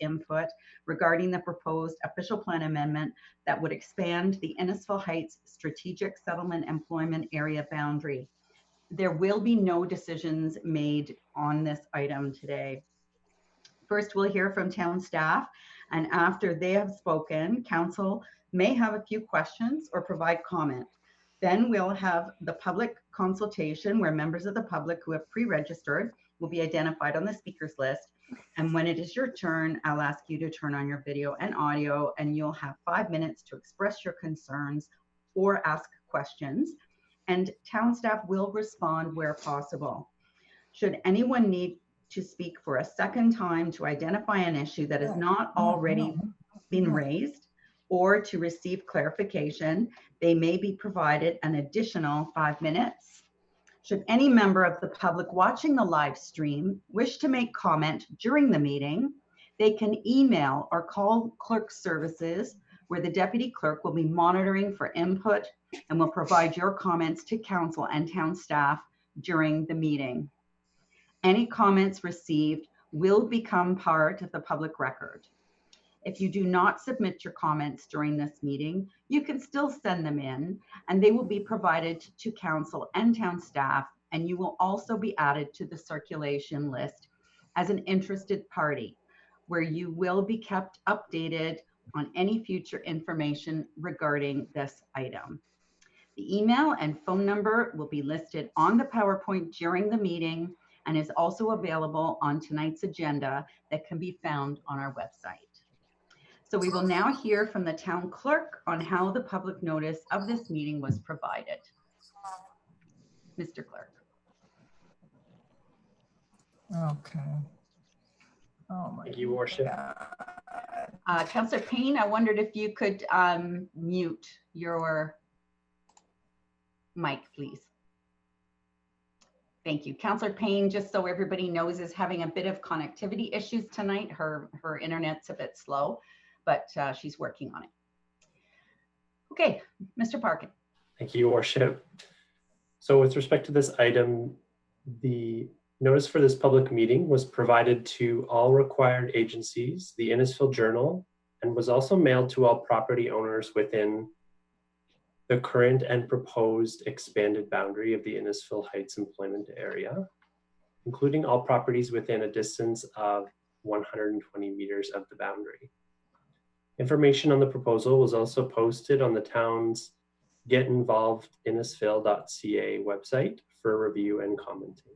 input regarding the proposed official plan amendment that would expand the Innisfil Heights Strategic Settlement Employment Area boundary. There will be no decisions made on this item today. First, we'll hear from town staff, and after they have spoken, council may have a few questions or provide comment. Then we'll have the public consultation where members of the public who have pre-registered will be identified on the speakers list. And when it is your turn, I'll ask you to turn on your video and audio, and you'll have 5 minutes to express your concerns or ask questions. And town staff will respond where possible. Should anyone need to speak for a second time to identify an issue that has not already been raised or to receive clarification, they may be provided an additional 5 minutes. Should any member of the public watching the live stream wish to make comment during the meeting, they can email or call clerk services, where the deputy clerk will be monitoring for input and will provide your comments to council and town staff during the meeting. Any comments received will become part of the public record. If you do not submit your comments during this meeting, you can still send them in, and they will be provided to council and town staff, and you will also be added to the circulation list as an interested party, where you will be kept updated on any future information regarding this item. The email and phone number will be listed on the PowerPoint during the meeting and is also available on tonight's agenda that can be found on our website. So we will now hear from the town clerk on how the public notice of this meeting was provided. Mr. Clerk. Okay. Oh my. Thank you, Worship. Councillor Payne, I wondered if you could mute your mic, please. Thank you. Councillor Payne, just so everybody knows, is having a bit of connectivity issues tonight. Her internet's a bit slow, but she's working on it. Okay, Mr. Parkin. Thank you, Worship. So with respect to this item, the notice for this public meeting was provided to all required agencies, the Innisfil Journal, and was also mailed to all property owners within the current and proposed expanded boundary of the Innisfil Heights employment area, including all properties within a distance of 120 meters of the boundary. Information on the proposal was also posted on the town's getinvolvedinnisfil.ca website for review and commenting.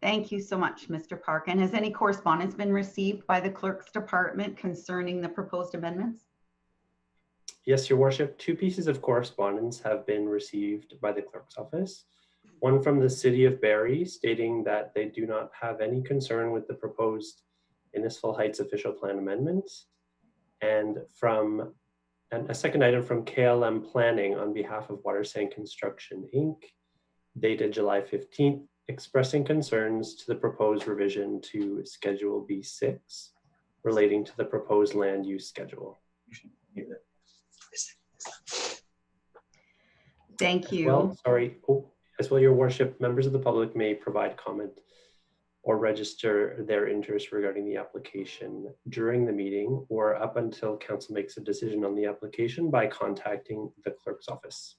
Thank you so much, Mr. Parkin. Has any correspondence been received by the clerk's department concerning the proposed amendments? Yes, Your Worship. 2 pieces of correspondence have been received by the clerk's office. One from the City of Barrie stating that they do not have any concern with the proposed Innisfil Heights official plan amendments, and a second item from KLM Planning on behalf of Watersand Construction Inc., dated July 15th, expressing concerns to the proposed revision to Schedule B6 relating to the proposed land use schedule. Thank you. Well, sorry. As well, Your Worship, members of the public may provide comment or register their interest regarding the application during the meeting or up until council makes a decision on the application by contacting the clerk's office.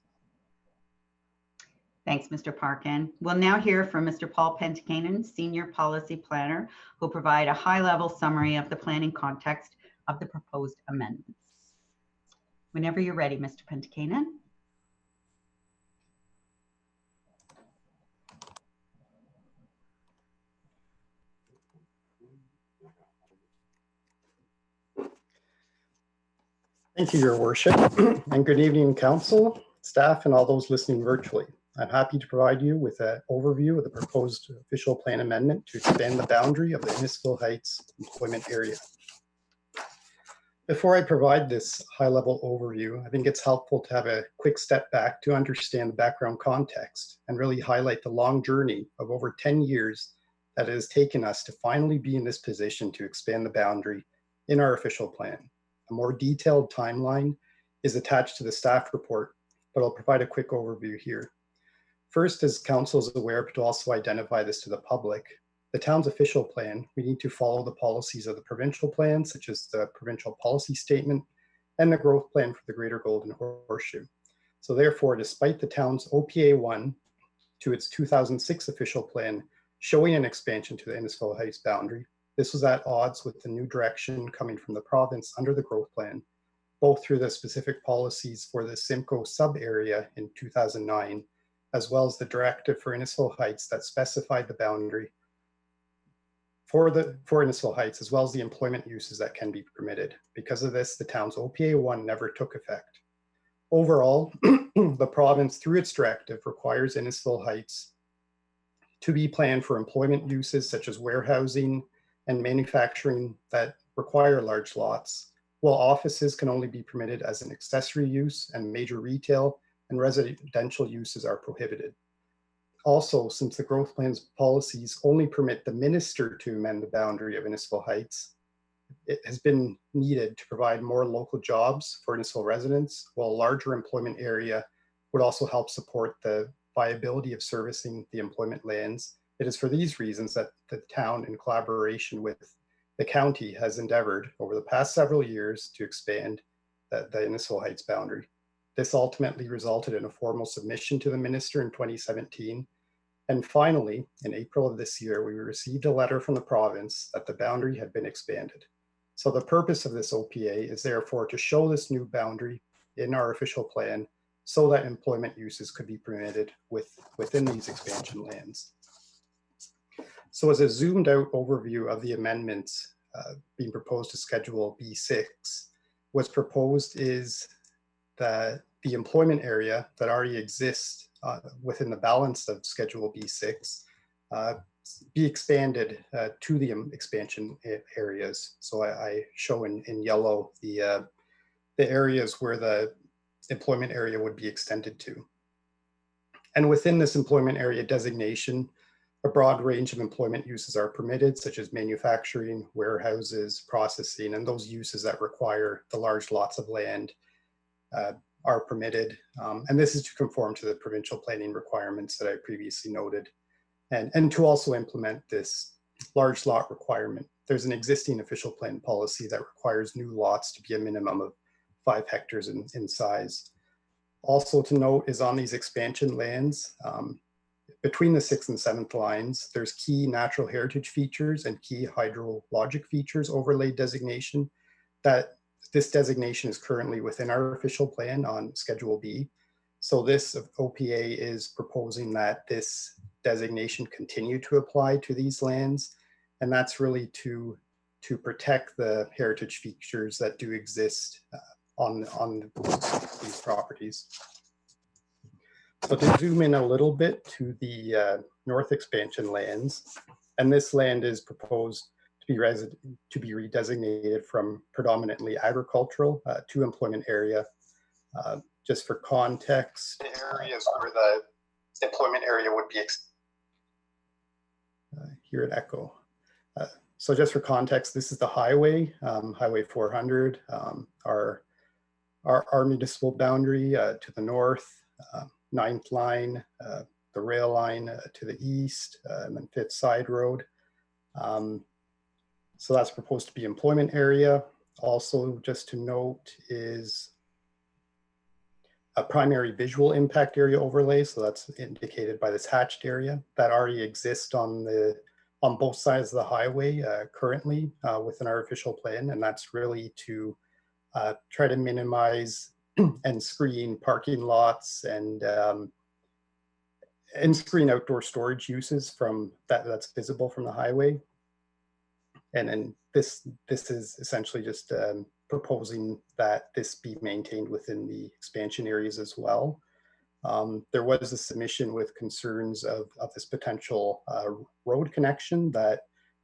Thanks, Mr. Parkin. We'll now hear from Mr. Paul Pentikainen, Senior Policy Planner, who will provide a high-level summary of the planning context of the proposed amendments. Whenever you're ready, Mr. Pentikainen. Thank you, Your Worship, and good evening, Council, staff, and all those listening virtually. I'm happy to provide you with an overview of the proposed official plan amendment to expand the boundary of the Innisfil Heights employment area. Before I provide this high-level overview, I think it's helpful to have a quick step back to understand the background context and really highlight the long journey of over 10 years that it has taken us to finally be in this position to expand the boundary in our official plan. A more detailed timeline is attached to the staff report, but I'll provide a quick overview here. First, as Council is aware, but to also identify this to the public, the town's official plan, we need to follow the policies of the provincial plan, such as the provincial policy statement and the growth plan for the Greater Golden Horseshoe. So therefore, despite the town's OPA 1 to its 2006 official plan showing an expansion to the Innisfil Heights boundary, this was at odds with the new direction coming from the province under the growth plan, both through the specific policies for the Simcoe sub-area in 2009, as well as the directive for Innisfil Heights that specified the boundary for Innisfil Heights, as well as the employment uses that can be permitted. Because of this, the town's OPA 1 never took effect. Overall, the province, through its directive, requires Innisfil Heights to be planned for employment uses such as warehousing and manufacturing that require large lots, while offices can only be permitted as an accessory use and major retail and residential uses are prohibited. Also, since the growth plan's policies only permit the minister to amend the boundary of Innisfil Heights, it has been needed to provide more local jobs for Innisfil residents, while a larger employment area would also help support the viability of servicing the employment lands. It is for these reasons that the town, in collaboration with the county, has endeavored over the past several years to expand the Innisfil Heights boundary. This ultimately resulted in a formal submission to the minister in 2017. And finally, in April of this year, we received a letter from the province that the boundary had been expanded. So the purpose of this OPA is therefore to show this new boundary in our official plan so that employment uses could be permitted within these expansion lands. So as a zoomed out overview of the amendments being proposed to Schedule B6, what's proposed is that the employment area that already exists within the balance of Schedule B6 be expanded to the expansion areas. So I show in yellow the areas where the employment area would be extended to. And within this employment area designation, a broad range of employment uses are permitted, such as manufacturing, warehouses, processing, and those uses that require the large lots of land are permitted. And this is to conform to the provincial planning requirements that I previously noted. And to also implement this large lot requirement. There's an existing official plan policy that requires new lots to be a minimum of 5 hectares in size. Also to note is on these expansion lands, between the 6th and 7th lines, there's key natural heritage features and key hydrologic features overlay designation. That this designation is currently within our official plan on Schedule B. So this OPA is proposing that this designation continue to apply to these lands. And that's really to protect the heritage features that do exist on these properties. So to zoom in a little bit to the north expansion lands, and this land is proposed to be redesignated from predominantly agricultural to employment area. Just for context, the areas where the employment area would be here at Echo. So just for context, this is the highway, Highway 400, our municipal boundary to the north, 9th line, the rail line to the east, and then 5th Side Road. So that's proposed to be employment area. Also, just to note is a primary visual impact area overlay. So that's indicated by this hatched area that already exists on both sides of the highway currently within our official plan. And that's really to try to minimize and screen parking lots and screen outdoor storage uses from that's visible from the highway. And then this is essentially just proposing that this be maintained within the expansion areas as well. There was a submission with concerns of this potential road connection that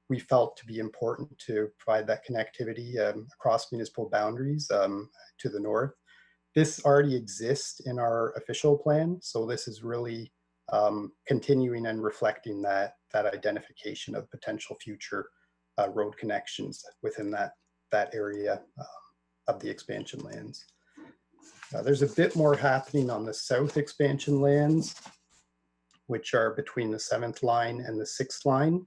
we felt to be important to provide that connectivity across municipal boundaries to the north. This already exists in our official plan, so this is really continuing and reflecting that identification of potential future road connections within that area of the expansion lands. There's a bit more happening on the south expansion lands, which are between the 7th line and the 6th line.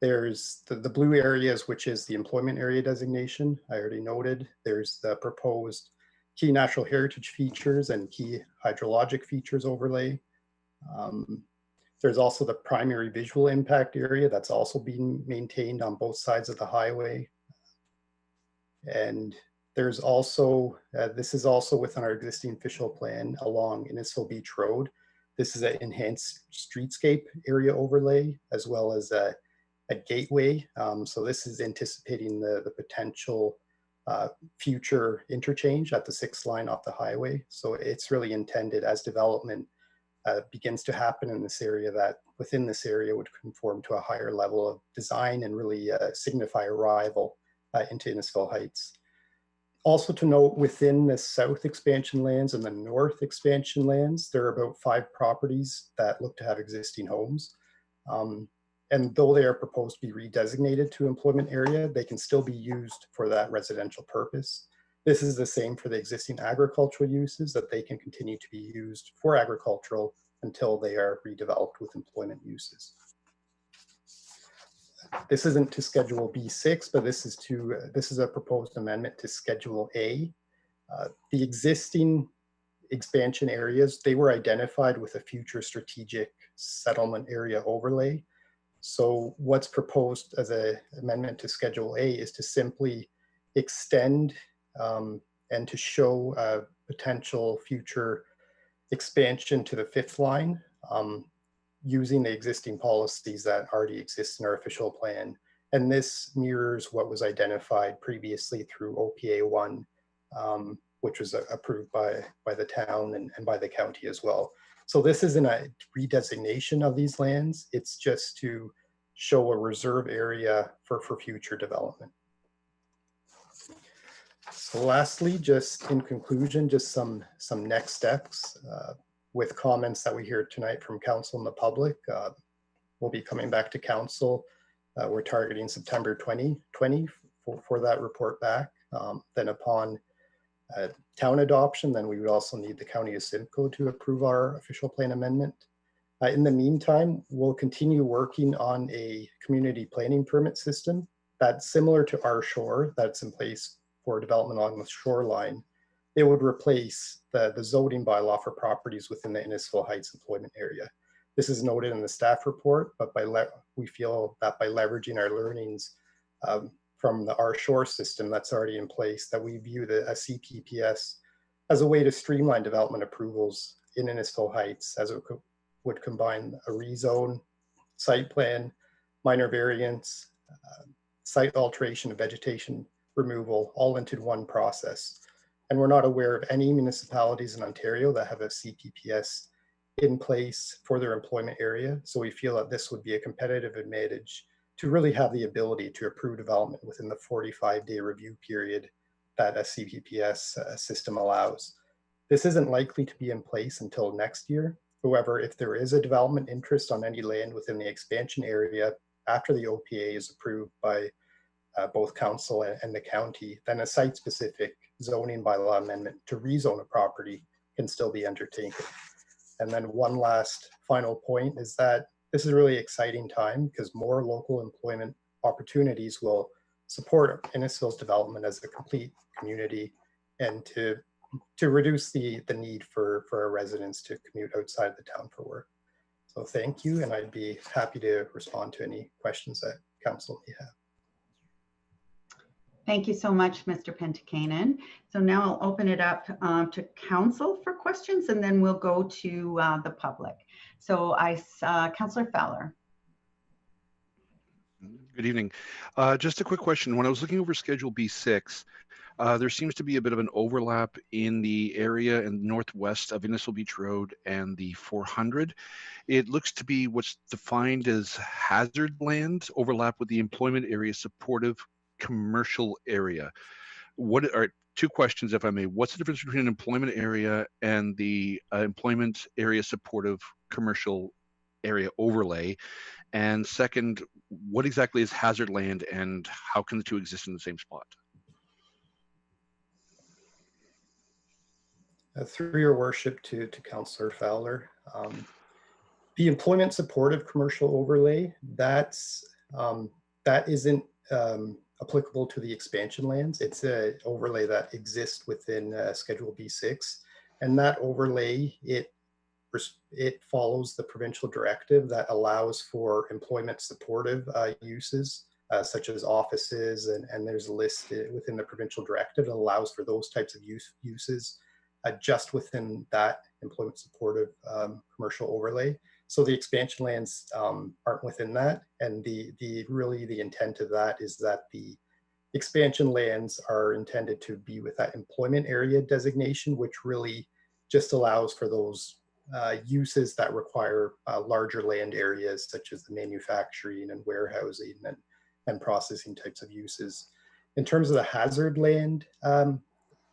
There's the blue areas, which is the employment area designation, I already noted. There's the proposed key natural heritage features and key hydrologic features overlay. There's also the primary visual impact area that's also being maintained on both sides of the highway. And there's also, this is also within our existing official plan along Innisfil Beach Road. This is an enhanced streetscape area overlay, as well as a gateway. So this is anticipating the potential future interchange at the 6th line off the highway. So it's really intended as development begins to happen in this area, that within this area would conform to a higher level of design and really signify arrival into Innisfil Heights. Also to note, within the south expansion lands and the north expansion lands, there are about 5 properties that look to have existing homes. And though they are proposed to be redesignated to employment area, they can still be used for that residential purpose. This is the same for the existing agricultural uses, that they can continue to be used for agricultural until they are redeveloped with employment uses. This isn't to Schedule B6, but this is a proposed amendment to Schedule A. The existing expansion areas, they were identified with a future strategic settlement area overlay. So what's proposed as an amendment to Schedule A is to simply extend and to show potential future expansion to the 5th line using the existing policies that already exist in our official plan. And this mirrors what was identified previously through OPA 1, which was approved by the town and by the county as well. So this isn't a redesignation of these lands, it's just to show a reserve area for future development. So lastly, just in conclusion, just some next steps with comments that we hear tonight from council and the public. We'll be coming back to council. We're targeting September 2020 for that report back. Then upon town adoption, then we would also need the County of Simcoe to approve our official plan amendment. In the meantime, we'll continue working on a community planning permit system that's similar to our shore, that's in place for development along the shoreline. It would replace the zoning bylaw for properties within the Innisfil Heights employment area. This is noted in the staff report, but we feel that by leveraging our learnings from our shore system that's already in place, that we view a CPPS as a way to streamline development approvals in Innisfil Heights, as it would combine a rezone, site plan, minor variance, site alteration, and vegetation removal all into one process. And we're not aware of any municipalities in Ontario that have a CPPS in place for their employment area. So we feel that this would be a competitive advantage to really have the ability to approve development within the 45-day review period that a CPPS system allows. This isn't likely to be in place until next year. However, if there is a development interest on any land within the expansion area after the OPA is approved by both council and the county, then a site-specific zoning bylaw amendment to rezone a property can still be undertaken. And then one last final point is that this is a really exciting time because more local employment opportunities will support Innisfil's development as a complete community, and to reduce the need for our residents to commute outside the town for work. So thank you, and I'd be happy to respond to any questions that council may have. Thank you so much, Mr. Pentikainen. So now I'll open it up to council for questions, and then we'll go to the public. So Councillor Fowler. Good evening. Just a quick question. When I was looking over Schedule B6, there seems to be a bit of an overlap in the area in northwest of Innisfil Beach Road and the 400. It looks to be what's defined as hazard land overlap with the employment area supportive commercial area. What are two questions, if I may? What's the difference between an employment area and the employment area supportive commercial area overlay? And second, what exactly is hazard land and how can the two exist in the same spot? Through your worship to Councillor Fowler, the employment supportive commercial overlay, that's That isn't applicable to the expansion lands. It's an overlay that exists within Schedule B6. And that overlay, it follows the provincial directive that allows for employment supportive uses, such as offices, and there's a list within the provincial directive that allows for those types of uses just within that employment supportive commercial overlay. So the expansion lands aren't within that, and really the intent of that is that the expansion lands are intended to be with that employment area designation, which really just allows for those uses that require larger land areas, such as the manufacturing and warehousing and processing types of uses. In terms of the hazard land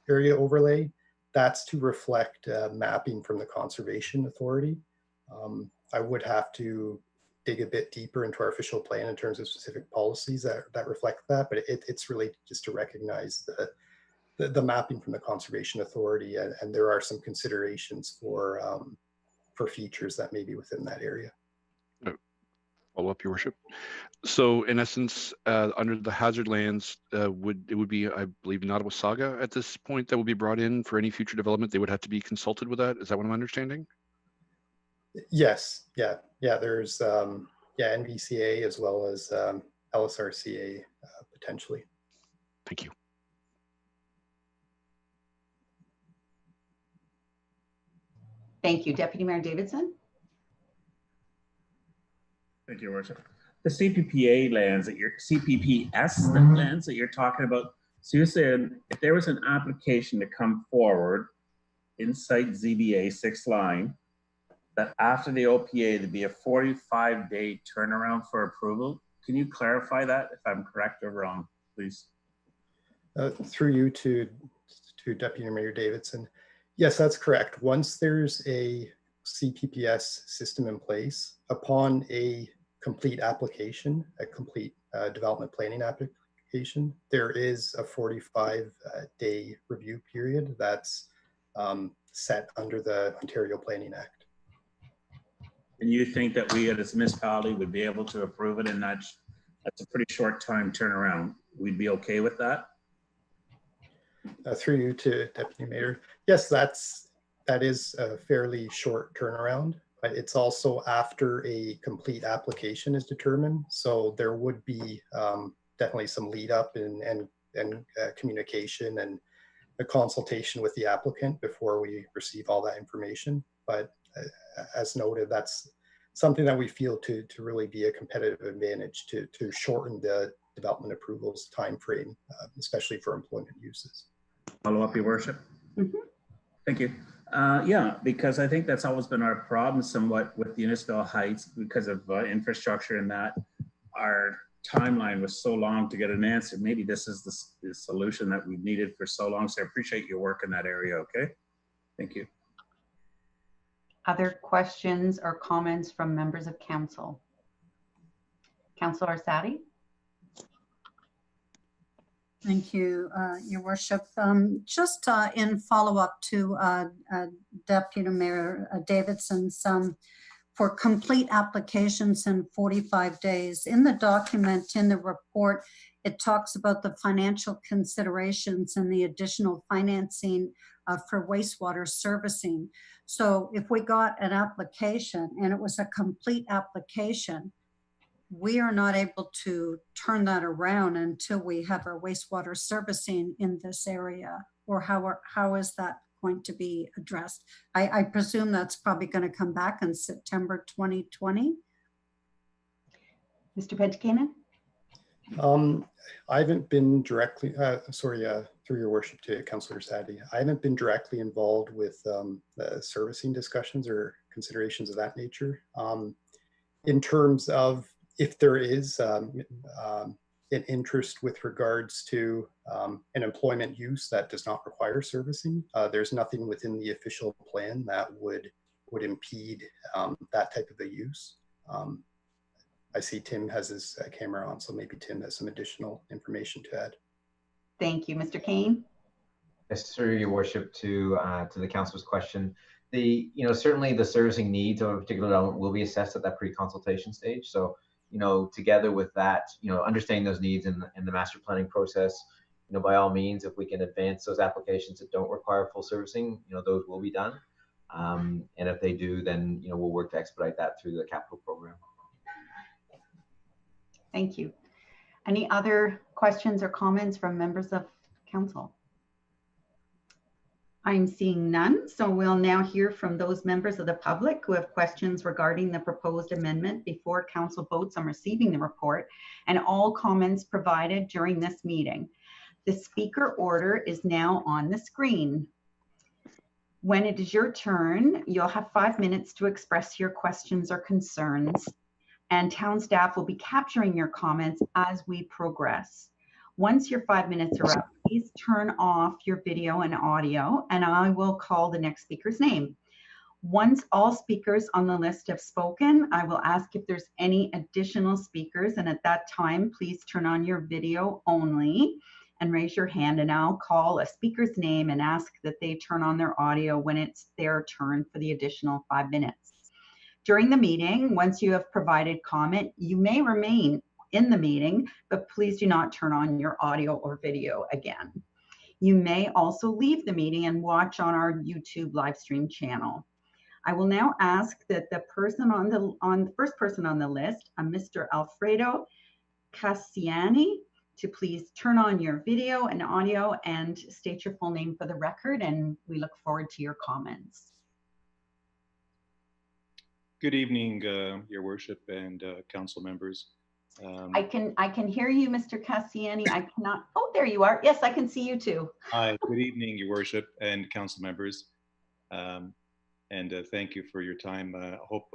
area overlay, that's to reflect mapping from the Conservation Authority. I would have to dig a bit deeper into our official plan in terms of specific policies that reflect that, but it's really just to recognize the mapping from the Conservation Authority, and there are some considerations for features that may be within that area. Follow up, Your Worship. So in essence, under the hazard lands, it would be, I believe, Nottawasaga at this point that would be brought in for any future development. They would have to be consulted with that. Is that what I'm understanding? Yes. Yeah. There's NVCA as well as LSRCA potentially. Thank you. Thank you. Deputy Mayor Davidson. Thank you, Your Worship. The CPPA lands that CPPS lands that you're talking about. So you're saying if there was an application to come forward inside ZBA 6 line, that after the OPA, there'd be a 45-day turnaround for approval. Can you clarify that if I'm correct or wrong, please? Through you to Deputy Mayor Davidson. Yes, that's correct. Once there's a CPPS system in place, upon a complete application, a complete development planning application, there is a 45-day review period that's set under the Ontario Planning Act. And you think that we as a municipality would be able to approve it, and that's a pretty short time turnaround? We'd be okay with that? Through you to Deputy Mayor. Yes, that is a fairly short turnaround, but it's also after a complete application is determined. So there would be definitely some lead up and communication and a consultation with the applicant before we receive all that information. But as noted, that's something that we feel to really be a competitive advantage to shorten the development approvals timeframe, especially for employment uses. Follow up, Your Worship. Mm-hmm. Thank you. Yeah, because I think that's always been our problem somewhat with the Innisfil Heights because of infrastructure, and that our timeline was so long to get an answer. Maybe this is the solution that we've needed for so long. So I appreciate your work in that area. Okay. Thank you. Other questions or comments from members of council? Councillor Orsatti. Thank you, Your Worship. Just in follow-up to Deputy Mayor Davidson's, for complete applications in 45 days. In the document, in the report, it talks about the financial considerations and the additional financing for wastewater servicing. So if we got an application and it was a complete application, we are not able to turn that around until we have our wastewater servicing in this area, or how is that going to be addressed? I presume that's probably going to come back in September 2020. Mr. Petikainen? I haven't been directly, through Your Worship to Councillor Orsatti, I haven't been directly involved with the servicing discussions or considerations of that nature. In terms of if there is an interest with regards to an employment use that does not require servicing, there's nothing within the official plan that would impede that type of a use. I see Tim has his camera on, so maybe Tim has some additional information to add. Thank you. Mr. Kane? Yes, through Your Worship to the councillor's question. Certainly the servicing needs of a particular development will be assessed at that pre-consultation stage. So, together with that, understanding those needs in the master planning process, by all means, if we can advance those applications that don't require full servicing, those will be done. And if they do, then, we'll work to expedite that through the capital program. Thank you. Any other questions or comments from members of council? I'm seeing none, so we'll now hear from those members of the public who have questions regarding the proposed amendment before council votes on receiving the report, and all comments provided during this meeting. The speaker order is now on the screen. When it is your turn, you'll have 5 minutes to express your questions or concerns, and town staff will be capturing your comments as we progress. Once your 5 minutes are up, please turn off your video and audio, and I will call the next speaker's name. Once all speakers on the list have spoken, I will ask if there's any additional speakers, and at that time, please turn on your video only and raise your hand, and I'll call a speaker's name and ask that they turn on their audio when it's their turn for the additional 5 minutes. During the meeting, once you have provided comment, you may remain in the meeting, but please do not turn on your audio or video again. You may also leave the meeting and watch on our YouTube live stream channel. I will now ask that the person on the first person on the list, Mr. Alfredo Cassiani, to please turn on your video and audio and state your full name for the record, and we look forward to your comments. Good evening, Your Worship and council members. I can hear you, Mr. Cassiani. I cannot. Oh, there you are. Yes, I can see you too. Hi. Good evening, Your Worship and council members, and thank you for your time. I hope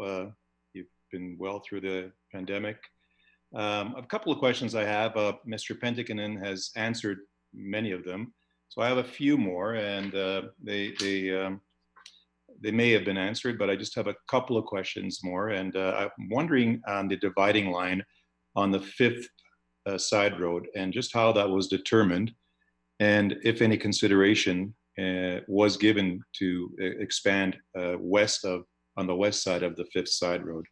you've been well through the pandemic. A couple of questions I have. Mr. Pentikinen has answered many of them, so I have a few more, and they may have been answered, but I just have a couple of questions more. And I'm wondering on the dividing line on the 5th side road and just how that was determined, and if any consideration was given to expand on the west side of the 5th side road.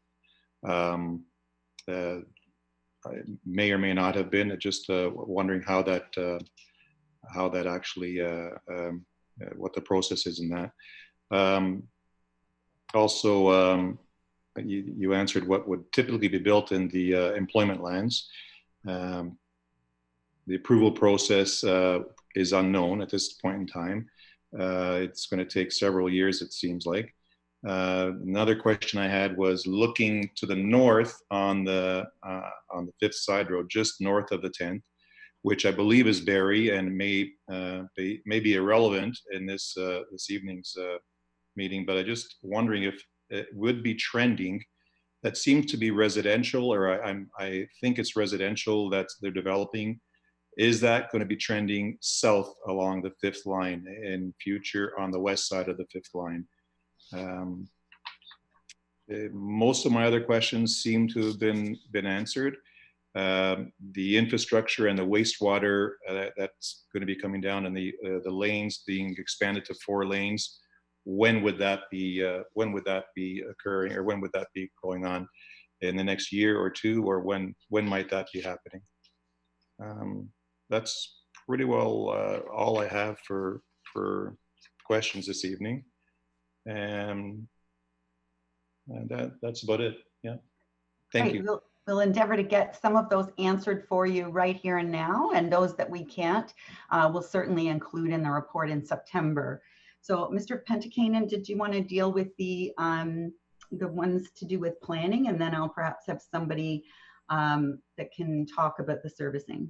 May or may not have been. Just wondering how that actually what the process is in that. Also, you answered what would typically be built in the employment lands. The approval process is unknown at this point in time. It's going to take several years, it seems like. Another question I had was looking to the north on the 5th side road, just north of the 10th, which I believe is Barrie and may be irrelevant in this evening's meeting, but I just wondering if it would be trending. That seems to be residential, or I think it's residential that they're developing. Is that going to be trending south along the 5th line in future on the west side of the 5th line? Most of my other questions seem to have been answered. The infrastructure and the wastewater that's going to be coming down, and the lanes being expanded to 4 lanes. When would that be occurring, or when would that be going on? In the next year or two, or when might that be happening? That's pretty well all I have for questions this evening, and that's about it. Yeah, thank you. We'll endeavor to get some of those answered for you right here and now, and those that we can't, we'll certainly include in the report in September. So, Mr. Pentikinen, did you want to deal with the ones to do with planning, and then I'll perhaps have somebody that can talk about the servicing?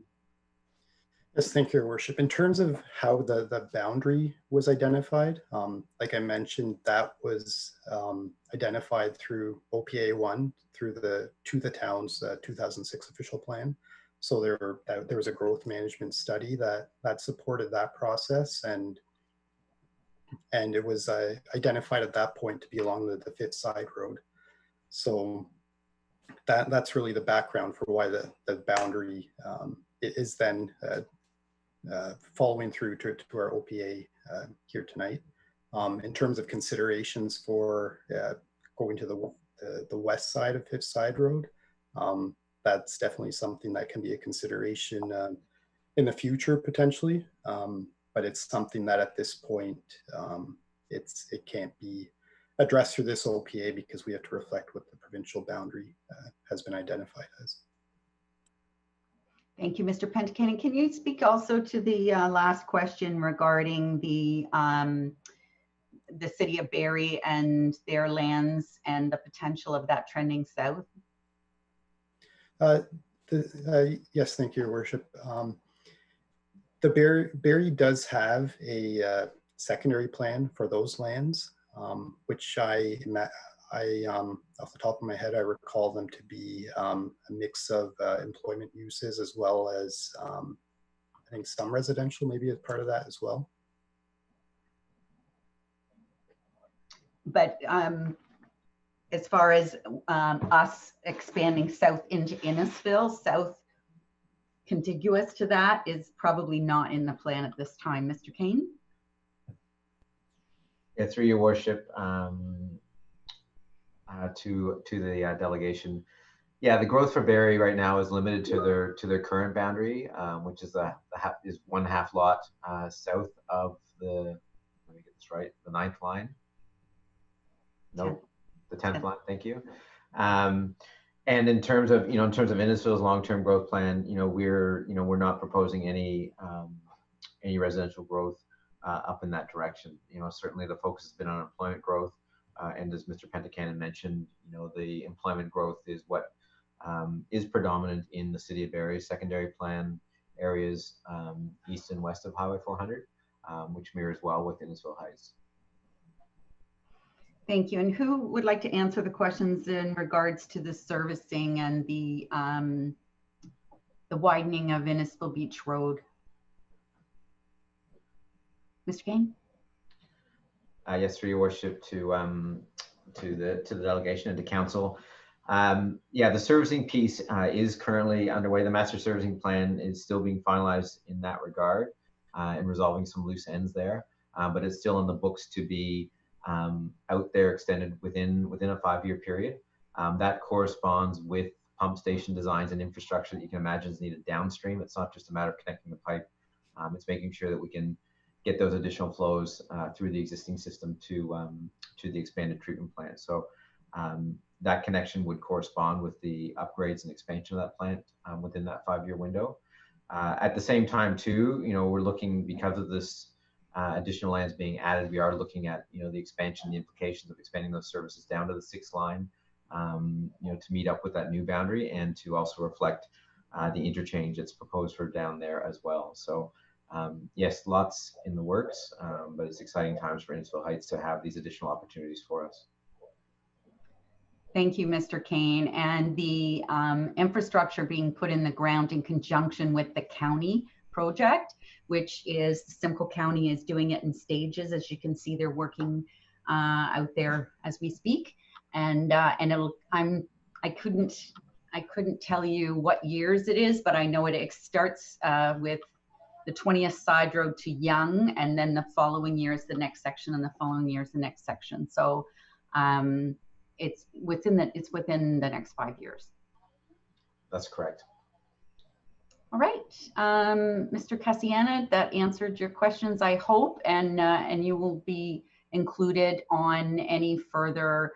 Yes, thank you, Your Worship. In terms of how the boundary was identified, like I mentioned, that was identified through OPA 1 through to the town's 2006 official plan. So there was a growth management study that supported that process, and it was identified at that point to be along the 5th side road. So that's really the background for why the boundary is then following through to our OPA here tonight. In terms of considerations for going to the west side of 5th side road, that's definitely something that can be a consideration in the future potentially. But it's something that at this point, it can't be addressed through this OPA because we have to reflect what the provincial boundary has been identified as. Thank you, Mr. Pentikainen. Can you speak also to the last question regarding the city of Barrie and their lands and the potential of that trending south? Yes, thank you, Your Worship. The Barrie does have a secondary plan for those lands, which I off the top of my head, I recall them to be a mix of employment uses as well as I think some residential maybe as part of that as well. But as far as us expanding south into Innisfil, south contiguous to that is probably not in the plan at this time. Mr. Kane? Yeah, through Your Worship, to the delegation. Yeah, the growth for Barrie right now is limited to their current boundary, which is is 1/2 lot south of the, let me get this right, the 9th line. No, the 10th line. Thank you. And in terms of Innisfil's long-term growth plan, we're not proposing any residential growth up in that direction. Certainly the focus has been on employment growth. And as Mr. Pentikainen mentioned, the employment growth is what is predominant in the City of Barrie secondary plan areas east and west of Highway 400, which mirrors well with Innisfil Heights. Thank you. And who would like to answer the questions in regards to the servicing and the widening of Innisfil Beach Road? Mr. Kane? Yes, through Your Worship, to the delegation and to council. Yeah, the servicing piece is currently underway. The master servicing plan is still being finalized in that regard and resolving some loose ends there, but it's still in the books to be out there extended within a 5-year period. That corresponds with pump station designs and infrastructure that you can imagine is needed downstream. It's not just a matter of connecting the pipe. It's making sure that we can get those additional flows through the existing system to the expanded treatment plant. So that connection would correspond with the upgrades and expansion of that plant within that 5-year window. At the same time, too, we're looking, because of this additional lands being added, we are looking at the expansion, the implications of expanding those services down to the 6th line, to meet up with that new boundary and to also reflect the interchange that's proposed for down there as well. So yes, lots in the works, but it's exciting times for Innisfil Heights to have these additional opportunities for us. Thank you, Mr. Kane. And the infrastructure being put in the ground in conjunction with the county project, which is Simcoe County is doing it in stages. As you can see, they're working out there as we speak. And I couldn't tell you what years it is, but I know it starts with the 20th Side Road to Young, and then the following year is the next section, and the following year is the next section. So it's within the next 5 years. That's correct. All right, Mr. Cassiana, that answered your questions, I hope, and you will be included on any further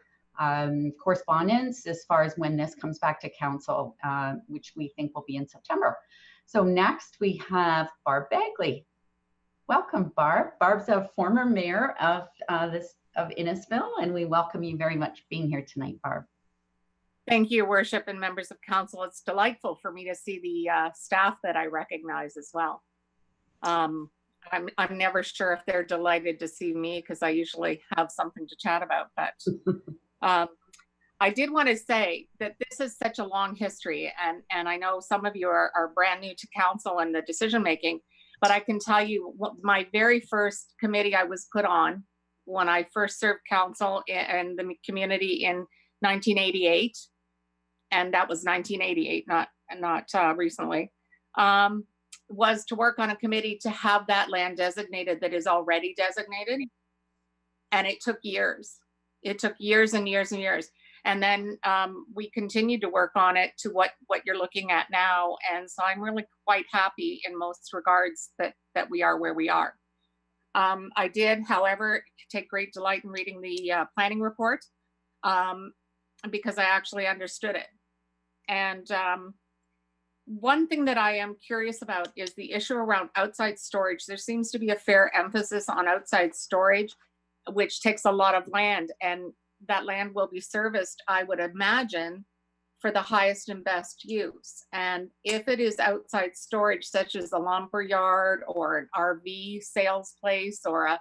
correspondence as far as when this comes back to council, which we think will be in September. So next we have Barb Bagley. Welcome, Barb. Barb's a former mayor of Innisfil, and we welcome you very much being here tonight, Barb. Thank you, Worship and members of council. It's delightful for me to see the staff that I recognize as well. I'm never sure if they're delighted to see me because I usually have something to chat about, but I did want to say that this is such a long history, and I know some of you are brand new to council and the decision making, but I can tell you my very first committee I was put on when I first served council and the community in 1988, and that was 1988, not recently, was to work on a committee to have that land designated that is already designated, and it took years. It took years and years and years. And then we continued to work on it to what you're looking at now. And so I'm really quite happy in most regards that we are where we are. I did, however, take great delight in reading the planning report because I actually understood it. And one thing that I am curious about is the issue around outside storage. There seems to be a fair emphasis on outside storage, which takes a lot of land, and that land will be serviced, I would imagine, for the highest and best use. And if it is outside storage, such as a lumber yard or an RV sales place or a,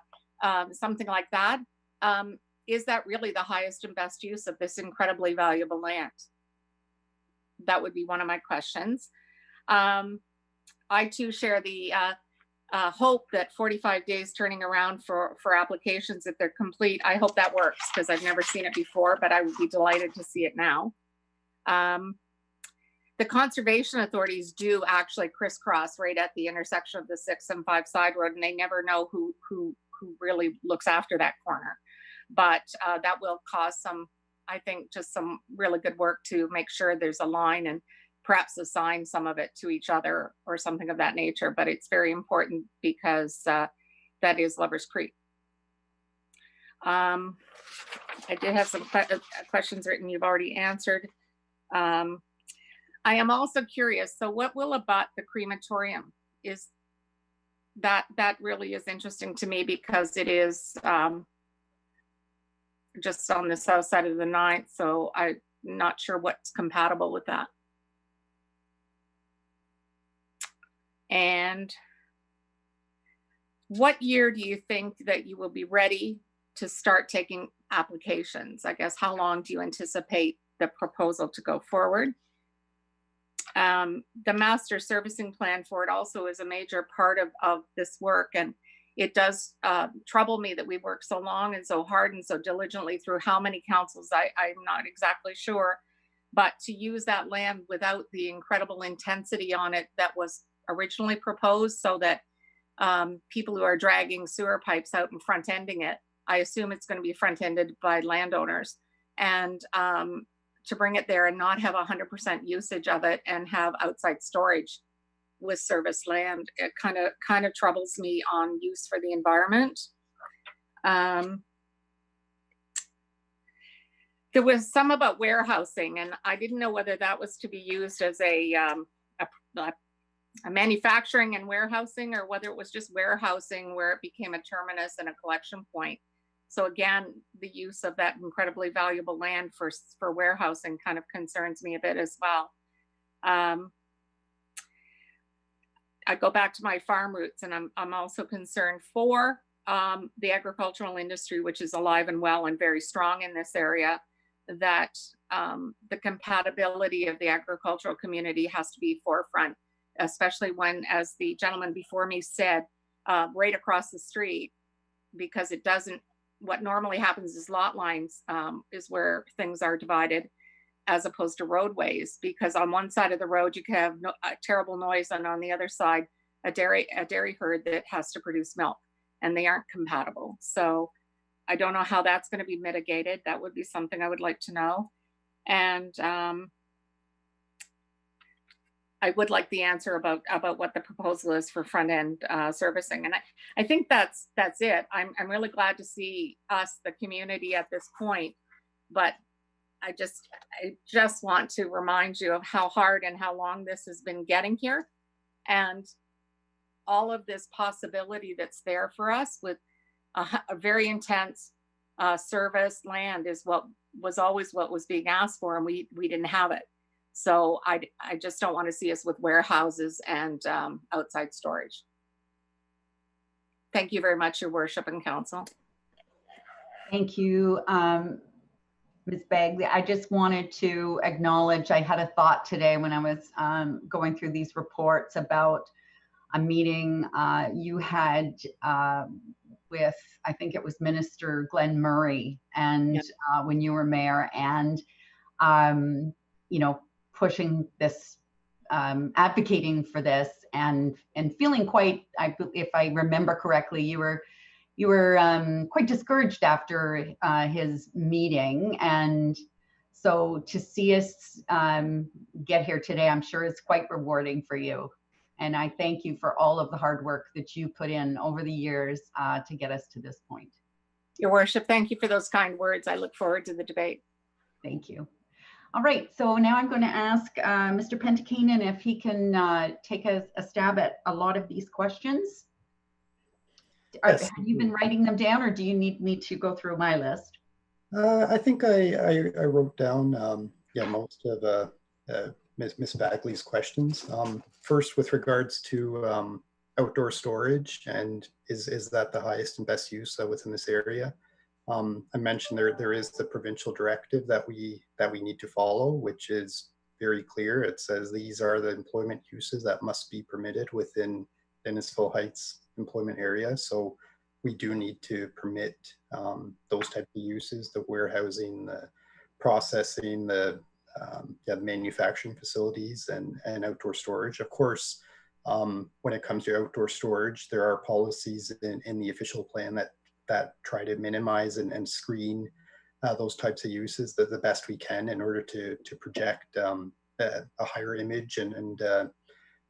something like that, is that really the highest and best use of this incredibly valuable land? That would be one of my questions. I too share the hope that 45 days turning around for applications if they're complete. I hope that works because I've never seen it before, but I would be delighted to see it now. The conservation authorities do actually crisscross right at the intersection of the 6 and 5 side road, and they never know who really looks after that corner. But that will cause some, I think, just some really good work to make sure there's a line and perhaps assign some of it to each other or something of that nature. But it's very important because that is Lover's Creek. I did have some questions written you've already answered. I am also curious, so what will abut the crematorium? Is that really is interesting to me because it is just on the south side of the 9th, so I'm not sure what's compatible with that. And what year do you think that you will be ready to start taking applications? I guess, how long do you anticipate the proposal to go forward? The master servicing plan for it also is a major part of this work, and it does trouble me that we work so long and so hard and so diligently through how many councils, I'm not exactly sure, but to use that land without the incredible intensity on it that was originally proposed, so that people who are dragging sewer pipes out and front-ending it, I assume it's going to be front-ended by landowners, and to bring it there and not have 100% usage of it and have outside storage with service land, it kind of troubles me on use for the environment. There was some about warehousing, and I didn't know whether that was to be used as a manufacturing and warehousing, or whether it was just warehousing where it became a terminus and a collection point. So again, the use of that incredibly valuable land for warehousing kind of concerns me a bit as well. I go back to my farm roots, and I'm also concerned for the agricultural industry, which is alive and well and very strong in this area, that the compatibility of the agricultural community has to be forefront, especially when, as the gentleman before me said, right across the street, because it doesn't, what normally happens is lot lines is where things are divided, as opposed to roadways, because on one side of the road you can have a terrible noise, and on the other side a dairy herd that has to produce milk, and they aren't compatible. So I don't know how that's going to be mitigated. That would be something I would like to know. And I would like the answer about what the proposal is for front end servicing. And I think that's it. I'm really glad to see us, the community, at this point, but I just want to remind you of how hard and how long this has been getting here, and all of this possibility that's there for us with a very intense service land is what was always what was being asked for, and we didn't have it. So I just don't want to see us with warehouses and outside storage. Thank you very much, Your Worship and Council. Thank you, Ms. Bagley. I just wanted to acknowledge, I had a thought today when I was going through these reports about a meeting you had with, I think it was Minister Glenn Murray, and when you were mayor, and you know, pushing this, advocating for this, and feeling quite, if I remember correctly, you were quite discouraged after his meeting, and So to see us get here today, I'm sure is quite rewarding for you. And I thank you for all of the hard work that you put in over the years to get us to this point. Your Worship, thank you for those kind words. I look forward to the debate. Thank you. All right, so now I'm going to ask Mr. Pentikainen if he can take a stab at a lot of these questions. Yes. Have you been writing them down, or do you need me to go through my list? I think I wrote down yeah, most of Ms. Bagley's questions. First, with regards to outdoor storage, and is that the highest and best use within this area? I mentioned there is the provincial directive that we need to follow, which is very clear. It says these are the employment uses that must be permitted within Innisfil Heights employment area. So we do need to permit those type of uses: the warehousing, the processing, the manufacturing facilities, and outdoor storage. Of course, when it comes to outdoor storage, there are policies in the official plan that try to minimize and screen those types of uses the best we can in order to project a higher image and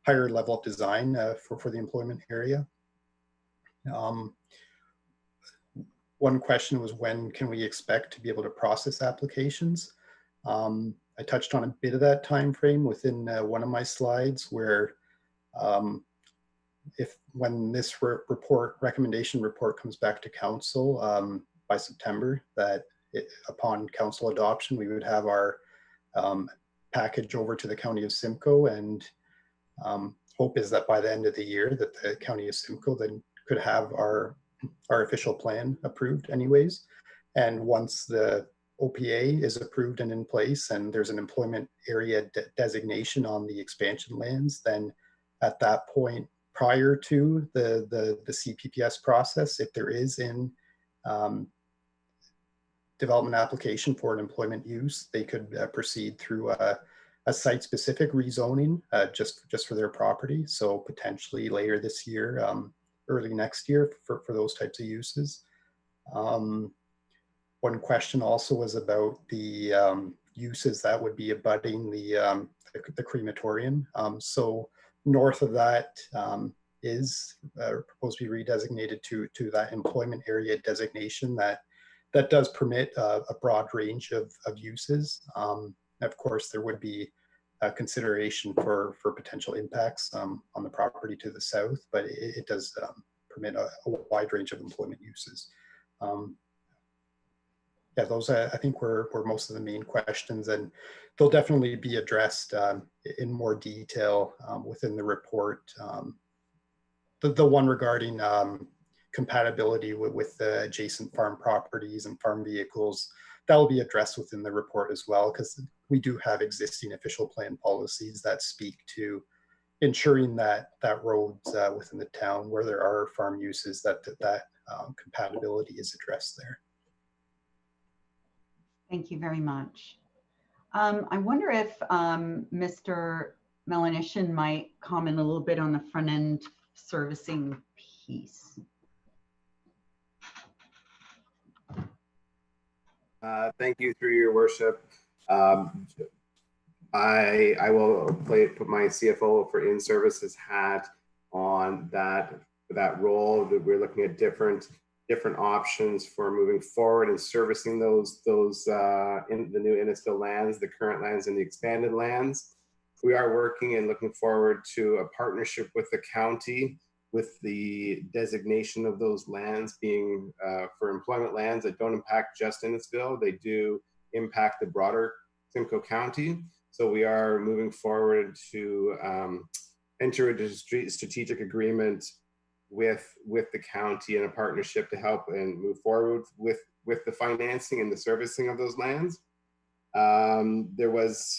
higher level of design for the employment area. One question was, when can we expect to be able to process applications? I touched on a bit of that time frame within one of my slides, where when this recommendation report comes back to council by September, that upon council adoption, we would have our package over to the County of Simcoe, and hope is that by the end of the year that the County of Simcoe then could have our official plan approved anyways. And once the OPA is approved and in place, and there's an employment area designation on the expansion lands, then at that point, prior to the CPPS process, if there is in development application for an employment use, they could proceed through a site-specific rezoning just for their property. So potentially later this year, early next year for those types of uses. One question also was about the uses that would be abutting the crematorium. So north of that is proposed to be redesignated to that employment area designation that does permit a broad range of uses. Of course, there would be a consideration for potential impacts on the property to the south, but it does permit a wide range of employment uses. Yeah, those I think were most of the main questions, and they'll definitely be addressed in more detail within the report. The one regarding compatibility with the adjacent farm properties and farm vehicles, that will be addressed within the report as well, because we do have existing official plan policies that speak to ensuring that roads within the town where there are farm uses, that compatibility is addressed there. Thank you very much. I wonder if Mr. Melanishin might comment a little bit on the front end servicing piece. Thank you, through your worship. I will put my CFO for in-services hat on that role. That we're looking at different options for moving forward and servicing those in the new Innisfil lands, the current lands and the expanded lands. We are working and looking forward to a partnership with the county, with the designation of those lands being for employment lands that don't impact just Innisfil. They do impact the broader Simcoe County. So we are moving forward to enter a strategic agreement with the county in a partnership to help and move forward with the financing and the servicing of those lands. There was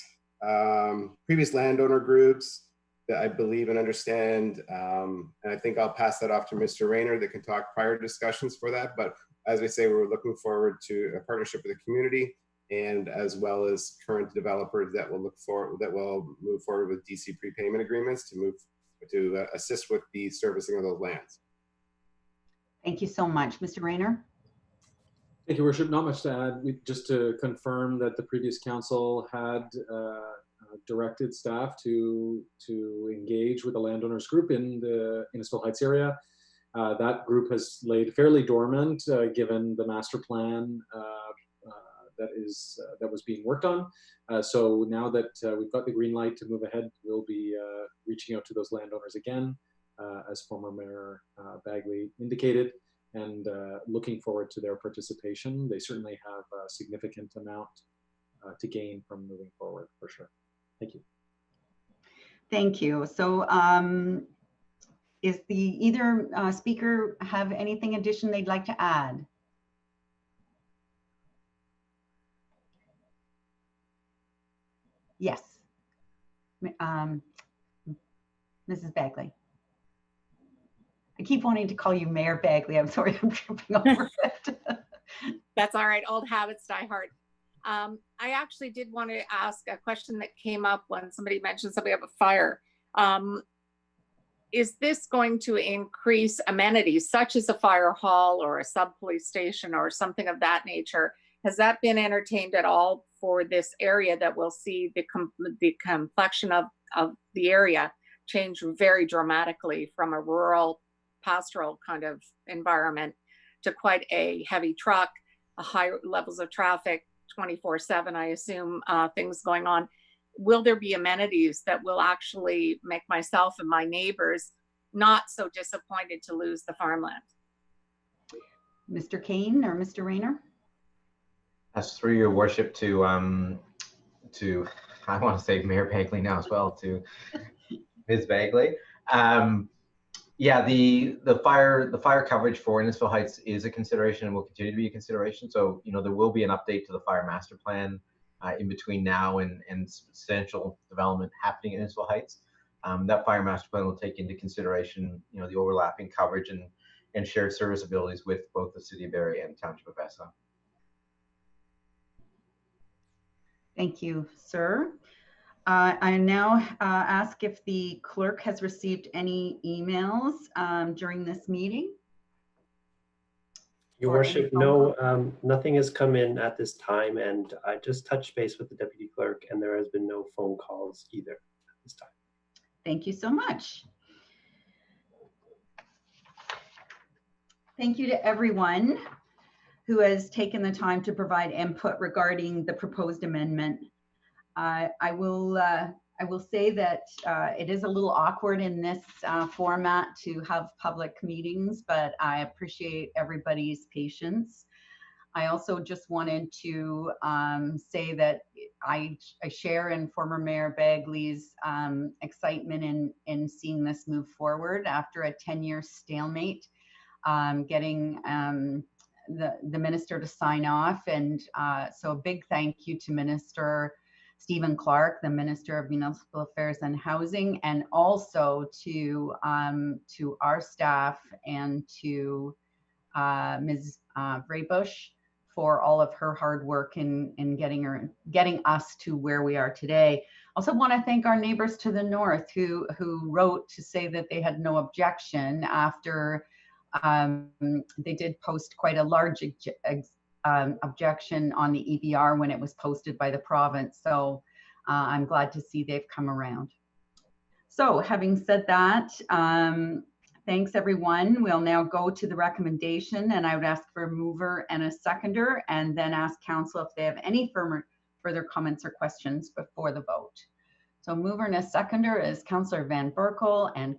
previous landowner groups that I believe and understand, and I think I'll pass that off to Mr. Rayner that can talk prior discussions for that. But as we say, we're looking forward to a partnership with the community, and as well as current developers that will move forward with DC prepayment agreements to assist with the servicing of those lands. Thank you so much. Mr. Rayner? Thank you, Worship. Not much to add. Just to confirm that the previous council had directed staff to engage with the landowners group in the Innisfil Heights area. That group has laid fairly dormant given the master plan that was being worked on. So now that we've got the green light to move ahead, we'll be reaching out to those landowners again, as former Mayor Bagley indicated, and looking forward to their participation. They certainly have a significant amount to gain from moving forward, for sure. Thank you. Thank you. So is either speaker have anything addition they'd like to add? Yes. Mrs. Bagley. I keep wanting to call you Mayor Bagley. I'm sorry, I'm tripping over it. That's all right. Old habits die hard. I actually did want to ask a question that came up when somebody mentioned something about fire. Is this going to increase amenities such as a fire hall or a sub police station or something of that nature? Has that been entertained at all for this area that will see the complexion of the area change very dramatically from a rural pastoral kind of environment to quite a heavy truck, high levels of traffic, 24/7, I assume, things going on? Will there be amenities that will actually make myself and my neighbors not so disappointed to lose the farmland? Mr. Kane or Mr. Rayner? That's through your worship to I want to say Mayor Bagley now as well, to Ms. Bagley. Yeah, the fire coverage for Innisfil Heights is a consideration and will continue to be a consideration. So, you know, there will be an update to the fire master plan in between now and substantial development happening in Innisfil Heights. That fire master plan will take into consideration, you know, the overlapping coverage and shared service abilities with both the City of Barrie and Township of Essa. Thank you, sir. I now ask if the clerk has received any emails during this meeting. Your Worship, no, nothing has come in at this time, and I just touched base with the Deputy Clerk, and there has been no phone calls either at this time. Thank you so much. Thank you to everyone who has taken the time to provide input regarding the proposed amendment. I will say that it is a little awkward in this format to have public meetings, but I appreciate everybody's patience. I also just wanted to say that I share in former Mayor Bagley's excitement in seeing this move forward after a 10-year stalemate, getting the minister to sign off. And so a big thank you to Minister Stephen Clark, the Minister of Municipal Affairs and Housing, and also to our staff and to Ms. Vraybush for all of her hard work in getting us to where we are today. Also want to thank our neighbors to the north who wrote to say that they had no objection after they did post quite a large objection on the EBR when it was posted by the province. So I'm glad to see they've come around. So having said that, thanks everyone. We'll now go to the recommendation, and I would ask for a mover and a seconder, and then ask council if they have any further comments or questions before the vote. So mover and a seconder is Councillor Van Berkel and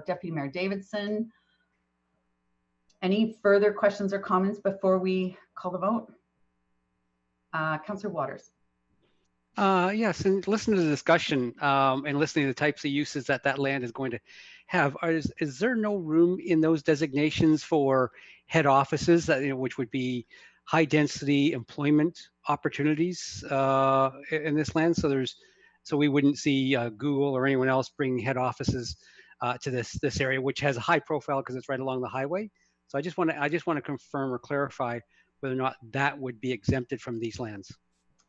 Deputy Mayor Davidson. Any further questions or comments before we call the vote? Councillor Waters. Yes, and listening to the discussion and listening to the types of uses that land is going to have, is there no room in those designations for head offices that, which would be high density employment opportunities in this land? So we wouldn't see Google or anyone else bring head offices to this area, which has a high profile because it's right along the highway. So I just want to confirm or clarify whether or not that would be exempted from these lands.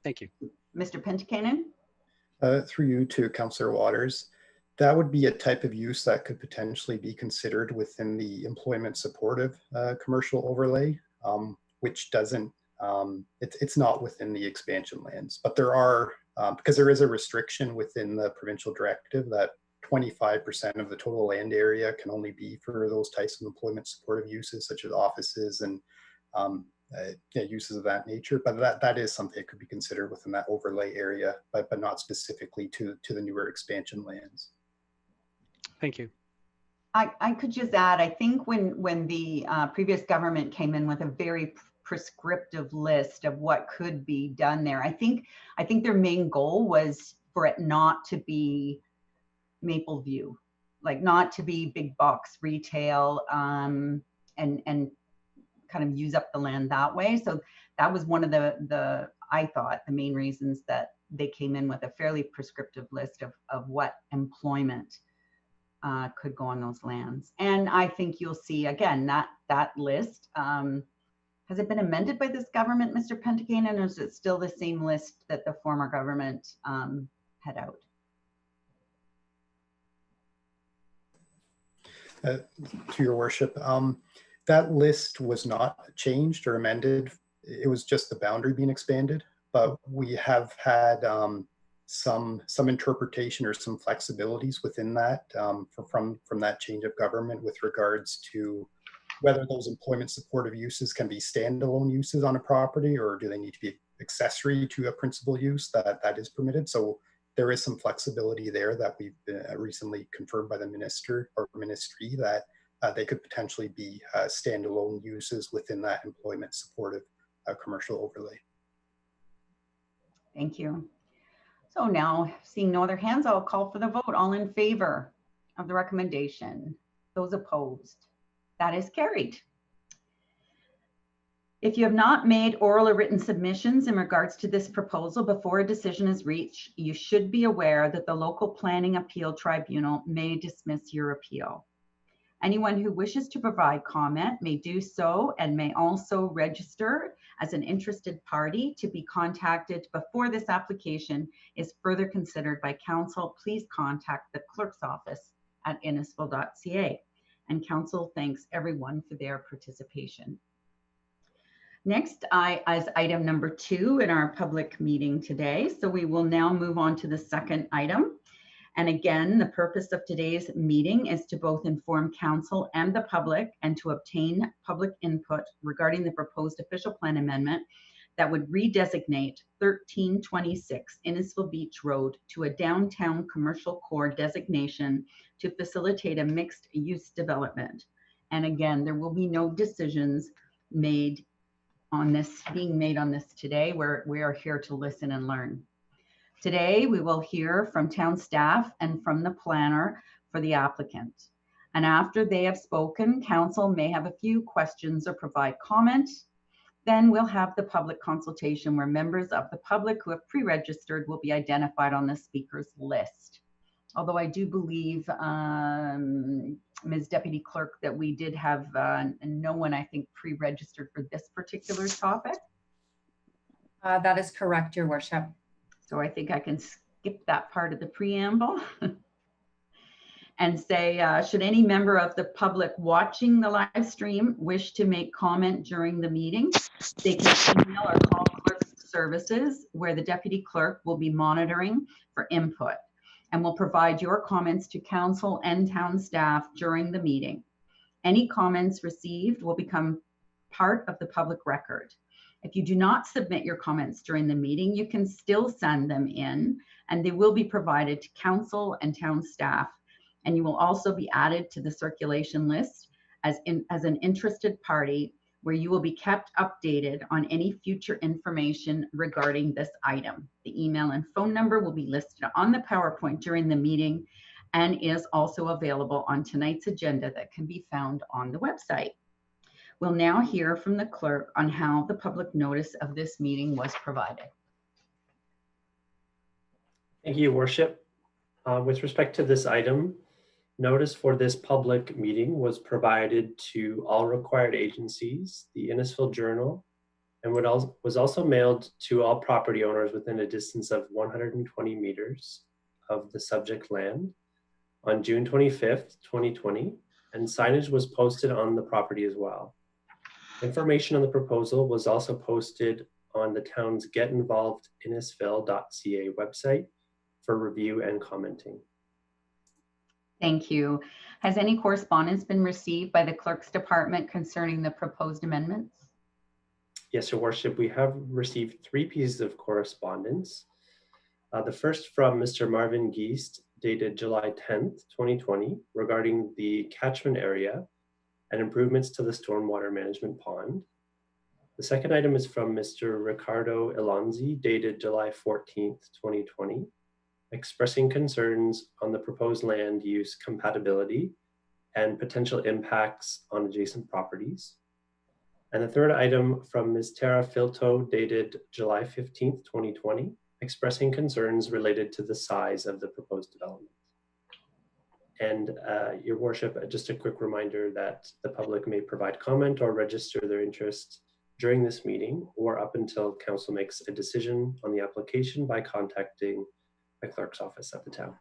Thank you. Mr. Pentikainen? Through you to Councillor Waters, that would be a type of use that could potentially be considered within the employment supportive commercial overlay. which doesn't, it's not within the expansion lands, but there are, because there is a restriction within the provincial directive that 25% of the total land area can only be for those types of employment supportive uses, such as offices and uses of that nature. But that is something that could be considered within that overlay area, but not specifically to the newer expansion lands. Thank you. I could just add, I think when the previous government came in with a very prescriptive list of what could be done there, I think their main goal was for it not to be Maple View, like not to be big box retail, and kind of use up the land that way. So that was one of the I thought the main reasons that they came in with a fairly prescriptive list of what employment could go on those lands. And I think you'll see again that list. Has it been amended by this government, Mr. Pentagain, or is it still the same list that the former government had out? To your worship, that list was not changed or amended. It was just the boundary being expanded, but we have had some interpretation or some flexibilities within that from that change of government with regards to whether those employment supportive uses can be standalone uses on a property, or do they need to be accessory to a principal use that is permitted. So there is some flexibility there that we've recently confirmed by the minister or ministry that they could potentially be standalone uses within that employment supportive commercial overlay. Thank you. So now, seeing no other hands, I'll call for the vote. All in favor of the recommendation? Those opposed? That is carried. If you have not made oral or written submissions in regards to this proposal before a decision is reached, you should be aware that the local planning appeal tribunal may dismiss your appeal. Anyone who wishes to provide comment may do so and may also register as an interested party to be contacted before this application is further considered by council. Please contact the clerk's office at innisfil.ca. And council thanks everyone for their participation. Next, as item number 2 in our public meeting today. So we will now move on to the second item. And again, the purpose of today's meeting is to both inform council and the public and to obtain public input regarding the proposed official plan amendment that would redesignate 1326 Innisfil Beach Road to a downtown commercial core designation to facilitate a mixed use development. And again, there will be no decisions made on this, being made on this today. We are here to listen and learn. Today, we will hear from town staff and from the planner for the applicant. And after they have spoken, council may have a few questions or provide comment. Then we'll have the public consultation where members of the public who have pre-registered will be identified on the speaker's list. Although I do believe, Ms. Deputy Clerk, that we did have no one, I think, pre-registered for this particular topic. That is correct, Your Worship. So I think I can skip that part of the preamble and say, should any member of the public watching the live stream wish to make comment during the meeting, they can email or call clerk's services where the deputy clerk will be monitoring for input and will provide your comments to council and town staff during the meeting. Any comments received will become part of the public record. If you do not submit your comments during the meeting, you can still send them in and they will be provided to council and town staff. And you will also be added to the circulation list as an interested party where you will be kept updated on any future information regarding this item. The email and phone number will be listed on the PowerPoint during the meeting and is also available on tonight's agenda that can be found on the website. We'll now hear from the clerk on how the public notice of this meeting was provided. Thank you, Worship. With respect to this item, notice for this public meeting was provided to all required agencies, the Innisfil Journal, and was also mailed to all property owners within a distance of 120 meters of the subject land on June 25th, 2020, and signage was posted on the property as well. Information on the proposal was also posted on the town's Get Involved Innisfil.ca website for review and commenting. Thank you. Has any correspondence been received by the clerk's department concerning the proposed amendments? Yes, Your Worship, we have received 3 pieces of correspondence. The first from Mr. Marvin Geist, dated July 10th, 2020, regarding the catchment area and improvements to the stormwater management pond. The second item is from Mr. Ricardo Elonzi, dated July 14th, 2020, expressing concerns on the proposed land use compatibility and potential impacts on adjacent properties. And the third item from Ms. Tara Filto, dated July 15th, 2020, expressing concerns related to the size of the proposed development. And Your Worship, just a quick reminder that the public may provide comment or register their interest during this meeting or up until council makes a decision on the application by contacting the clerk's office at the town.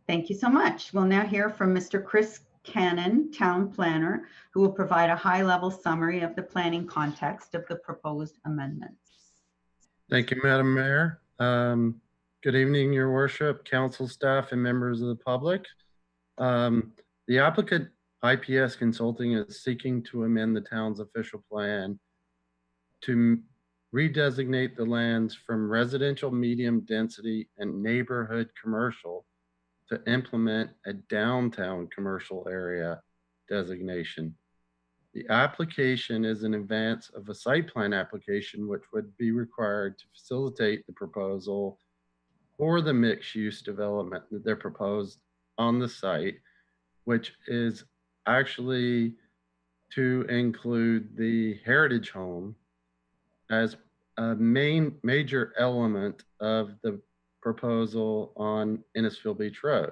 Thank you so much. We'll now hear from Mr. Chris Cannon, Town Planner, who will provide a high-level summary of the planning context of the proposed amendments. Thank you, Madam Mayor. Good evening, Your Worship, council staff, and members of the public. The applicant, IPS Consulting, is seeking to amend the town's official plan to redesignate the lands from residential medium density and neighborhood commercial to implement a downtown commercial area designation. The application is in advance of a site plan application, which would be required to facilitate the proposal for the mixed-use development that they're proposed on the site, which is actually to include the heritage home as a major element of the proposal on Innisfil Beach Road.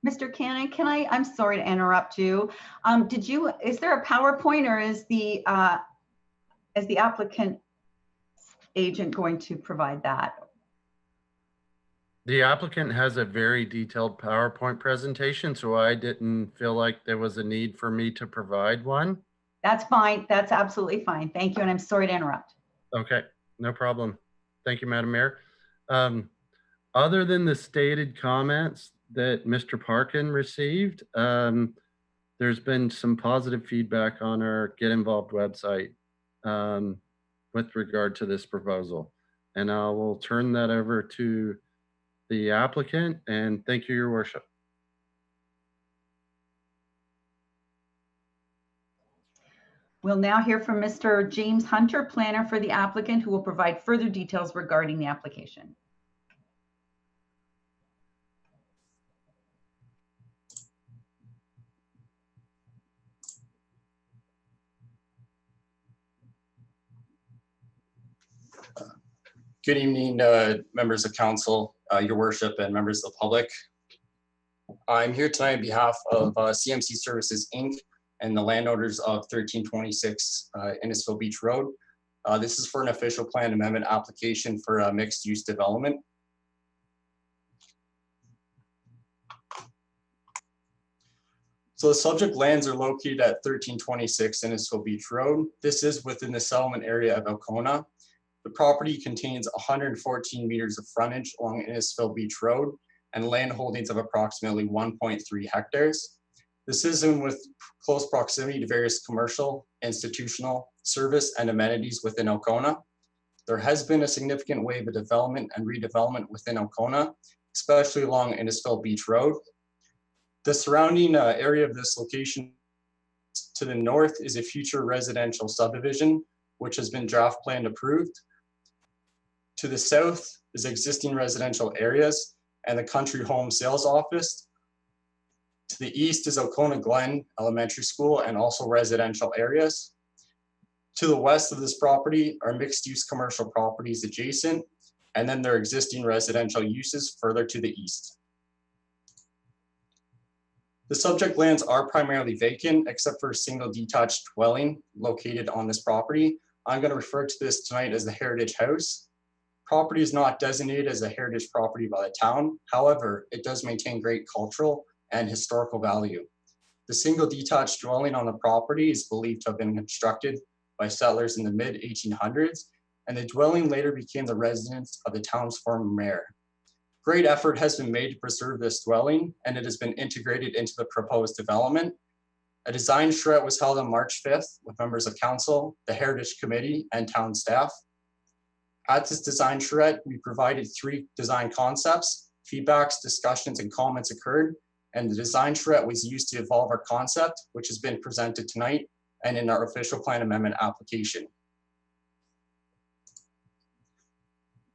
Mr. Cannon, I'm sorry to interrupt you. Is there a PowerPoint, or is the applicant agent going to provide that? The applicant has a very detailed PowerPoint presentation, so I didn't feel like there was a need for me to provide one. That's fine. That's absolutely fine. Thank you. And I'm sorry to interrupt. Okay, no problem. Thank you, Madam Mayor. Other than the stated comments that Mr. Parkin received, there's been some positive feedback on our Get Involved website with regard to this proposal. And I will turn that over to the applicant, and thank you, Your Worship. We'll now hear from Mr. James Hunter, planner for the applicant, who will provide further details regarding the application. Good evening, members of council, Your Worship, and members of the public. I'm here tonight on behalf of CMC Services, Inc. and the landowners of 1326 Innisfil Beach Road. This is for an official plan amendment application for a mixed-use development. So the subject lands are located at 1326 Innisfil Beach Road. This is within the settlement area of Alcona. The property contains 114 meters of frontage along Innisfil Beach Road and land holdings of approximately 1.3 hectares. This is in with close proximity to various commercial, institutional, service, and amenities within Alcona. There has been a significant wave of development and redevelopment within Alcona, especially along Innisfil Beach Road. The surrounding area of this location to the north is a future residential subdivision, which has been draft plan approved. To the south is existing residential areas and the country home sales office. To the east is Alcona Glen Elementary School and also residential areas. To the west of this property are mixed-use commercial properties adjacent, and then there are existing residential uses further to the east. The subject lands are primarily vacant except for a single detached dwelling located on this property. I'm going to refer to this tonight as the Heritage House. Property is not designated as a heritage property by the town. However, it does maintain great cultural and historical value. The single detached dwelling on the property is believed to have been constructed by settlers in the mid 1800s, and the dwelling later became the residence of the town's former mayor. Great effort has been made to preserve this dwelling, and it has been integrated into the proposed development. A design charrette was held on March 5th with members of council, the Heritage Committee, and town staff. At this design charrette, we provided 3 design concepts. Feedbacks, discussions, and comments occurred, and the design charrette was used to evolve our concept, which has been presented tonight and in our official plan amendment application.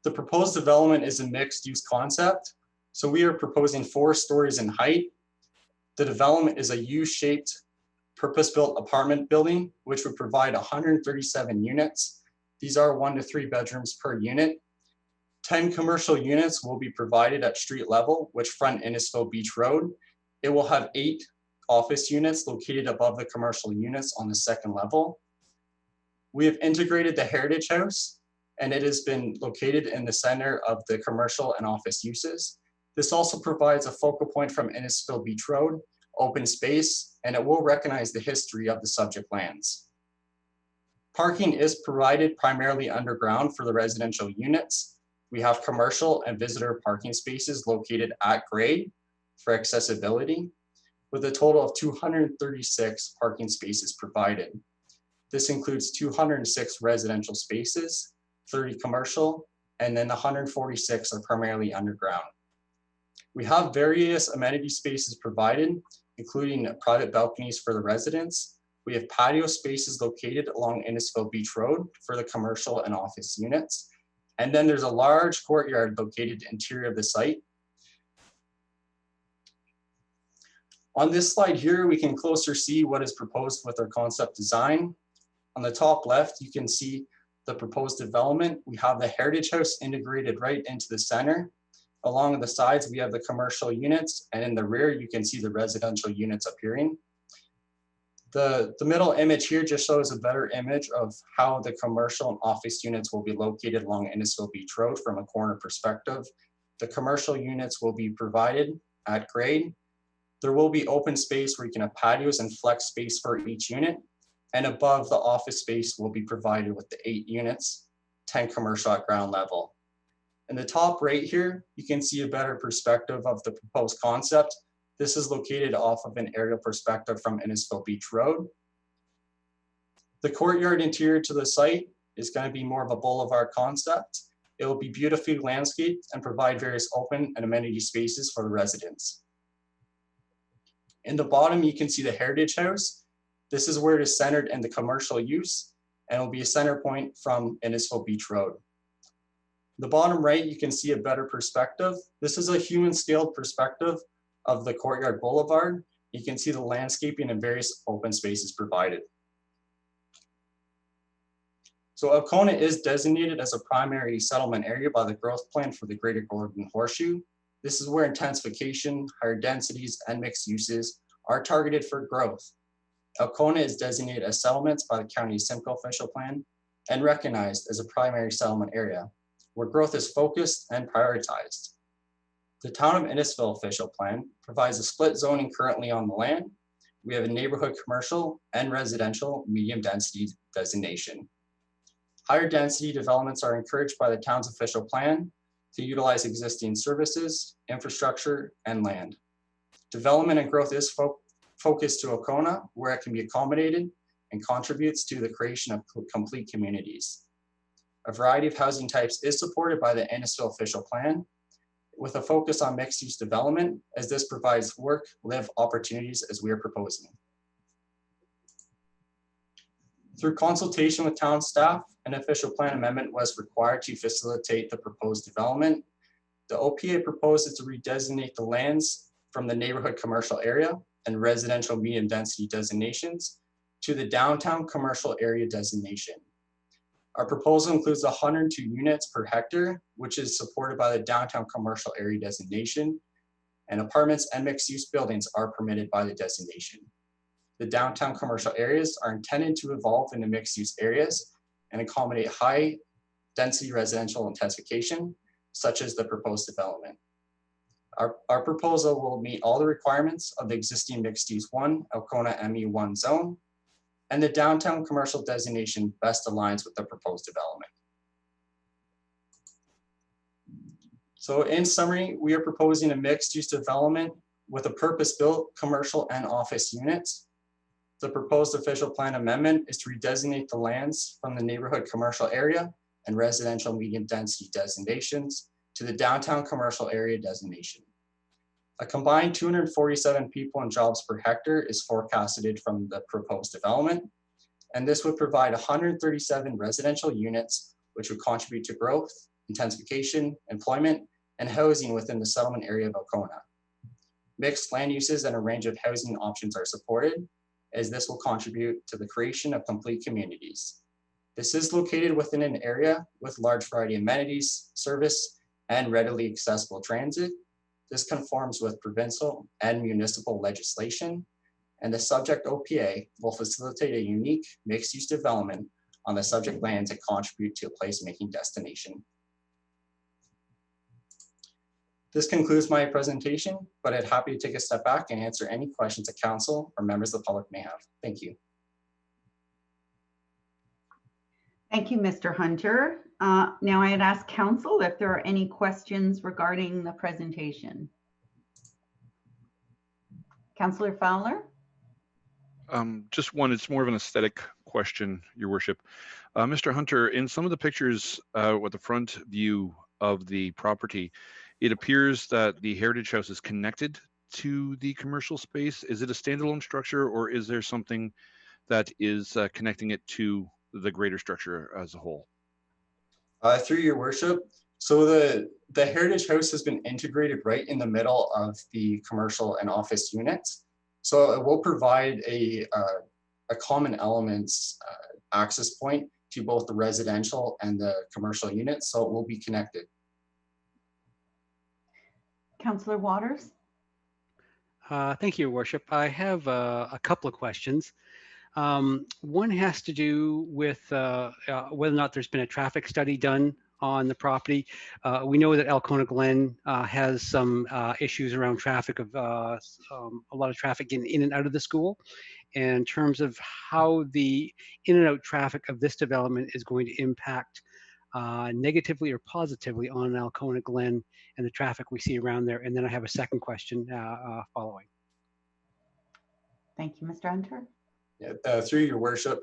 The proposed development is a mixed-use concept, so we are proposing 4 stories in height. The development is a U-shaped, purpose-built apartment building, which would provide 137 units. These are 1 to 3 bedrooms per unit. 10 commercial units will be provided at street level, which front Innisfil Beach Road. It will have 8 office units located above the commercial units on the 2nd level. We have integrated the Heritage House, and it has been located in the center of the commercial and office uses. This also provides a focal point from Innisfil Beach Road, open space, and it will recognize the history of the subject lands. Parking is provided primarily underground for the residential units. We have commercial and visitor parking spaces located at grade for accessibility, with a total of 236 parking spaces provided. This includes 206 residential spaces, 30 commercial, and then 146 are primarily underground. We have various amenity spaces provided, including private balconies for the residents. We have patio spaces located along Innisfil Beach Road for the commercial and office units. And then there's a large courtyard located interior of the site. On this slide here, we can closer see what is proposed with our concept design. On the top left, you can see the proposed development. We have the Heritage House integrated right into the center. Along the sides, we have the commercial units, and in the rear, you can see the residential units appearing. The middle image here just shows a better image of how the commercial and office units will be located along Innisfil Beach Road from a corner perspective. The commercial units will be provided at grade. There will be open space where you can have patios and flex space for each unit. And above the office space will be provided with the 8 units, 10 commercial at ground level. In the top right here, you can see a better perspective of the proposed concept. This is located off of an aerial perspective from Innisfil Beach Road. The courtyard interior to the site is going to be more of a boulevard concept. It will be beautifully landscaped and provide various open and amenity spaces for the residents. In the bottom, you can see the Heritage House. This is where it is centered in the commercial use, and will be a center point from Innisfil Beach Road. The bottom right, you can see a better perspective. This is a human scaled perspective of the courtyard boulevard. You can see the landscaping and various open spaces provided. So Alcona is designated as a primary settlement area by the growth plan for the Greater Golden Horseshoe. This is where intensification, higher densities, and mixed uses are targeted for growth. Alcona is designated as settlements by the county's Simcoe official plan and recognized as a primary settlement area where growth is focused and prioritized. The town of Innisfil official plan provides a split zoning currently on the land. We have a neighborhood commercial and residential medium density designation. Higher density developments are encouraged by the town's official plan to utilize existing services, infrastructure, and land. Development and growth is focused to Alcona, where it can be accommodated and contributes to the creation of complete communities. A variety of housing types is supported by the Innisfil official plan, with a focus on mixed-use development, as this provides work, live opportunities as we are proposing. Through consultation with town staff, an official plan amendment was required to facilitate the proposed development. The OPA proposes to redesignate the lands from the neighborhood commercial area and residential medium density designations to the downtown commercial area designation. Our proposal includes 102 units per hectare, which is supported by the downtown commercial area designation, and apartments and mixed-use buildings are permitted by the designation. The downtown commercial areas are intended to evolve into mixed-use areas and accommodate high-density residential intensification, such as the proposed development. Our proposal will meet all the requirements of the existing mixed-use 1 Alcona ME1 zone, and the downtown commercial designation best aligns with the proposed development. So in summary, we are proposing a mixed-use development with a purpose-built commercial and office units. The proposed official plan amendment is to redesignate the lands from the neighborhood commercial area and residential medium density designations to the downtown commercial area designation. A combined 247 people and jobs per hectare is forecasted from the proposed development, and this would provide 137 residential units, which would contribute to growth, intensification, employment, and housing within the settlement area of Alcona. Mixed land uses and a range of housing options are supported, as this will contribute to the creation of complete communities. This is located within an area with large variety of amenities, service, and readily accessible transit. This conforms with provincial and municipal legislation, and the subject OPA will facilitate a unique mixed-use development on the subject lands and contribute to a placemaking destination. This concludes my presentation, but I'd happy to take a step back and answer any questions that council or members of the public may have. Thank you. Thank you, Mr. Hunter. Now I'd ask council if there are any questions regarding the presentation. Councillor Fowler? Just one, it's more of an aesthetic question, Your Worship. Mr. Hunter, in some of the pictures with the front view of the property, it appears that the Heritage House is connected to the commercial space. Is it a standalone structure, or is there something that is connecting it to the greater structure as a whole? Through Your Worship, so the Heritage House has been integrated right in the middle of the commercial and office units. So it will provide a common elements access point to both the residential and the commercial units, so it will be connected. Councillor Waters? Thank you, Your Worship. I have a couple of questions. One has to do with whether or not there's been a traffic study done on the property. We know that Alcona Glen has some issues around traffic of a lot of traffic in and out of the school. And in terms of how the in and out traffic of this development is going to impact negatively or positively on Alcona Glen and the traffic we see around there. And then I have a second question following. Thank you, Mr. Hunter. Yeah, through Your Worship,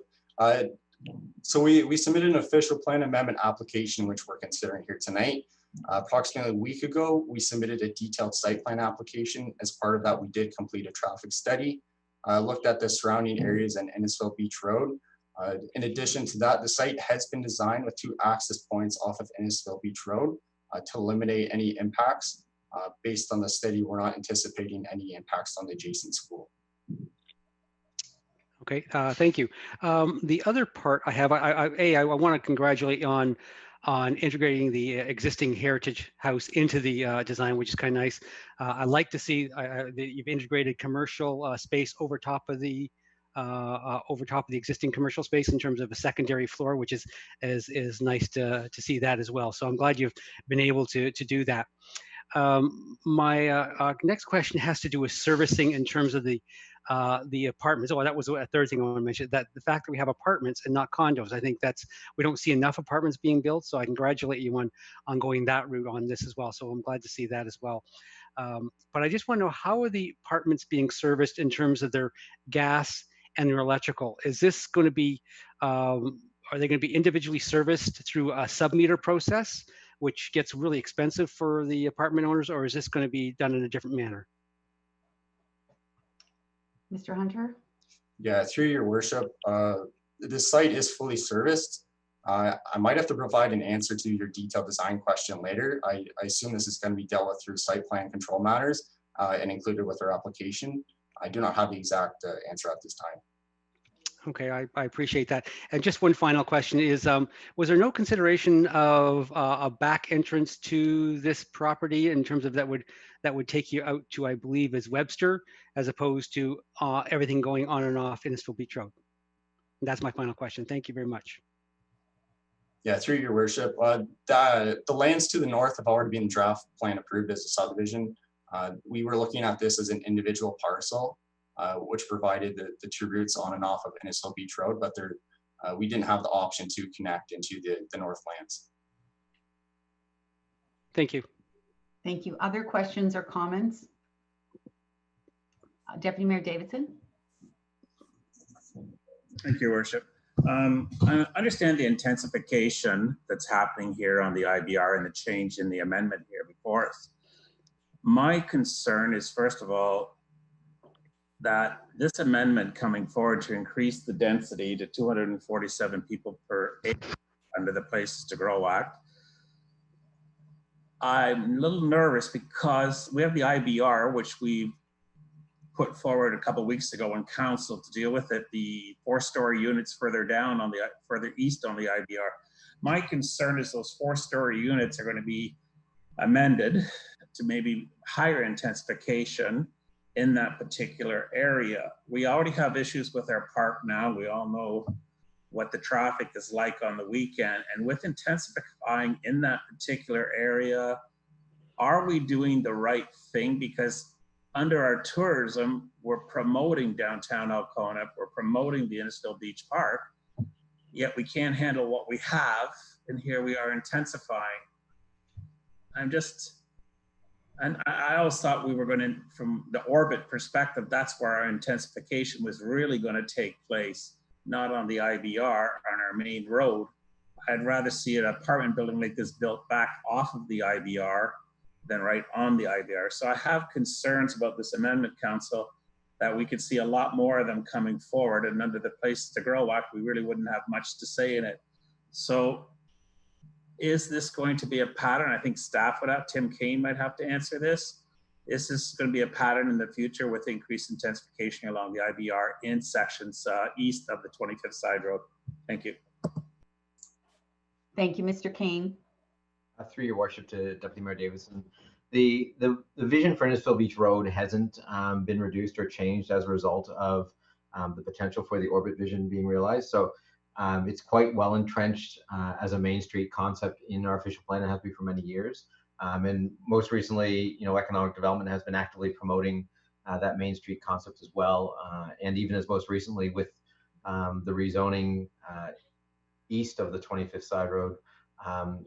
so we submitted an official plan amendment application, which we're considering here tonight. Approximately a week ago, we submitted a detailed site plan application. As part of that, we did complete a traffic study, looked at the surrounding areas and Innisfil Beach Road. In addition to that, the site has been designed with 2 access points off of Innisfil Beach Road to eliminate any impacts. Based on the study, we're not anticipating any impacts on the adjacent school. Okay, thank you. The other part I have, I want to congratulate you on integrating the existing Heritage House into the design, which is kind of nice. I like to see that you've integrated commercial space over top of the existing commercial space in terms of a secondary floor, which is nice to see that as well. So I'm glad you've been able to do that. My next question has to do with servicing in terms of the apartments. Oh, that was a third thing I want to mention, that the fact that we have apartments and not condos, I think we don't see enough apartments being built. So I congratulate you on going that route on this as well. So I'm glad to see that as well. But I just want to know, how are the apartments being serviced in terms of their gas and their electrical? Is this going to be, are they going to be individually serviced through a sub-meter process, which gets really expensive for the apartment owners, or is this going to be done in a different manner? Mr. Hunter? Yeah, through Your Worship, the site is fully serviced. I might have to provide an answer to your detailed design question later. I assume this is going to be dealt with through site plan control matters and included with our application. I do not have the exact answer at this time. Okay, I appreciate that. And just one final question is, was there no consideration of a back entrance to this property in terms of that would take you out to, I believe, is Webster, as opposed to everything going on and off Innisfil Beach Road? And that's my final question. Thank you very much. Yeah, through Your Worship, the lands to the north have already been draft plan approved as a subdivision. We were looking at this as an individual parcel, which provided the two routes on and off of Innisfil Beach Road, but we didn't have the option to connect into the Northlands. Thank you. Thank you. Other questions or comments? Deputy Mayor Davidson? Thank you, Your Worship. I understand the intensification that's happening here on the IBR and the change in the amendment here before us. My concern is, first of all, that this amendment coming forward to increase the density to 247 people per acre under the Places to Grow Act. I'm a little nervous because we have the IBR, which we put forward a couple of weeks ago in council to deal with it, the 4-story units further down on the further east on the IBR. My concern is those 4-story units are going to be amended to maybe higher intensification in that particular area. We already have issues with our park now. We all know what the traffic is like on the weekend. And with intensifying in that particular area, are we doing the right thing? Because under our tourism, we're promoting downtown Alcona, we're promoting the Innisfil Beach Park, yet we can't handle what we have, and here we are intensifying. And I always thought we were going to, from the orbit perspective, that's where our intensification was really going to take place, not on the IBR, on our main road. I'd rather see an apartment building like this built back off of the IBR than right on the IBR. So I have concerns about this amendment, Council, that we could see a lot more of them coming forward, and under the Places to Grow Act, we really wouldn't have much to say in it. So is this going to be a pattern? I think staff would have, Tim Kane might have to answer this. Is this going to be a pattern in the future with increased intensification along the IBR in sections east of the 25th Side Road? Thank you. Thank you, Mr. Kane. Through your worship to Deputy Mayor Davidson, the vision for Innisfil Beach Road hasn't been reduced or changed as a result of the potential for the orbit vision being realized. So it's quite well entrenched as a Main Street concept in our official plan and has been for many years. And most recently, economic development has been actively promoting that Main Street concept as well. And even as most recently with the rezoning east of the 25th Side Road,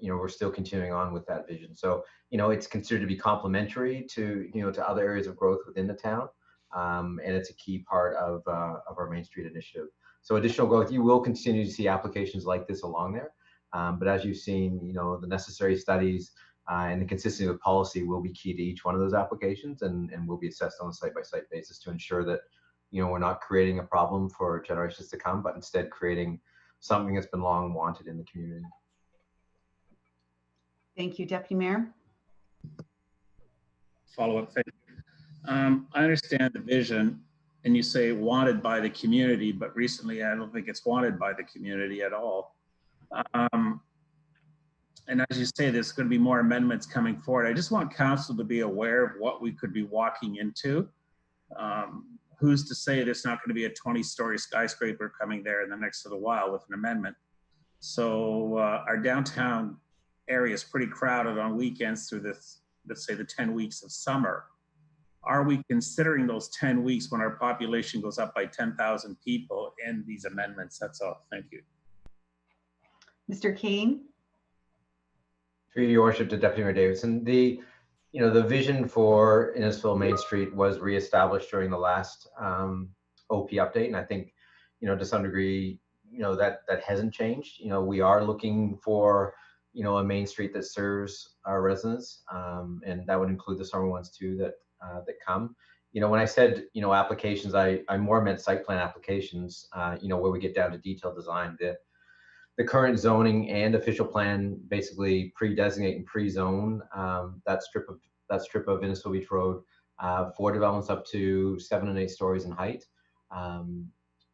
we're still continuing on with that vision. So, it's considered to be complementary to, to other areas of growth within the town. And it's a key part of our Main Street initiative. So additional growth, you will continue to see applications like this along there. But as you've seen, the necessary studies and the consistency of policy will be key to each one of those applications and will be assessed on a site-by-site basis to ensure that, we're not creating a problem for generations to come, but instead creating something that's been long wanted in the community. Thank you, Deputy Mayor. Follow-up. I understand the vision, and you say wanted by the community, but recently I don't think it's wanted by the community at all. And as you say, there's going to be more amendments coming forward. I just want council to be aware of what we could be walking into. Who's to say there's not going to be a 20-story skyscraper coming there in the next little while with an amendment? So our downtown area is pretty crowded on weekends through this, let's say the 10 weeks of summer. Are we considering those 10 weeks when our population goes up by 10,000 people in these amendments? That's all. Thank you. Mr. Kane. Through your worship to Deputy Mayor Davidson, the vision for Innisfil Main Street was reestablished during the last OP update, and I think to some degree that hasn't changed. We are looking for a Main Street that serves our residents, and that would include the summer ones too that come. When I said applications, I more meant site plan applications. Where we get down to detailed design. The current zoning and official plan basically pre-designate and pre-zone that strip of Innisfil Beach Road for developments up to 7 and 8 stories in height.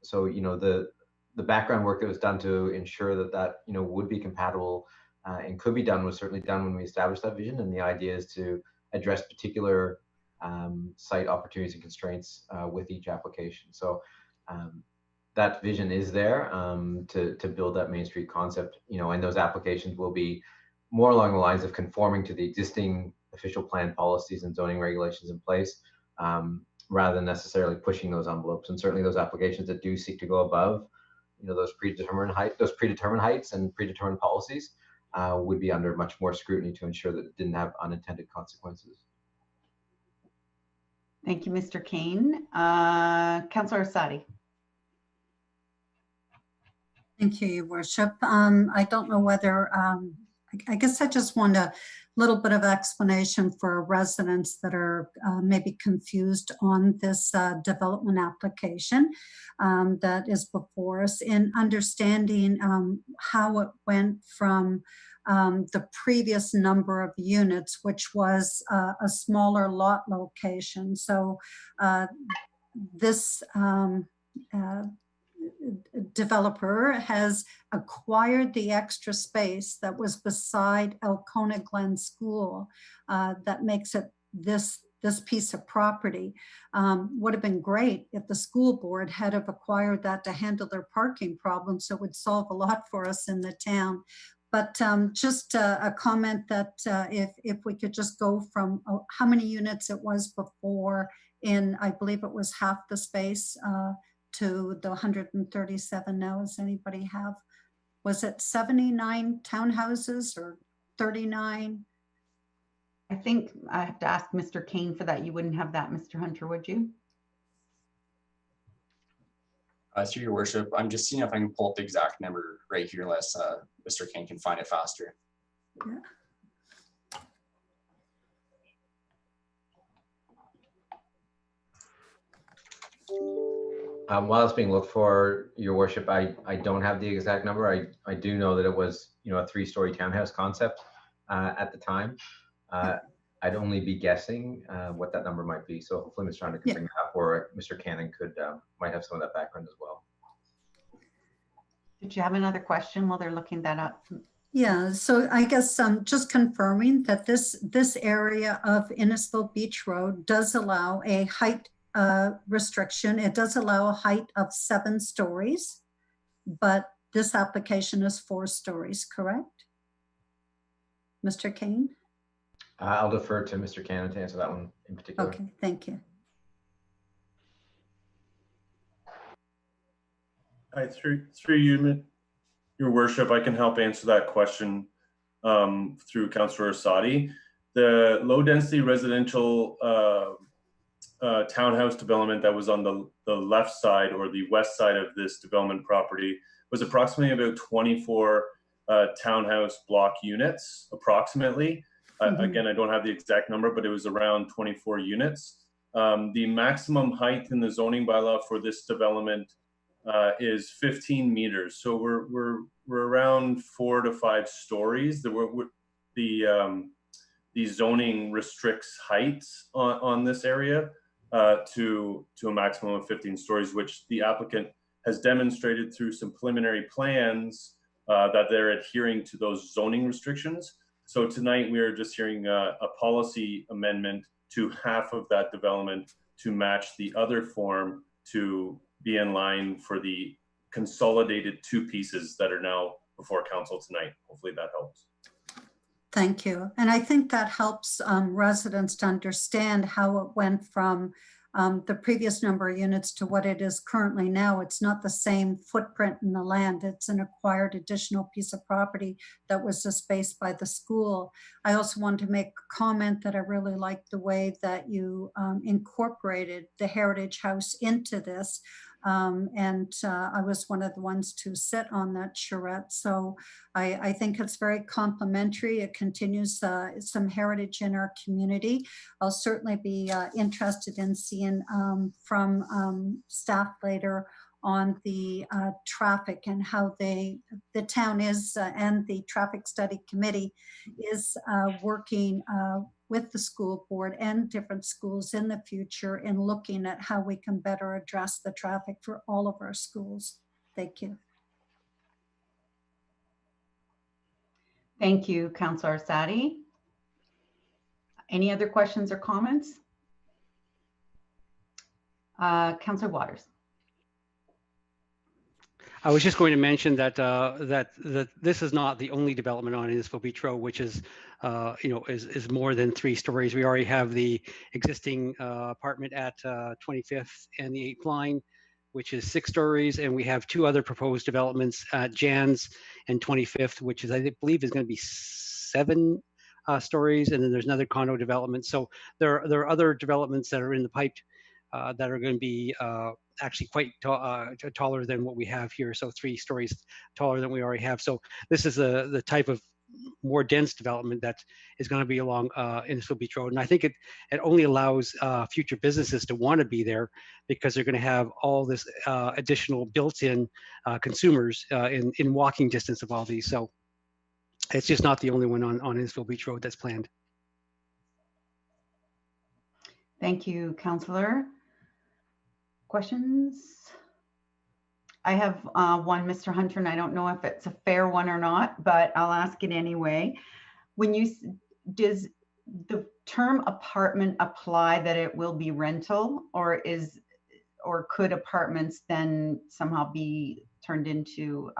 So the background work that was done to ensure that would be compatible and could be done was certainly done when we established that vision. And the idea is to address particular site opportunities and constraints with each application. So that vision is there to build that Main Street concept, and those applications will be more along the lines of conforming to the existing official plan policies and zoning regulations in place, rather than necessarily pushing those envelopes. And certainly those applications that do seek to go above, those predetermined heights and predetermined policies would be under much more scrutiny to ensure that it didn't have unintended consequences. Thank you, Mr. Kane. Councillor Asadi. Thank you, Your Worship. I don't know whether, I guess I just want a little bit of explanation for residents that are maybe confused on this development application that is before us, in understanding how it went from the previous number of units, which was a smaller lot location. So this developer has acquired the extra space that was beside Elkona Glen School that makes it this piece of property. Would have been great if the school board had have acquired that to handle their parking problems, so it would solve a lot for us in the town. But just a comment that if we could just go from how many units it was before in, I believe it was half the space, to the 137 now. Does anybody have, was it 79 townhouses or 39? I think I have to ask Mr. Kane for that. You wouldn't have that, Mr. Hunter, would you? Through your worship, I'm just seeing if I can pull up the exact number right here, unless Mr. Kane can find it faster. Yeah. While it's being looked for, Your Worship, I don't have the exact number. I do know that it was, a 3-story townhouse concept at the time. I'd only be guessing what that number might be. So hopefully Mr. Hunter can bring it up, or Mr. Cannon might have some of that background as well. Did you have another question while they're looking that up? Yeah, so I guess just confirming that this area of Innisfil Beach Road does allow a height restriction. It does allow a height of 7 stories, but this application is 4 stories, correct? Mr. Kane? I'll defer to Mr. Cannon to answer that one in particular. Okay, thank you. Hi, through you, Your Worship, I can help answer that question through Councillor Asadi. The low density residential townhouse development that was on the left side or the west side of this development property was approximately about 24 townhouse block units, approximately. Again, I don't have the exact number, but it was around 24 units. The maximum height in the zoning bylaw for this development is 15 meters. So we're around 4 to 5 stories. The zoning restricts heights on this area to a maximum of 15 stories, which the applicant has demonstrated through some preliminary plans that they're adhering to those zoning restrictions. So tonight we are just hearing a policy amendment to half of that development to match the other form to be in line for the consolidated 2 pieces that are now before council tonight. Hopefully that helps. Thank you. And I think that helps residents to understand how it went from the previous number of units to what it is currently now. It's not the same footprint in the land. It's an acquired additional piece of property that was spaced by the school. I also want to make a comment that I really liked the way that you incorporated the Heritage House into this. I was one of the ones to sit on that charrette. So I think it's very complimentary. It continues some heritage in our community. I'll certainly be interested in seeing from staff later on the traffic and how the town is and the traffic study committee is working with the school board and different schools in the future in looking at how we can better address the traffic for all of our schools. Thank you. Thank you, Councillor Asadi. Any other questions or comments? Councillor Waters. I was just going to mention that that this is not the only development on Innisfil Beach Road, which is is more than 3 stories. We already have the existing apartment at 25th and the 8th line, which is 6 stories, and we have 2 other proposed developments at Jan's and 25th, which is I believe is going to be 7 stories, and then there's another condo development. So there are other developments that are in the pipe that are going to be actually quite taller than what we have here. So 3 stories taller than we already have. So this is the type of more dense development that is going to be along Innisfil Beach Road. And I think it only allows future businesses to want to be there because they're going to have all this additional built-in consumers in walking distance of all these. So it's just not the only one on Innisfil Beach Road that's planned. Thank you, Councillor. Questions? I have one, Mr. Hunter, and I don't know if it's a fair one or not, but I'll ask it anyway. Does the term apartment apply that it will be rental, or could apartments then somehow be turned into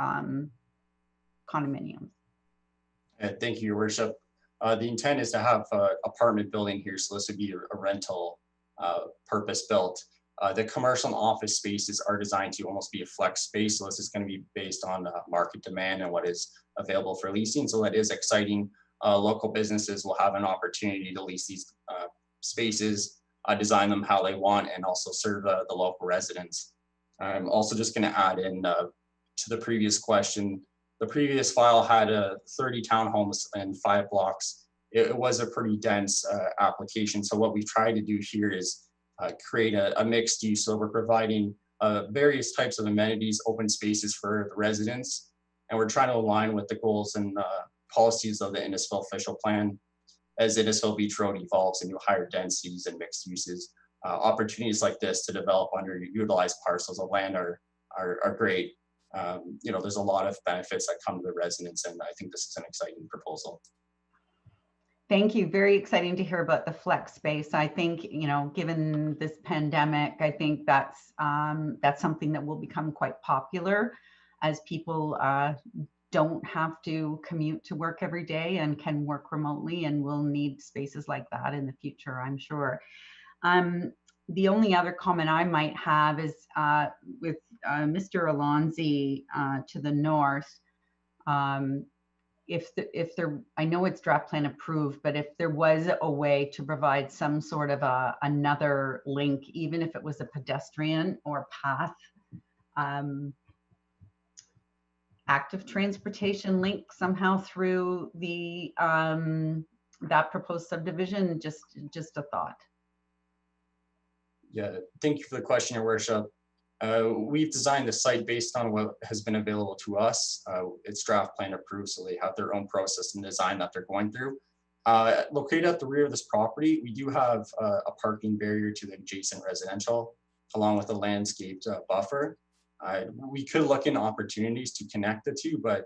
condominiums? Thank you, Your Worship. The intent is to have an apartment building here, so this would be a rental purpose built. The commercial and office spaces are designed to almost be a flex space, so this is going to be based on market demand and what is available for leasing. So that is exciting. Local businesses will have an opportunity to lease these spaces, design them how they want, and also serve the local residents. I'm also just going to add in to the previous question. The previous file had 30 townhomes and 5 blocks. It was a pretty dense application. So what we've tried to do here is create a mixed use. So we're providing various types of amenities, open spaces for the residents. And we're trying to align with the goals and policies of the Innisfil official plan as Innisfil Beach Road evolves into higher densities and mixed uses. Opportunities like this to develop underutilized parcels of land are great. There's a lot of benefits that come to the residents, and I think this is an exciting proposal. Thank you. Very exciting to hear about the flex space. I think, given this pandemic, I think that's something that will become quite popular as people don't have to commute to work every day and can work remotely, and will need spaces like that in the future, I'm sure. The only other comment I might have is with Mr. Alonzi to the north. If there, I know it's draft plan approved, but if there was a way to provide some sort of another link, even if it was a pedestrian or path, active transportation link somehow through the that proposed subdivision, just a thought. Yeah, thank you for the question, Your Worship. We've designed the site based on what has been available to us. It's draft plan approved, so they have their own process and design that they're going through. Located at the rear of this property, we do have a parking barrier to the adjacent residential, along with a landscaped buffer. We could look into opportunities to connect the two, but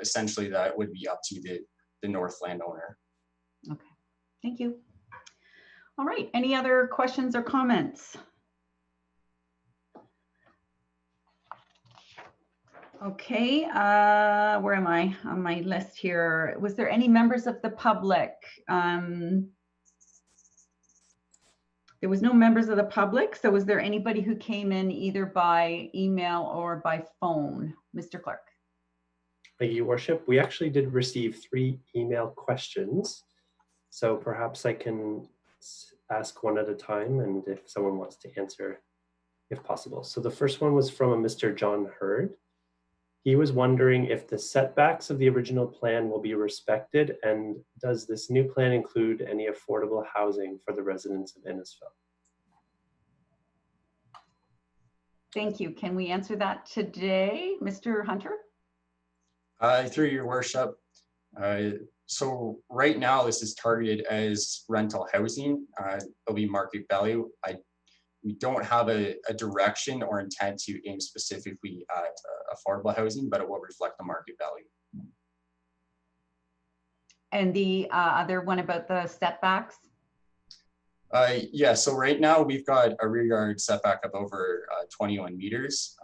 essentially that would be up to the north landowner. Okay, thank you. All right, any other questions or comments? Okay, where am I on my list here? Was there any members of the public? There was no members of the public, so was there anybody who came in either by email or by phone? Mr. Clerk. Thank you, Your Worship. We actually did receive 3 email questions, so perhaps I can ask one at a time, and if someone wants to answer, if possible. So the first one was from a Mr. John Hurd. He was wondering if the setbacks of the original plan will be respected, and does this new plan include any affordable housing for the residents of Innisfil? Thank you. Can we answer that today, Mr. Hunter? Through Your Worship. So right now this is targeted as rental housing. It'll be market value. We don't have a direction or intent to aim specifically at affordable housing, but it will reflect the market value. And the other one about the setbacks? Yeah, so right now we've got a rear yard setback of over 21 meters.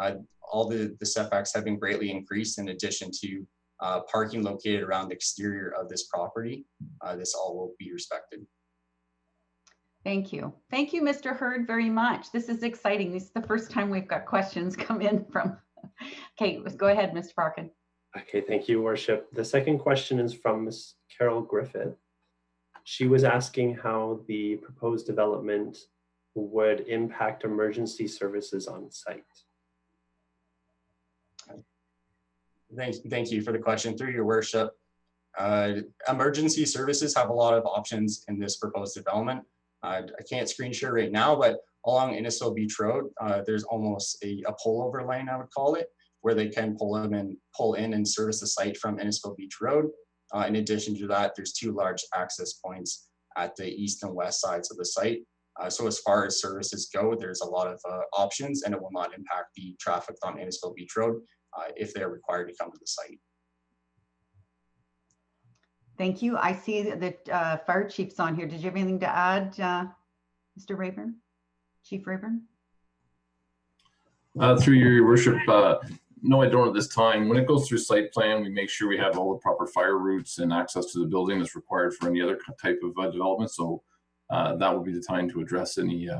All the setbacks have been greatly increased in addition to parking located around the exterior of this property. This all will be respected. Thank you. Thank you, Mr. Hurd, very much. This is exciting. This is the first time we've got questions come in from. Okay, go ahead, Mr. Parkin. Okay, thank you, Worship. The second question is from Ms. Carol Griffith. She was asking how the proposed development would impact emergency services on site. Thank you for the question. Through your worship, emergency services have a lot of options in this proposed development. I can't screen share right now, but along Innisfil Beach Road, there's almost a pullover lane, I would call it, where they can pull in and service the site from Innisfil Beach Road. In addition to that, there's 2 large access points at the east and west sides of the site. So as far as services go, there's a lot of options, and it will not impact the traffic on Innisfil Beach Road if they're required to come to the site. Thank you. I see that Fire Chief's on here. Did you have anything to add, Mr. Rayburn? Chief Rayburn? Through your worship, no, I don't at this time. When it goes through site plan, we make sure we have all the proper fire routes and access to the building that's required for any other type of development. So that will be the time to address any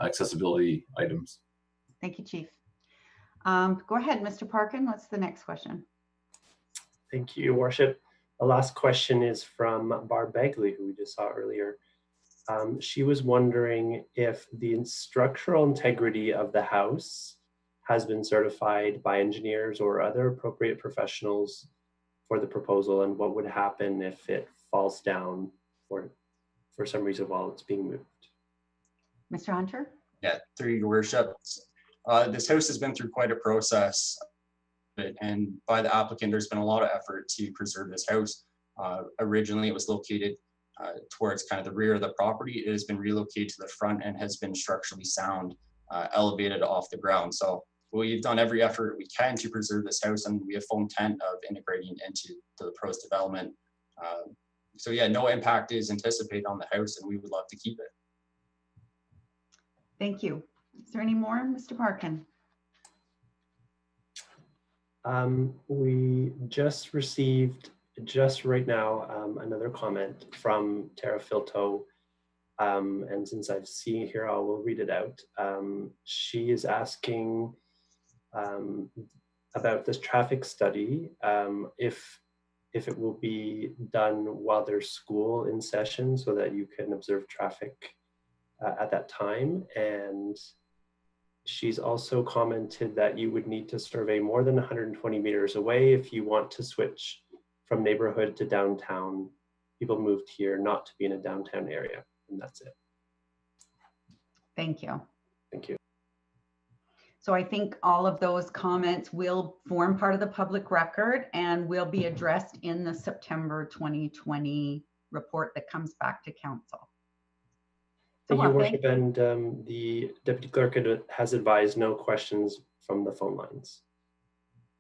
accessibility items. Thank you, Chief. Go ahead, Mr. Parkin. What's the next question? Thank you, Worship. The last question is from Barb Begley, who we just saw earlier. She was wondering if the structural integrity of the house has been certified by engineers or other appropriate professionals for the proposal, and what would happen if it falls down for some reason while it's being moved. Mr. Hunter? Yeah, through your worship. This house has been through quite a process, and by the applicant, there's been a lot of effort to preserve this house. Originally, it was located towards kind of the rear of the property. It has been relocated to the front and has been structurally sound, elevated off the ground. So we've done every effort we can to preserve this house, and we have full intent of integrating into the proposed development. So yeah, no impact is anticipated on the house, and we would love to keep it. Thank you. Is there any more, Mr. Parkin? We just received, just right now, another comment from Tara Filto. And since I've seen it here, I will read it out. She is asking about this traffic study, if it will be done while there's school in session so that you can observe traffic at that time. And she's also commented that you would need to survey more than 120 meters away if you want to switch from neighborhood to downtown. People moved here not to be in a downtown area, and that's it. Thank you. Thank you. So I think all of those comments will form part of the public record and will be addressed in the September 2020 report that comes back to council. Thank you, Worship. And the Deputy Clerk has advised no questions from the phone lines.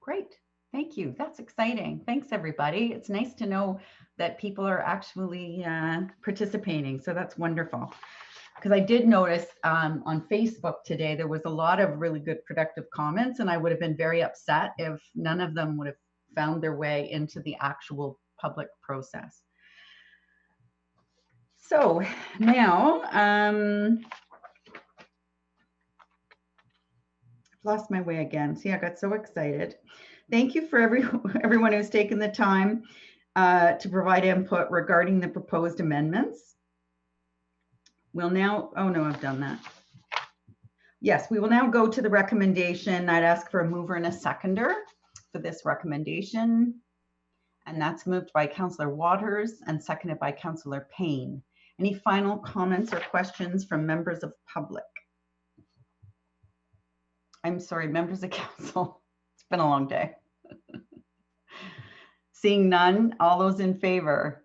Great. Thank you. That's exciting. Thanks, everybody. It's nice to know that people are actually participating. So that's wonderful. Because I did notice on Facebook today, there was a lot of really good productive comments, and I would have been very upset if none of them would have found their way into the actual public process. So now, I've lost my way again. See, I got so excited. Thank you for everyone who's taken the time to provide input regarding the proposed amendments. We'll now, oh no, I've done that. Yes, we will now go to the recommendation. I'd ask for a mover and a seconder for this recommendation. And that's moved by Councillor Waters and seconded by Councillor Payne. Any final comments or questions from members of public? I'm sorry, members of council. It's been a long day. Seeing none, all those in favor?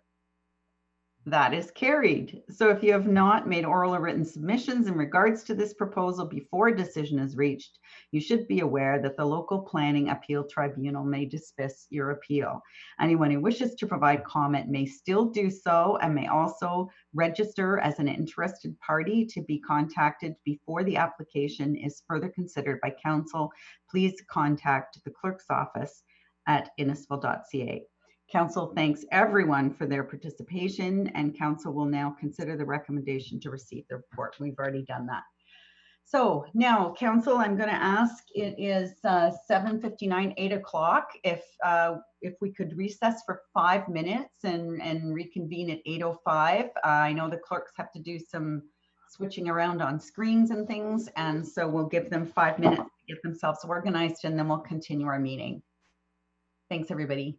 That is carried. So if you have not made oral or written submissions in regards to this proposal before a decision is reached, you should be aware that the local planning appeal tribunal may dismiss your appeal. Anyone who wishes to provide comment may still do so and may also register as an interested party to be contacted before the application is further considered by council. Please contact the clerk's office at innisfil.ca. Council thanks everyone for their participation, and council will now consider the recommendation to receive the report. We've already done that. So now, council, I'm going to ask, it is 7:59, 8 o'clock. If we could recess for 5 minutes and reconvene at 8:05. I know the clerks have to do some switching around on screens and things, and so we'll give them 5 minutes to get themselves organized, and then we'll continue our meeting. Thanks, everybody.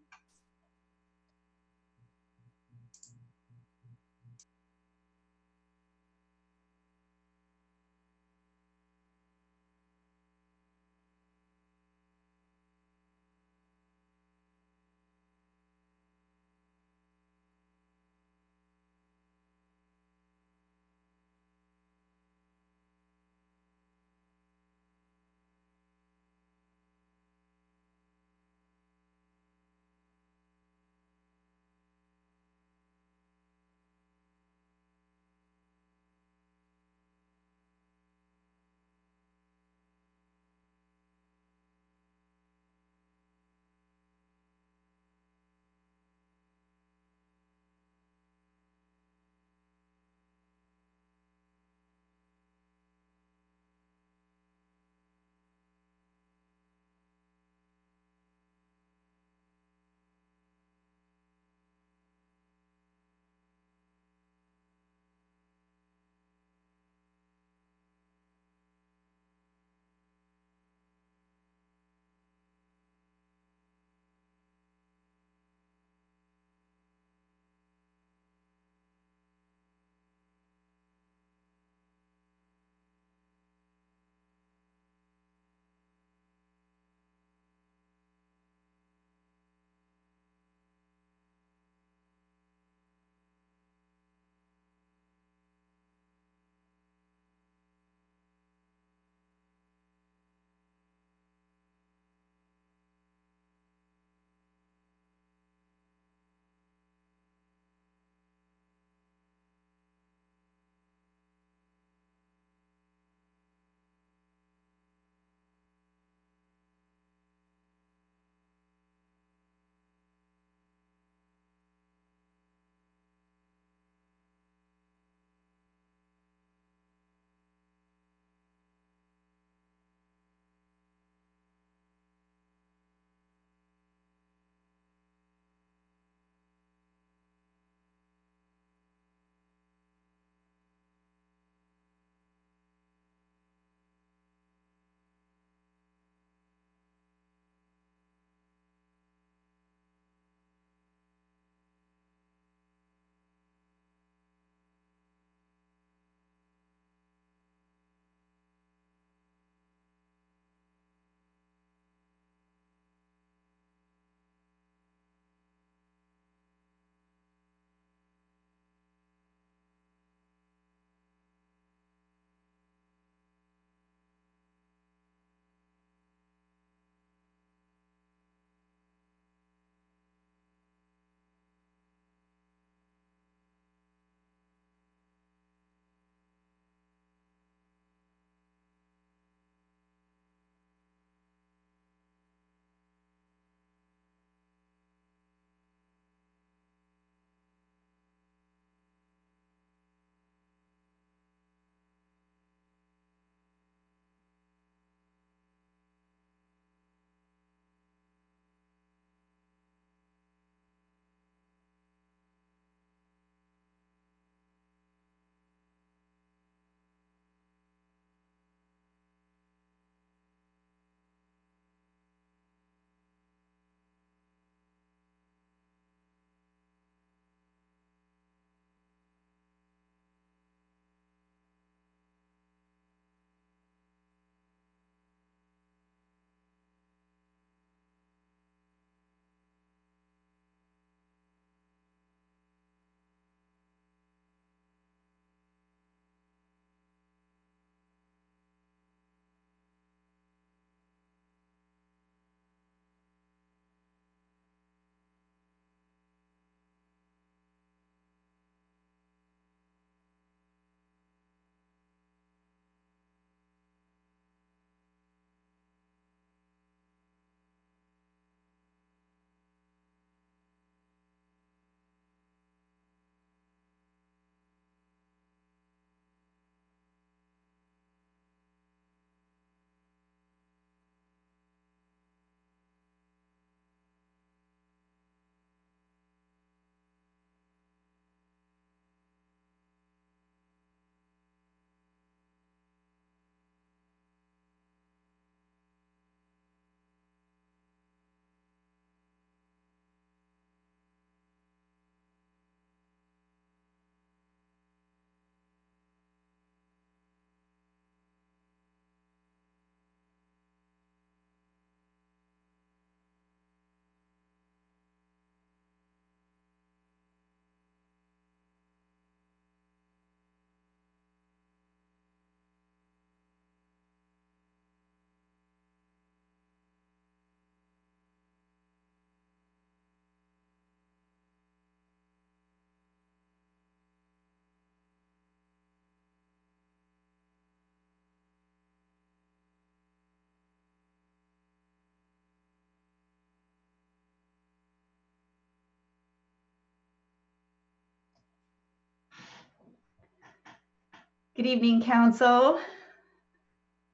Good evening, Council.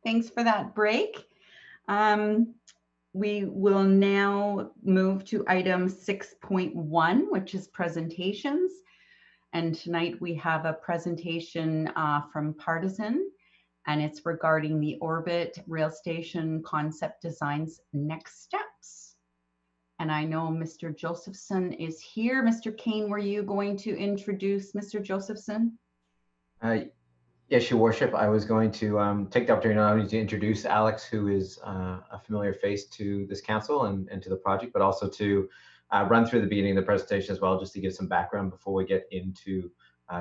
Thanks for that break. We will now move to item 6.1, which is presentations. And tonight we have a presentation from Partisan, and it's regarding the Orbit Rail Station Concept Design's next steps. And I know Mr. Josephson is here. Mr. Kane, were you going to introduce Mr. Josephson? Yes, Your Worship. I was going to take the opportunity not only to introduce Alex, who is a familiar face to this council and to the project, but also to run through the beginning of the presentation as well, just to give some background before we get into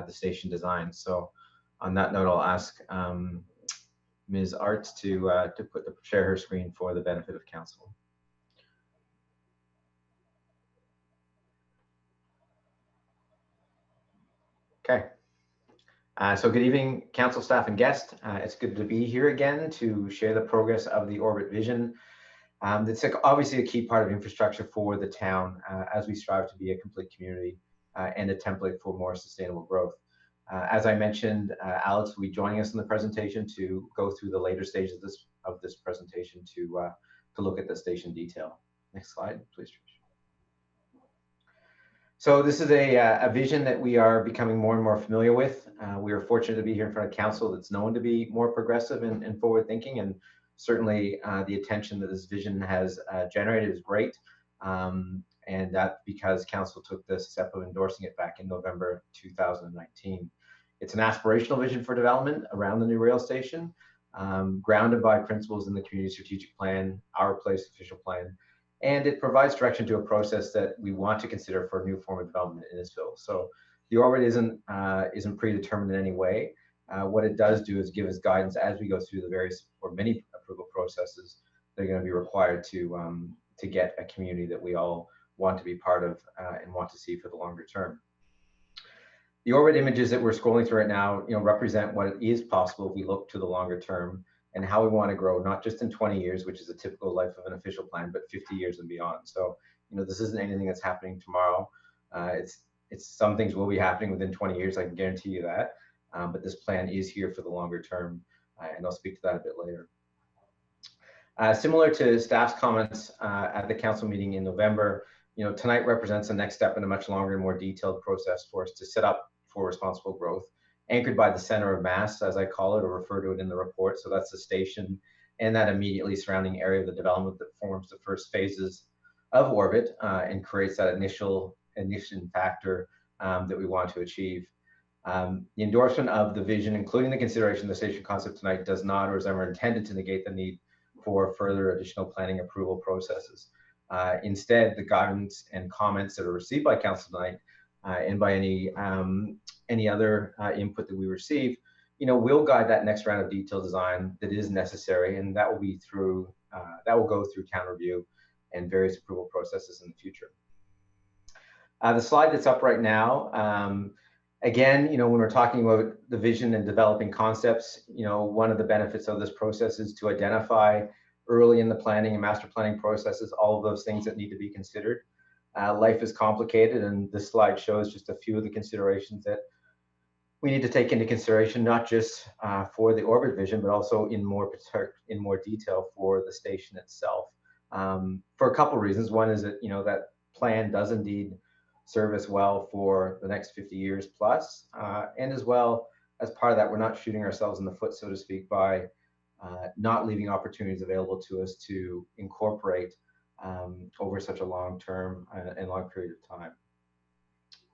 the station design. So on that note, I'll ask Ms. Arts to share her screen for the benefit of council. Okay. So good evening, council staff and guests. It's good to be here again to share the progress of the Orbit vision. It's obviously a key part of infrastructure for the town as we strive to be a complete community and a template for more sustainable growth. As I mentioned, Alex will be joining us in the presentation to go through the later stages of this presentation to look at the station detail. Next slide, please. So this is a vision that we are becoming more and more familiar with. We are fortunate to be here in front of council that's known to be more progressive and forward thinking, and certainly the attention that this vision has generated is great. And that's because council took the step of endorsing it back in November 2019. It's an aspirational vision for development around the new rail station, grounded by principles in the community strategic plan, our place official plan, and it provides direction to a process that we want to consider for a new form of development in Innisfil. So the orbit isn't predetermined in any way. What it does do is give us guidance as we go through the various or many approval processes that are going to be required to get a community that we all want to be part of and want to see for the longer term. The orbit images that we're scrolling through right now, represent what is possible if we look to the longer term and how we want to grow, not just in 20 years, which is a typical life of an official plan, but 50 years and beyond. So, this isn't anything that's happening tomorrow. It's some things will be happening within 20 years, I can guarantee you that. But this plan is here for the longer term, and I'll speak to that a bit later. Similar to staff's comments at the council meeting in November, tonight represents the next step in a much longer and more detailed process for us to set up for responsible growth, anchored by the center of mass, as I call it, or refer to it in the report. So that's the station and that immediately surrounding area of the development that forms the first phases of Orbit and creates that initial ignition factor that we want to achieve. The endorsement of the vision, including the consideration of the station concept tonight, does not or is ever intended to negate the need for further additional planning approval processes. Instead, the guidance and comments that are received by council tonight and by any other input that we receive, will guide that next round of detailed design that is necessary, and that will be through that will go through town review and various approval processes in the future. The slide that's up right now, again, when we're talking about the vision and developing concepts, one of the benefits of this process is to identify early in the planning and master planning processes all of those things that need to be considered. Life is complicated, and this slide shows just a few of the considerations that we need to take into consideration, not just for the orbit vision, but also in more detail for the station itself. For a couple of reasons. One is that that plan does indeed serve us well for the next 50 years plus, and as well as part of that, we're not shooting ourselves in the foot, so to speak, by not leaving opportunities available to us to incorporate over such a long term and long period of time.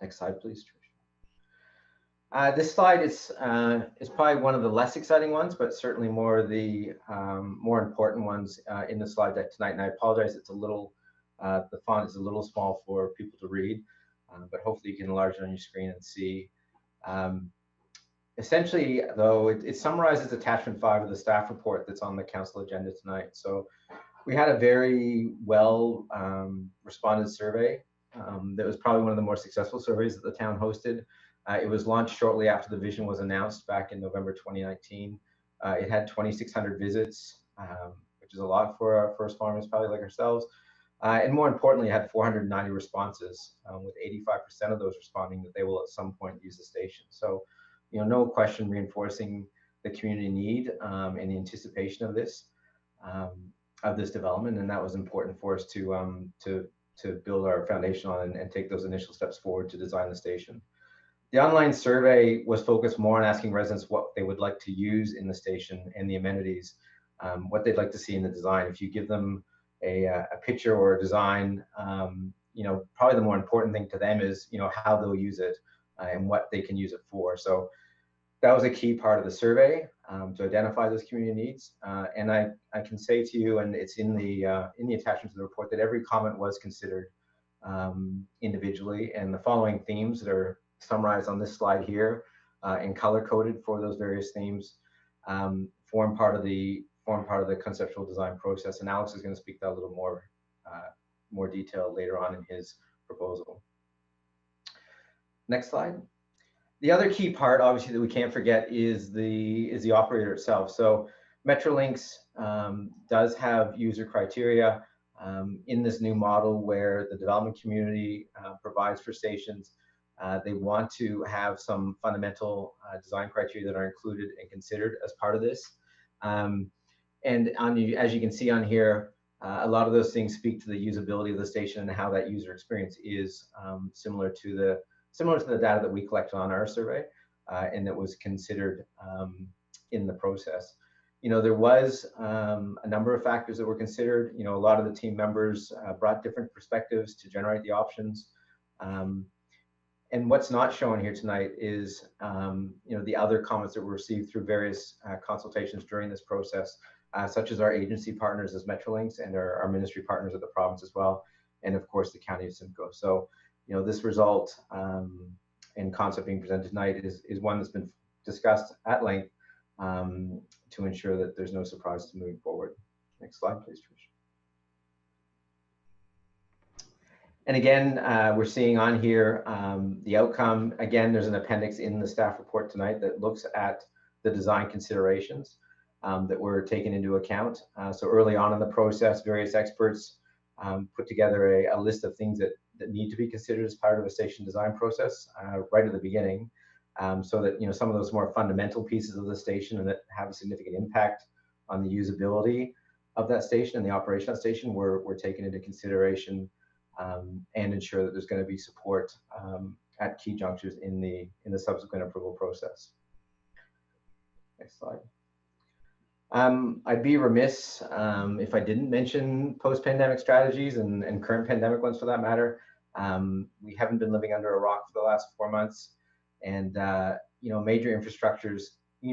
Next slide, please, Trish. This slide is probably one of the less exciting ones, but certainly more of the more important ones in the slide deck tonight. And I apologize, it's a little, the font is a little small for people to read, but hopefully you can enlarge it on your screen and see. Essentially, though, it summarizes attachment 5 of the staff report that's on the council agenda tonight. So we had a very well responded survey that was probably one of the more successful surveys that the town hosted. It was launched shortly after the vision was announced back in November 2019. It had 2,600 visits, which is a lot for a small municipality like ourselves. And more importantly, it had 490 responses, with 85% of those responding that they will at some point use the station. So, no question reinforcing the community need and the anticipation of this development, and that was important for us to build our foundation on and take those initial steps forward to design the station. The online survey was focused more on asking residents what they would like to use in the station and the amenities, what they'd like to see in the design. If you give them a picture or a design, probably the more important thing to them is, how they'll use it and what they can use it for. So that was a key part of the survey, to identify those community needs. And I can say to you, and it's in the attachment to the report, that every comment was considered individually, and the following themes that are summarized on this slide here and color coded for those various themes form part of the conceptual design process. And Alex is going to speak to that a little more detail later on in his proposal. Next slide. The other key part, obviously, that we can't forget is the operator itself. So Metrolinx does have user criteria in this new model where the development community provides for stations. They want to have some fundamental design criteria that are included and considered as part of this. And as you can see on here, a lot of those things speak to the usability of the station and how that user experience is similar to the data that we collected on our survey and that was considered in the process. There was a number of factors that were considered. A lot of the team members brought different perspectives to generate the options. And what's not shown here tonight is the other comments that were received through various consultations during this process, such as our agency partners as Metrolinx and our ministry partners at the province as well, and of course the County of Simcoe. So this result and concept being presented tonight is one that's been discussed at length to ensure that there's no surprise to moving forward. Next slide, please, Trish. And again, we're seeing on here the outcome. Again, there's an appendix in the staff report tonight that looks at the design considerations that were taken into account. So early on in the process, various experts put together a list of things that need to be considered as part of a station design process right at the beginning, so that some of those more fundamental pieces of the station and that have a significant impact on the usability of that station and the operation of that station were taken into consideration, and ensure that there's going to be support at key junctures in the subsequent approval process. Next slide. I'd be remiss if I didn't mention post-pandemic strategies and current pandemic ones for that matter. We haven't been living under a rock for the last 4 months, and major infrastructures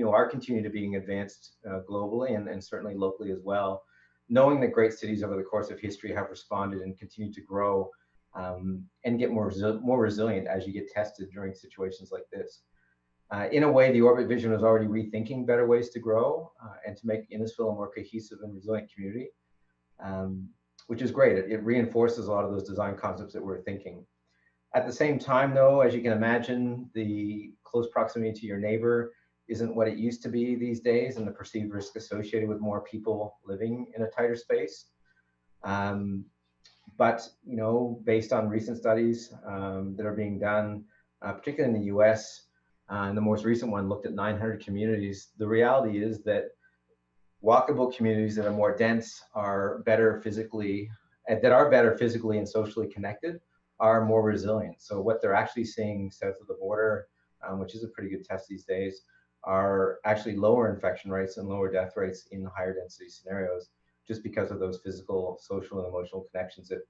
are continuing to being advanced globally and certainly locally as well. Knowing that great cities over the course of history have responded and continue to grow and get more resilient as you get tested during situations like this. In a way, the Orbit vision was already rethinking better ways to grow and to make Innisfil a more cohesive and resilient community, which is great. It reinforces a lot of those design concepts that we're thinking. At the same time, though, as you can imagine, the close proximity to your neighbor isn't what it used to be these days, and the perceived risk associated with more people living in a tighter space. But based on recent studies that are being done, particularly in the US, and the most recent one looked at 900 communities, the reality is that walkable communities that are more dense are better physically and socially connected, are more resilient. So what they're actually seeing south of the border, which is a pretty good test these days, are actually lower infection rates and lower death rates in higher density scenarios, just because of those physical, social, and emotional connections that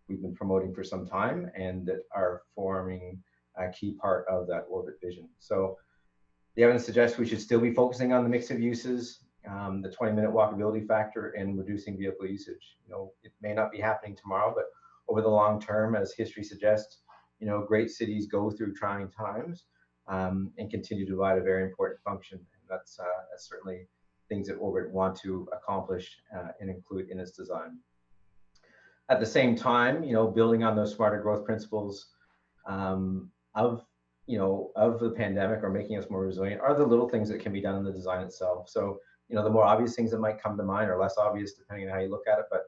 we've been promoting for some time and that are forming a key part of that Orbit vision. So the evidence suggests we should still be focusing on the mix of uses, the 20-minute walkability factor, and reducing vehicle usage. It may not be happening tomorrow, but over the long term, as history suggests, great cities go through trying times and continue to provide a very important function. And that's certainly things that Orbit want to accomplish and include in its design. At the same time, building on those smarter growth principles of the pandemic or making us more resilient are the little things that can be done in the design itself. So, the more obvious things that might come to mind, or less obvious depending on how you look at it, but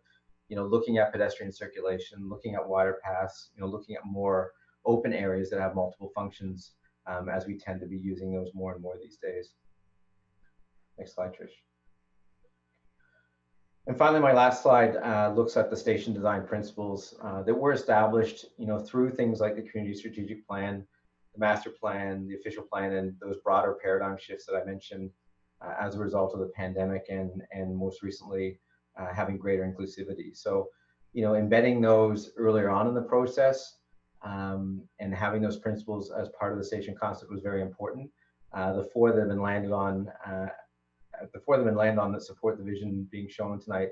looking at pedestrian circulation, looking at wider paths, looking at more open areas that have multiple functions, as we tend to be using those more and more these days. Next slide, Trish. And finally, my last slide looks at the station design principles that were established, through things like the community strategic plan, the master plan, the official plan, and those broader paradigm shifts that I mentioned as a result of the pandemic and most recently having greater inclusivity. So, embedding those earlier on in the process and having those principles as part of the station concept was very important. The four that have been landed on that support the vision being shown tonight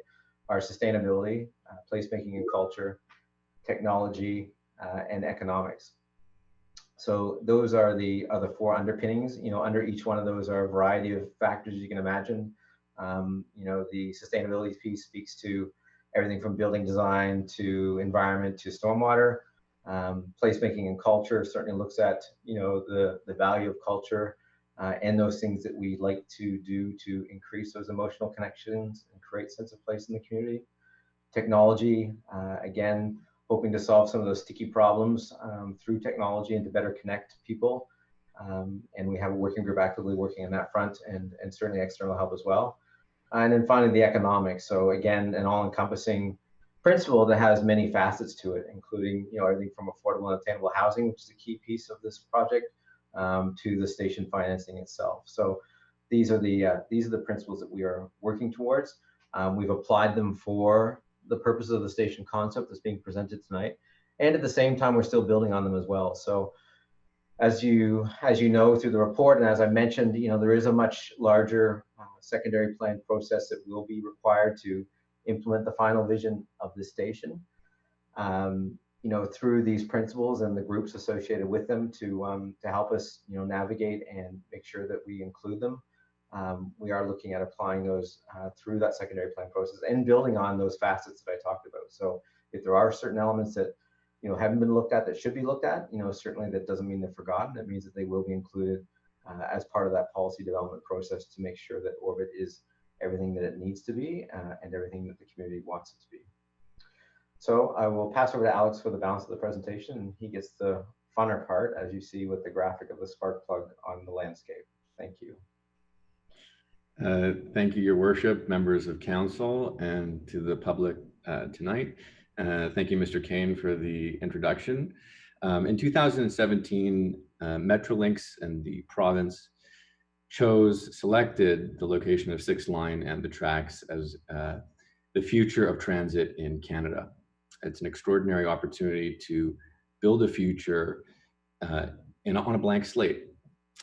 are sustainability, placemaking and culture, technology, and economics. So those are the four underpinnings. Under each one of those are a variety of factors you can imagine. The sustainability piece speaks to everything from building design to environment to stormwater. Placemaking and culture certainly looks at the value of culture and those things that we like to do to increase those emotional connections and create sense of place in the community. Technology, again, hoping to solve some of those sticky problems through technology and to better connect people. And we have a working group actively working on that front and certainly external help as well. And then finally, the economics. So again, an all-encompassing principle that has many facets to it, including everything from affordable and attainable housing, which is a key piece of this project, to the station financing itself. So these are the principles that we are working towards. We've applied them for the purposes of the station concept that's being presented tonight, and at the same time we're still building on them as well. So as you know through the report, and as I mentioned, there is a much larger secondary plan process that will be required to implement the final vision of the station. Through these principles and the groups associated with them to help us navigate and make sure that we include them. We are looking at applying those through that secondary plan process and building on those facets that I talked about. So if there are certain elements that haven't been looked at that should be looked at, certainly that doesn't mean they're forgotten. It means that they will be included as part of that policy development process to make sure that Orbit is everything that it needs to be and everything that the community wants it to be. So I will pass over to Alex for the balance of the presentation, and he gets the funner part, as you see with the graphic of the spark plug on the landscape. Thank you. Thank you, Your Worship, members of council, and to the public tonight. Thank you, Mr. Kane, for the introduction. In 2017, Metrolinx and the province selected the location of 6th Line and the tracks as the future of transit in Canada. It's an extraordinary opportunity to build a future on a blank slate.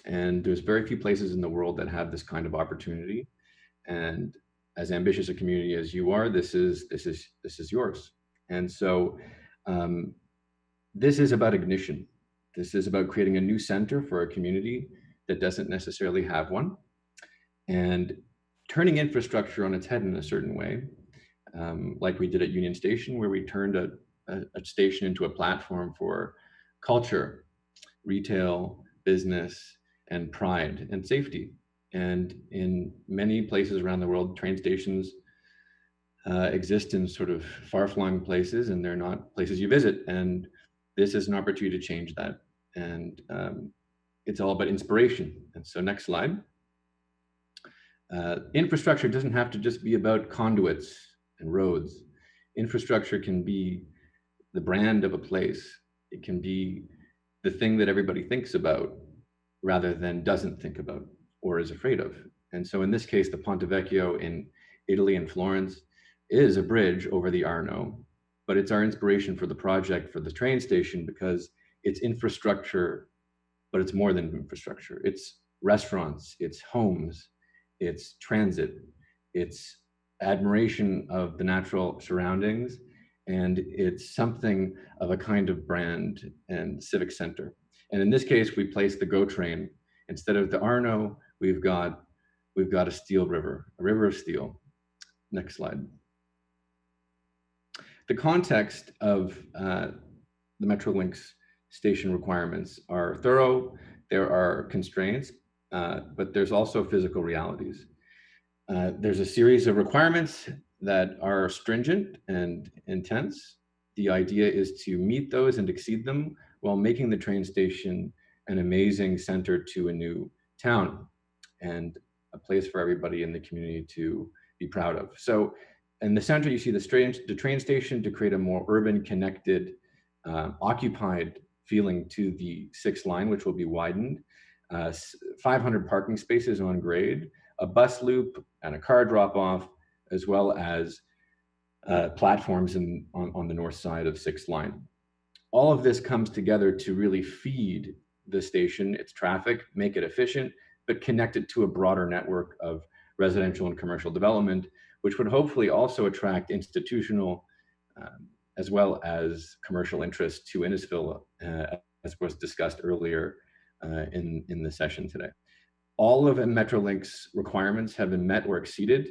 And there's very few places in the world that have this kind of opportunity. And as ambitious a community as you are, this is yours. And so this is about ignition. This is about creating a new center for a community that doesn't necessarily have one, and turning infrastructure on its head in a certain way, like we did at Union Station, where we turned a station into a platform for culture, retail, business, and pride and safety. And in many places around the world, train stations exist in sort of far-flung places, and they're not places you visit. And this is an opportunity to change that. And it's all about inspiration. And so next slide. Infrastructure doesn't have to just be about conduits and roads. Infrastructure can be the brand of a place. It can be the thing that everybody thinks about rather than doesn't think about or is afraid of. And so in this case, the Ponte Vecchio in Italy and Florence is a bridge over the Arno, but it's our inspiration for the project for the train station because it's infrastructure, but it's more than infrastructure. It's restaurants, it's homes, it's transit, it's admiration of the natural surroundings, and it's something of a kind of brand and civic center. And in this case, we placed the GO train. Instead of the Arno, we've got a steel river, a river of steel. Next slide. The context of the Metrolinx station requirements are thorough. There are constraints, but there's also physical realities. There's a series of requirements that are stringent and intense. The idea is to meet those and exceed them while making the train station an amazing center to a new town and a place for everybody in the community to be proud of. So in the center, you see the train station to create a more urban, connected, occupied feeling to the 6th line, which will be widened. 500 parking spaces on grade, a bus loop and a car drop-off, as well as platforms on the north side of 6th line. All of this comes together to really feed the station, its traffic, make it efficient, but connect it to a broader network of residential and commercial development, which would hopefully also attract institutional as well as commercial interest to Innisfil, as was discussed earlier in the session today. All of Metrolink's requirements have been met or exceeded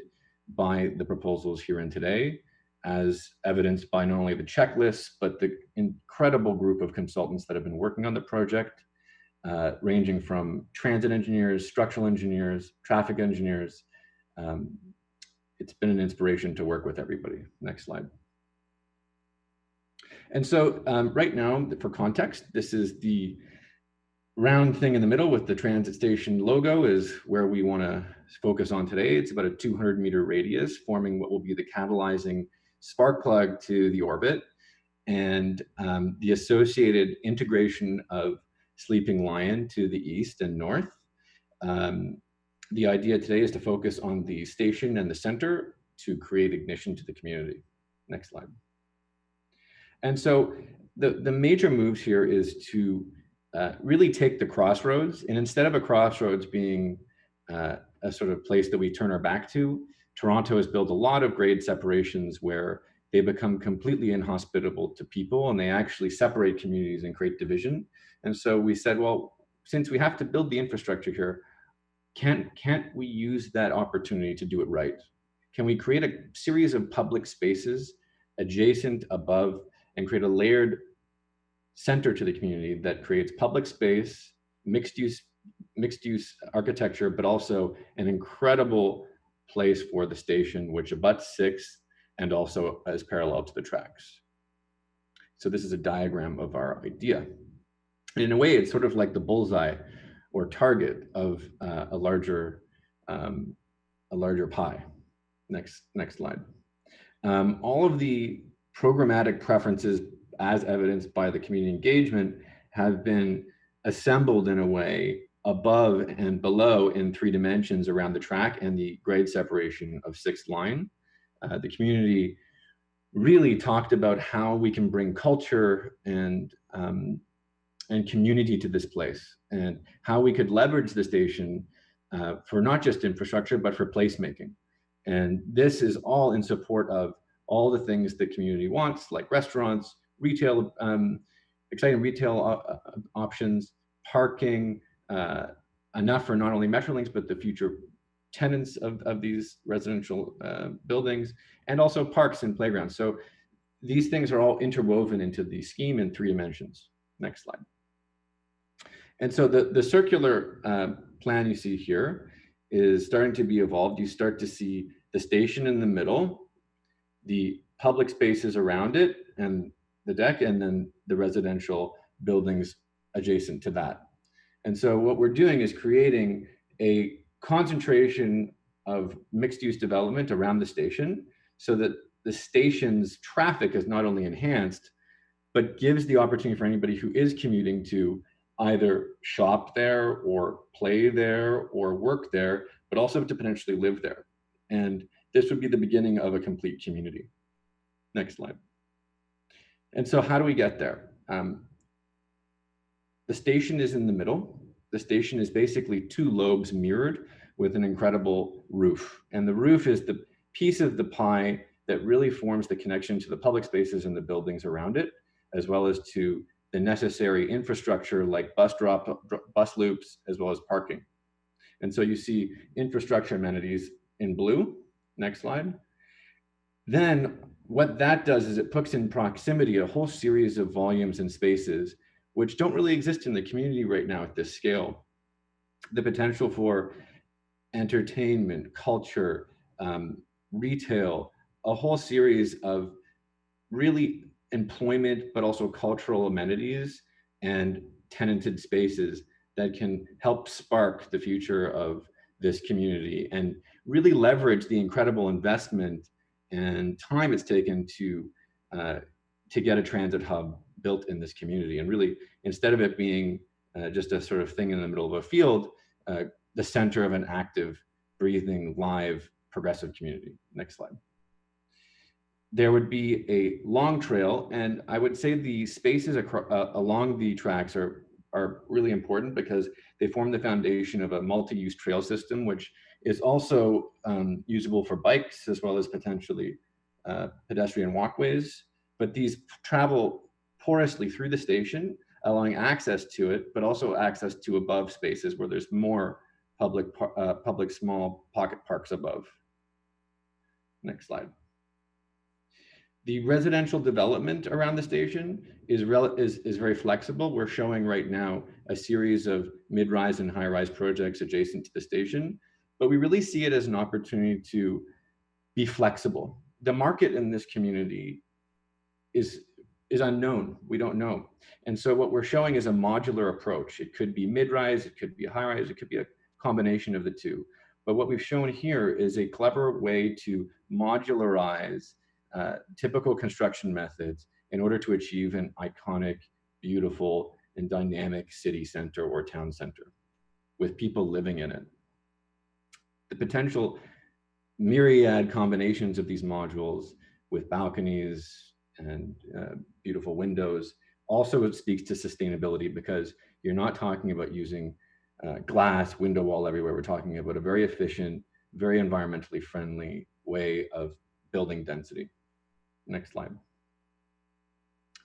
by the proposals herein today, as evidenced by not only the checklists, but the incredible group of consultants that have been working on the project, ranging from transit engineers, structural engineers, traffic engineers. It's been an inspiration to work with everybody. Next slide. And so right now, for context, this is the round thing in the middle with the transit station logo is where we want to focus on today. It's about a 200-meter radius, forming what will be the catalyzing spark plug to the orbit, and the associated integration of Sleeping Lion to the east and north. The idea today is to focus on the station and the center to create ignition to the community. Next slide. And so the major moves here is to really take the crossroads, and instead of a crossroads being a sort of place that we turn our back to, Toronto has built a lot of grade separations where they become completely inhospitable to people, and they actually separate communities and create division. And so we said, well, since we have to build the infrastructure here, can't we use that opportunity to do it right? Can we create a series of public spaces adjacent, above, and create a layered center to the community that creates public space, mixed use architecture, but also an incredible place for the station, which abuts 6 and also is parallel to the tracks. So this is a diagram of our idea. And in a way, it's sort of like the bullseye or target of a larger pie. Next slide. All of the programmatic preferences, as evidenced by the community engagement, have been assembled in a way above and below in 3 dimensions around the track and the grade separation of 6th line. The community really talked about how we can bring culture and community to this place, and how we could leverage the station for not just infrastructure, but for placemaking. And this is all in support of all the things the community wants, like restaurants, retail, exciting retail options, parking, enough for not only Metrolinks, but the future tenants of these residential buildings, and also parks and playgrounds. So these things are all interwoven into the scheme in 3 dimensions. Next slide. And so the circular plan you see here is starting to be evolved. You start to see the station in the middle, the public spaces around it, and the deck, and then the residential buildings adjacent to that. And so what we're doing is creating a concentration of mixed-use development around the station so that the station's traffic is not only enhanced, but gives the opportunity for anybody who is commuting to either shop there or play there or work there, but also to potentially live there. And this would be the beginning of a complete community. Next slide. And so how do we get there? The station is in the middle. The station is basically 2 lobes mirrored with an incredible roof. And the roof is the piece of the pie that really forms the connection to the public spaces and the buildings around it, as well as to the necessary infrastructure like bus loops, as well as parking. And so you see infrastructure amenities in blue. Next slide. Then what that does is it puts in proximity a whole series of volumes and spaces which don't really exist in the community right now at this scale. The potential for entertainment, culture, retail, a whole series of really employment, but also cultural amenities and tenanted spaces that can help spark the future of this community and really leverage the incredible investment and time it's taken to get a transit hub built in this community. And really, instead of it being just a sort of thing in the middle of a field, the center of an active, breathing, live, progressive community. Next slide. There would be a long trail, and I would say the spaces along the tracks are really important because they form the foundation of a multi-use trail system, which is also usable for bikes as well as potentially pedestrian walkways. But these travel porously through the station, allowing access to it, but also access to above spaces where there's more public small pocket parks above. Next slide. The residential development around the station is very flexible. We're showing right now a series of mid-rise and high-rise projects adjacent to the station, but we really see it as an opportunity to be flexible. The market in this community is unknown. We don't know. And so what we're showing is a modular approach. It could be mid-rise, it could be a high-rise, it could be a combination of the two. But what we've shown here is a clever way to modularize typical construction methods in order to achieve an iconic, beautiful, and dynamic city center or town center with people living in it. The potential myriad combinations of these modules with balconies and beautiful windows also speaks to sustainability, because you're not talking about using glass window wall everywhere. We're talking about a very efficient, very environmentally friendly way of building density. Next slide.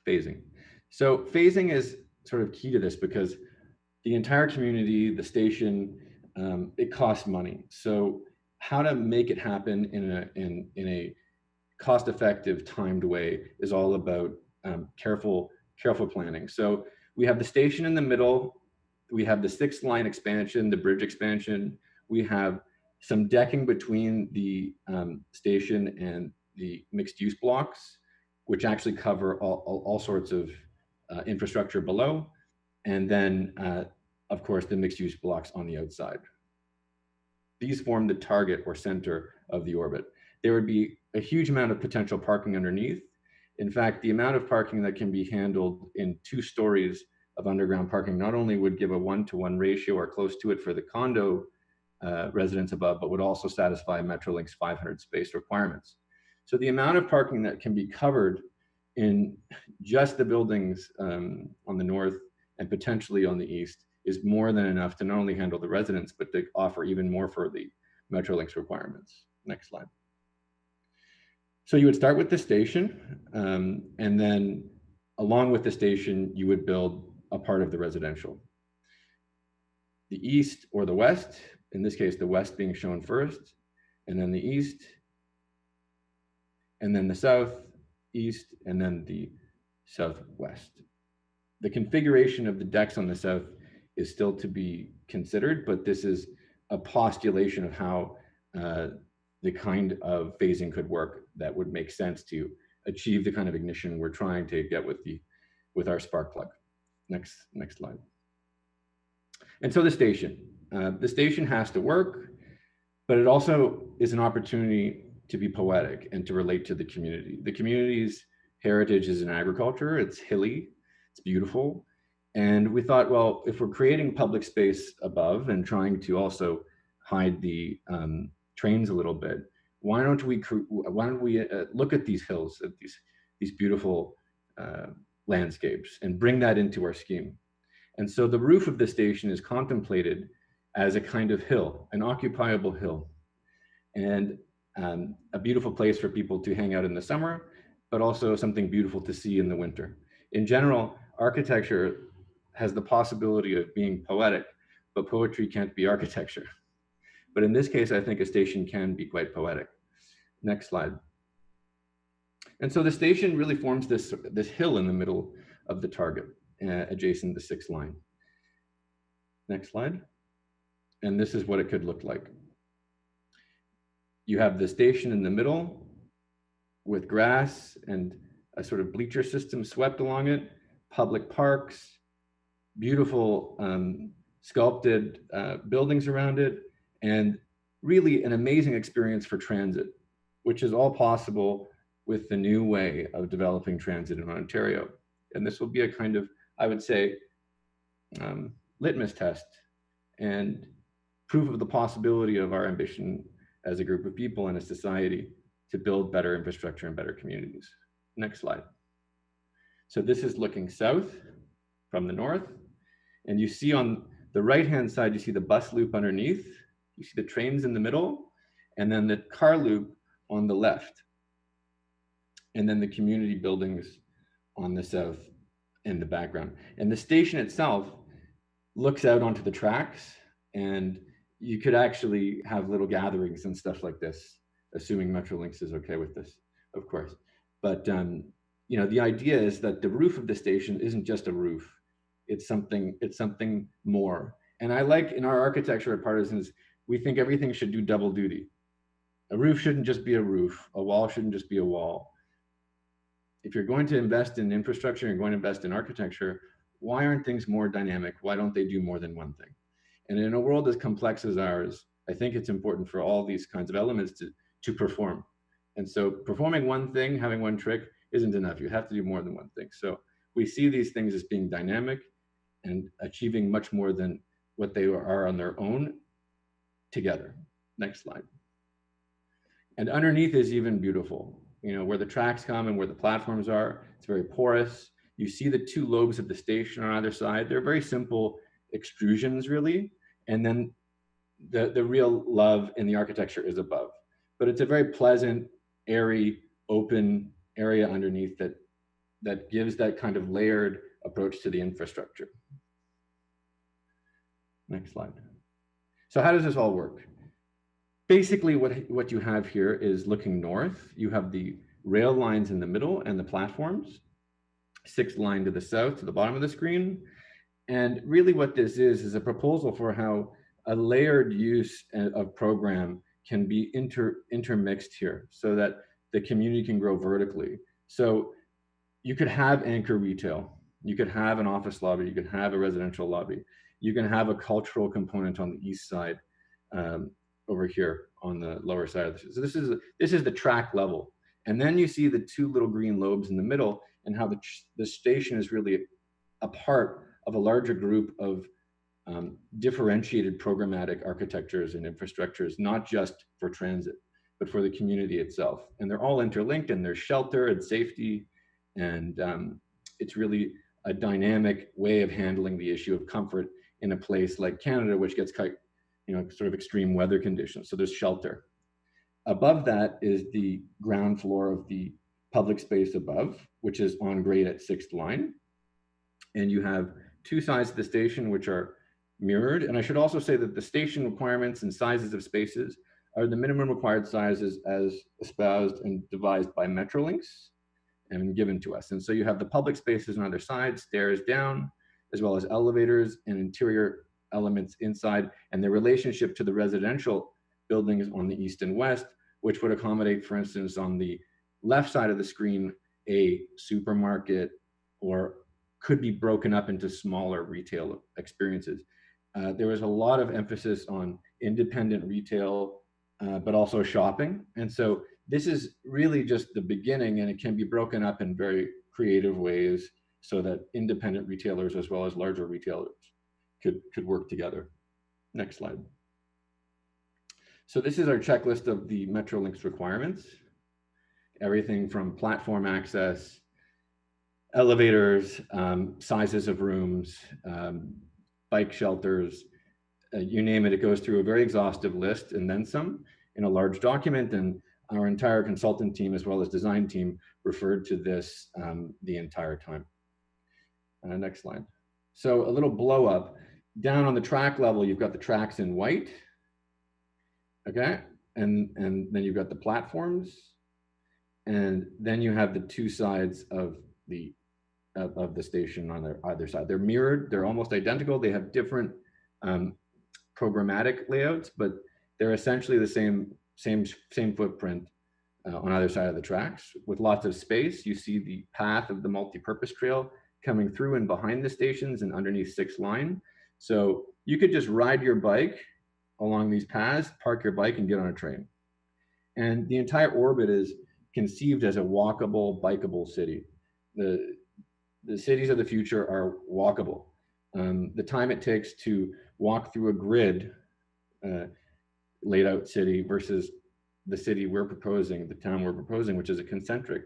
Phasing. So phasing is sort of key to this because the entire community, the station, it costs money. So how to make it happen in a cost-effective, timed way is all about careful planning. So we have the station in the middle. We have the 6th line expansion, the bridge expansion. We have some decking between the station and the mixed-use blocks, which actually cover all sorts of infrastructure below. And then, of course, the mixed-use blocks on the outside. These form the target or center of the orbit. There would be a huge amount of potential parking underneath. In fact, the amount of parking that can be handled in 2 stories of underground parking not only would give a 1-to-1 ratio or close to it for the condo residents above, but would also satisfy Metrolink's 500 space requirements. So the amount of parking that can be covered in just the buildings on the north and potentially on the east is more than enough to not only handle the residents, but to offer even more for the Metrolink's requirements. Next slide. So you would start with the station, and then along with the station, you would build a part of the residential. The east or the west, in this case, the west being shown first, and then the east, and then the south, east, and then the southwest. The configuration of the decks on the south is still to be considered, but this is a postulation of how the kind of phasing could work that would make sense to achieve the kind of ignition we're trying to get with our spark plug. Next slide. And so the station has to work, but it also is an opportunity to be poetic and to relate to the community. The community's heritage is in agriculture. It's hilly, it's beautiful. And we thought, well, if we're creating public space above and trying to also hide the trains a little bit, why don't we look at these hills, at these beautiful landscapes, and bring that into our scheme? And so the roof of the station is contemplated as a kind of hill, an occupiable hill, and a beautiful place for people to hang out in the summer, but also something beautiful to see in the winter. In general, architecture has the possibility of being poetic, but poetry can't be architecture. But in this case, I think a station can be quite poetic. Next slide. And so the station really forms this hill in the middle of the target, adjacent to the 6th line. Next slide. And this is what it could look like. You have the station in the middle with grass and a sort of bleacher system swept along it, public parks, beautiful sculpted buildings around it, and really an amazing experience for transit, which is all possible with the new way of developing transit in Ontario. And this will be a kind of, I would say, litmus test and proof of the possibility of our ambition as a group of people and a society to build better infrastructure and better communities. Next slide. So this is looking south from the north. And you see on the right-hand side, you see the bus loop underneath, you see the trains in the middle, and then the car loop on the left. And then the community buildings on the south in the background. And the station itself looks out onto the tracks, and you could actually have little gatherings and stuff like this, assuming Metrolinx is okay with this, of course. But you know, the idea is that the roof of the station isn't just a roof. It's something more. And I like, in our architecture at Partisans, we think everything should do double duty. A roof shouldn't just be a roof. A wall shouldn't just be a wall. If you're going to invest in infrastructure, you're going to invest in architecture, why aren't things more dynamic? Why don't they do more than one thing? And in a world as complex as ours, I think it's important for all these kinds of elements to perform. And so performing one thing, having one trick isn't enough. You have to do more than one thing. So we see these things as being dynamic and achieving much more than what they are on their own together. Next slide. And underneath is even beautiful. You know, where the tracks come and where the platforms are, it's very porous. You see the two lobes of the station on either side. They're very simple extrusions, really. And then the real love in the architecture is above. But it's a very pleasant, airy, open area underneath that gives that kind of layered approach to the infrastructure. Next slide. So how does this all work? Basically, what you have here is looking north. You have the rail lines in the middle and the platforms, sixth line to the south, to the bottom of the screen. And really what this is a proposal for how a layered use of program can be intermixed here so that the community can grow vertically. So you could have anchor retail, you could have an office lobby, you could have a residential lobby, you can have a cultural component on the east side, over here on the lower side of this. So this is the track level. And then you see the two little green lobes in the middle and how the station is really a part of a larger group of differentiated programmatic architectures and infrastructures, not just for transit, but for the community itself. And they're all interlinked, and there's shelter and safety. And it's really a dynamic way of handling the issue of comfort in a place like Canada, which gets quite, you know, sort of extreme weather conditions. So there's shelter. Above that is the ground floor of the public space above, which is on grade at sixth line. And you have two sides of the station which are mirrored. And I should also say that the station requirements and sizes of spaces are the minimum required sizes as espoused and devised by Metrolinx and given to us. And so you have the public spaces on either side, stairs down, as well as elevators and interior elements inside, and the relationship to the residential buildings on the east and west, which would accommodate, for instance, on the left side of the screen, a supermarket, or could be broken up into smaller retail experiences. There was a lot of emphasis on independent retail, but also shopping. And so this is really just the beginning, and it can be broken up in very creative ways so that independent retailers as well as larger retailers could work together. Next slide. So this is our checklist of the Metrolinx requirements. Everything from platform access, elevators, sizes of rooms, bike shelters, you name it, it goes through a very exhaustive list and then some in a large document. And our entire consultant team as well as design team referred to this the entire time. Next slide. So a little blow up. Down on the track level, you've got the tracks in white, okay? And then you've got the platforms, and then you have the two sides of the station on either side. They're mirrored, they're almost identical. They have different programmatic layouts, but they're essentially the same footprint on either side of the tracks with lots of space. You see the path of the multi-purpose trail coming through and behind the stations and underneath sixth line. So You could just ride your bike along these paths, park your bike and get on a train. And the entire orbit is conceived as a walkable, bikeable city. The cities of the future are walkable. The time it takes to walk through a grid laid out city versus the city we're proposing, the town we're proposing, which is a concentric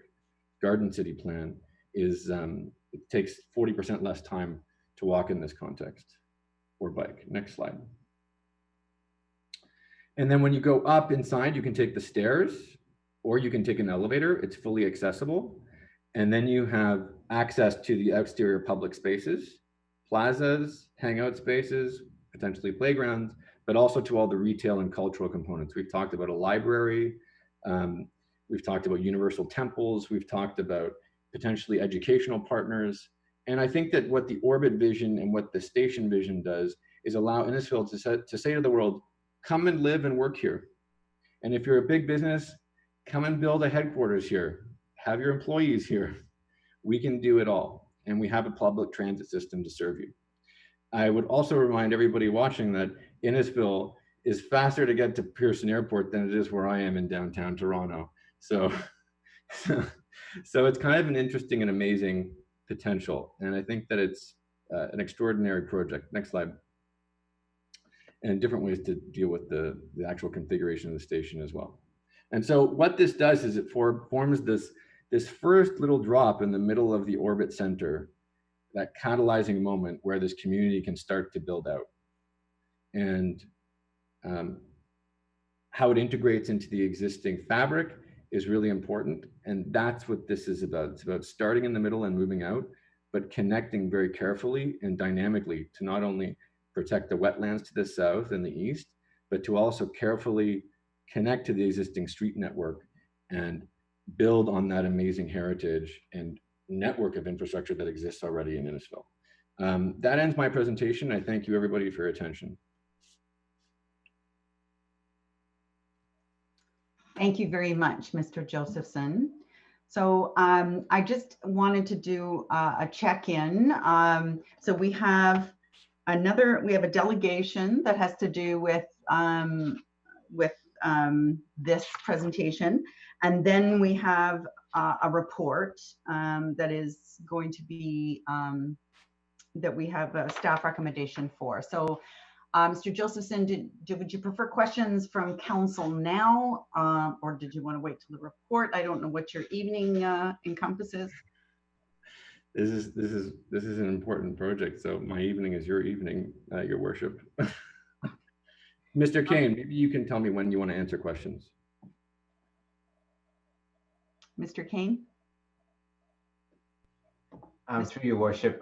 garden city plan, is it takes 40% less time to walk in this context or bike. Next slide. And then when you go up inside, you can take the stairs or you can take an elevator. It's fully accessible. And then you have access to the exterior public spaces, plazas, hangout spaces, potentially playgrounds, but also to all the retail and cultural components. We've talked about a library. We've talked about universal temples. We've talked about potentially educational partners. And I think that what the orbit vision and what the station vision does is allow Innisfil to say to the world, come and live and work here. And if you're a big business, come and build a headquarters here. Have your employees here. We can do it all. And we have a public transit system to serve you. I would also remind everybody watching that Innisfil is faster to get to Pearson Airport than it is where I am in downtown Toronto. So it's kind of an interesting and amazing potential. And I think that it's an extraordinary project. Next slide. And different ways to deal with the actual configuration of the station as well. And so what this does is it forms this first little drop in the middle of the orbit center, that catalyzing moment where this community can start to build out. And how it integrates into the existing fabric is really important. And that's what this is about. It's about starting in the middle and moving out, but connecting very carefully and dynamically to not only protect the wetlands to the south and the east, but to also carefully connect to the existing street network and build on that amazing heritage and network of infrastructure that exists already in Innisfil. That ends my presentation. I thank you everybody for your attention. Thank you very much, Mr. Josephson. So I just wanted to do a check-in. So we have a delegation that has to do with this presentation, and then we have a report that is going to be that we have a staff recommendation for. So Mr. Josephson, would you prefer questions from council now, or did you want to wait till the report? I don't know what your evening encompasses. This is an important project, so my evening is your evening, Your Worship. Mr. Kane, maybe you can tell me when you want to answer questions. Mr. Kane? Through Your Worship,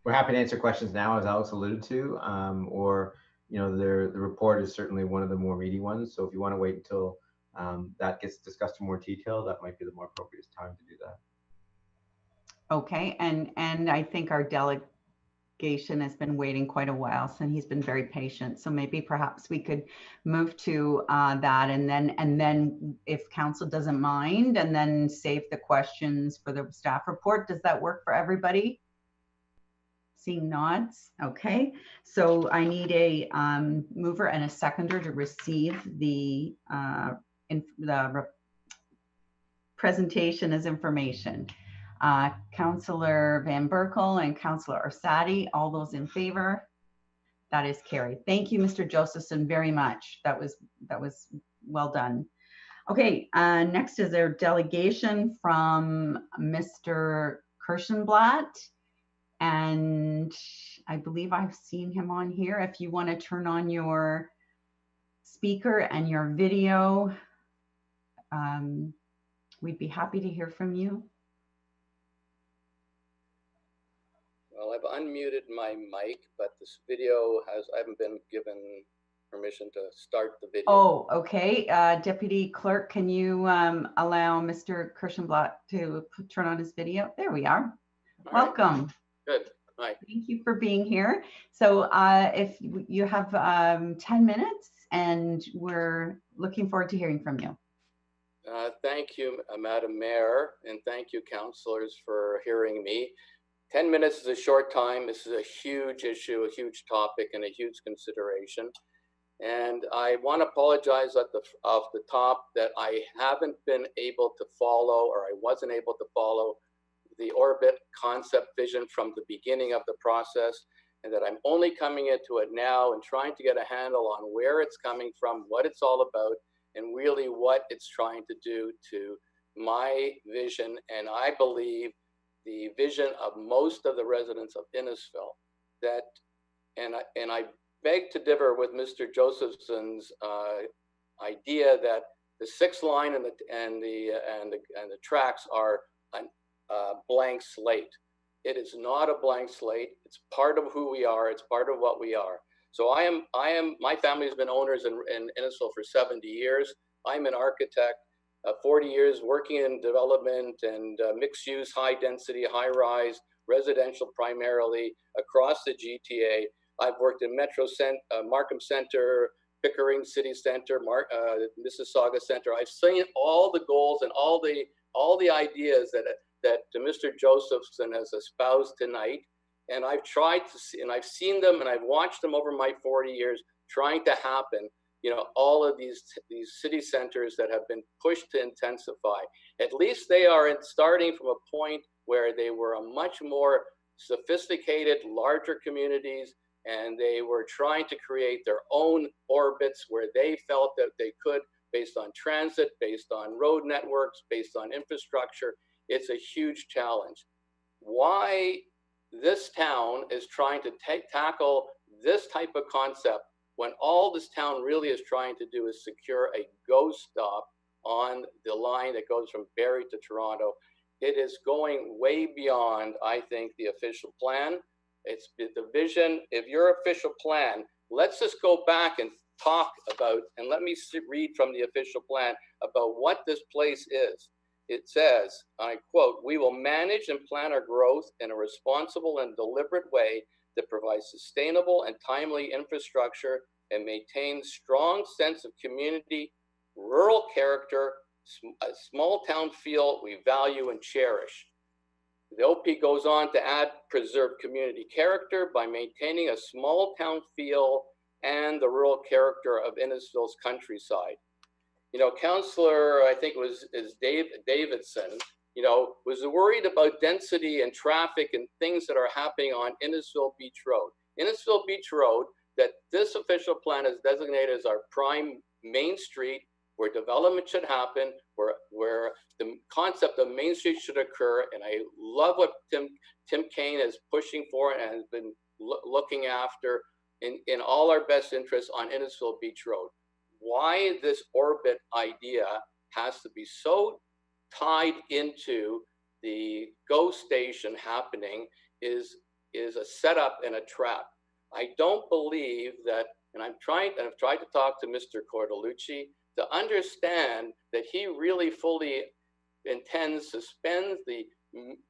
we're happy to answer questions now, as Alex alluded to, or the report is certainly one of the more meaty ones. So if you want to wait until that gets discussed in more detail, that might be the more appropriate time to do that. Okay, and I think our delegation has been waiting quite a while, so he's been very patient. So maybe perhaps we could move to that, and then if council doesn't mind, and then save the questions for the staff report. Does that work for everybody? Seeing nods. Okay, so I need a mover and a seconder to receive the presentation as information. Councillor Van Berkel and Councillor Orsatti, all those in favor? That is carried. Thank you, Mr. Josephson, very much. That was well done. Okay, next is our delegation from Mr. Kirschenblatt. And I believe I've seen him on here. If you want to turn on your speaker and your video, we'd be happy to hear from you. Well, I've unmuted my mic, but this video I haven't been given permission to start the video. Oh, okay. Deputy Clerk, can you allow Mr. Kirschenblatt to turn on his video? There we are. All Welcome. Right. Good. Hi. Thank you for being here. So if you have 10 minutes, and we're looking forward to hearing from you. Thank you, Madam Mayor, and thank you, councillors, for hearing me. 10 minutes is a short time. This is a huge issue, a huge topic, and a huge consideration. And I want to apologize off the top that I haven't been able to follow, or I wasn't able to follow, the orbit concept vision from the beginning of the process, and that I'm only coming into it now and trying to get a handle on where it's coming from, what it's all about, and really what it's trying to do to my vision, and I believe the vision of most of the residents of Innisfil. That, and I beg to differ with Mr. Josephson's idea that the 6th line and the tracks are a blank slate. It is not a blank slate. It's part of who we are. It's part of what we are. So my family's been owners in Innisfil for 70 years. I'm an architect, 40 years working in development and mixed use, high density, high rise, residential primarily across the GTA. I've worked in Markham Center, Pickering City Center, Mississauga Center. I've seen all the goals and all the ideas that Mr. Josephson has espoused tonight. And I've tried to see, and I've seen them, and I've watched them over my 40 years trying to happen. You know, all of these city centers that have been pushed to intensify. At least they are starting from a point where they were a much more sophisticated, larger communities, and they were trying to create their own orbits where they felt that they could, based on transit, based on road networks, based on infrastructure. It's a huge challenge. Why this town is trying to tackle this type of concept when all this town really is trying to do is secure a GO stop on the line that goes from Barrie to Toronto. It is going way beyond, I think, the official plan. It's the vision. If your official plan, let's just go back and talk about, and let me read from the official plan about what this place is. It says, I quote, "We will manage and plan our growth in a responsible and deliberate way that provides sustainable and timely infrastructure and maintains strong sense of community, rural character, a small town feel we value and cherish." The OP goes on to add preserve community character by maintaining a small town feel and the rural character of Innisfil's countryside. You know, Councillor, I think is Davidson, you know, was worried about density and traffic and things that are happening on Innisfil Beach Road. Innisfil Beach Road, that this official plan is designated as our prime main street where development should happen, where the concept of Main Street should occur. And I love what Tim Kaine is pushing for and has been looking after in all our best interests on Innisfil Beach Road. Why this orbit idea has to be so tied into the GO station happening is a setup and a trap. I don't believe that, and I've tried to talk to Mr. Cordellucci to understand that he really fully intends to spend the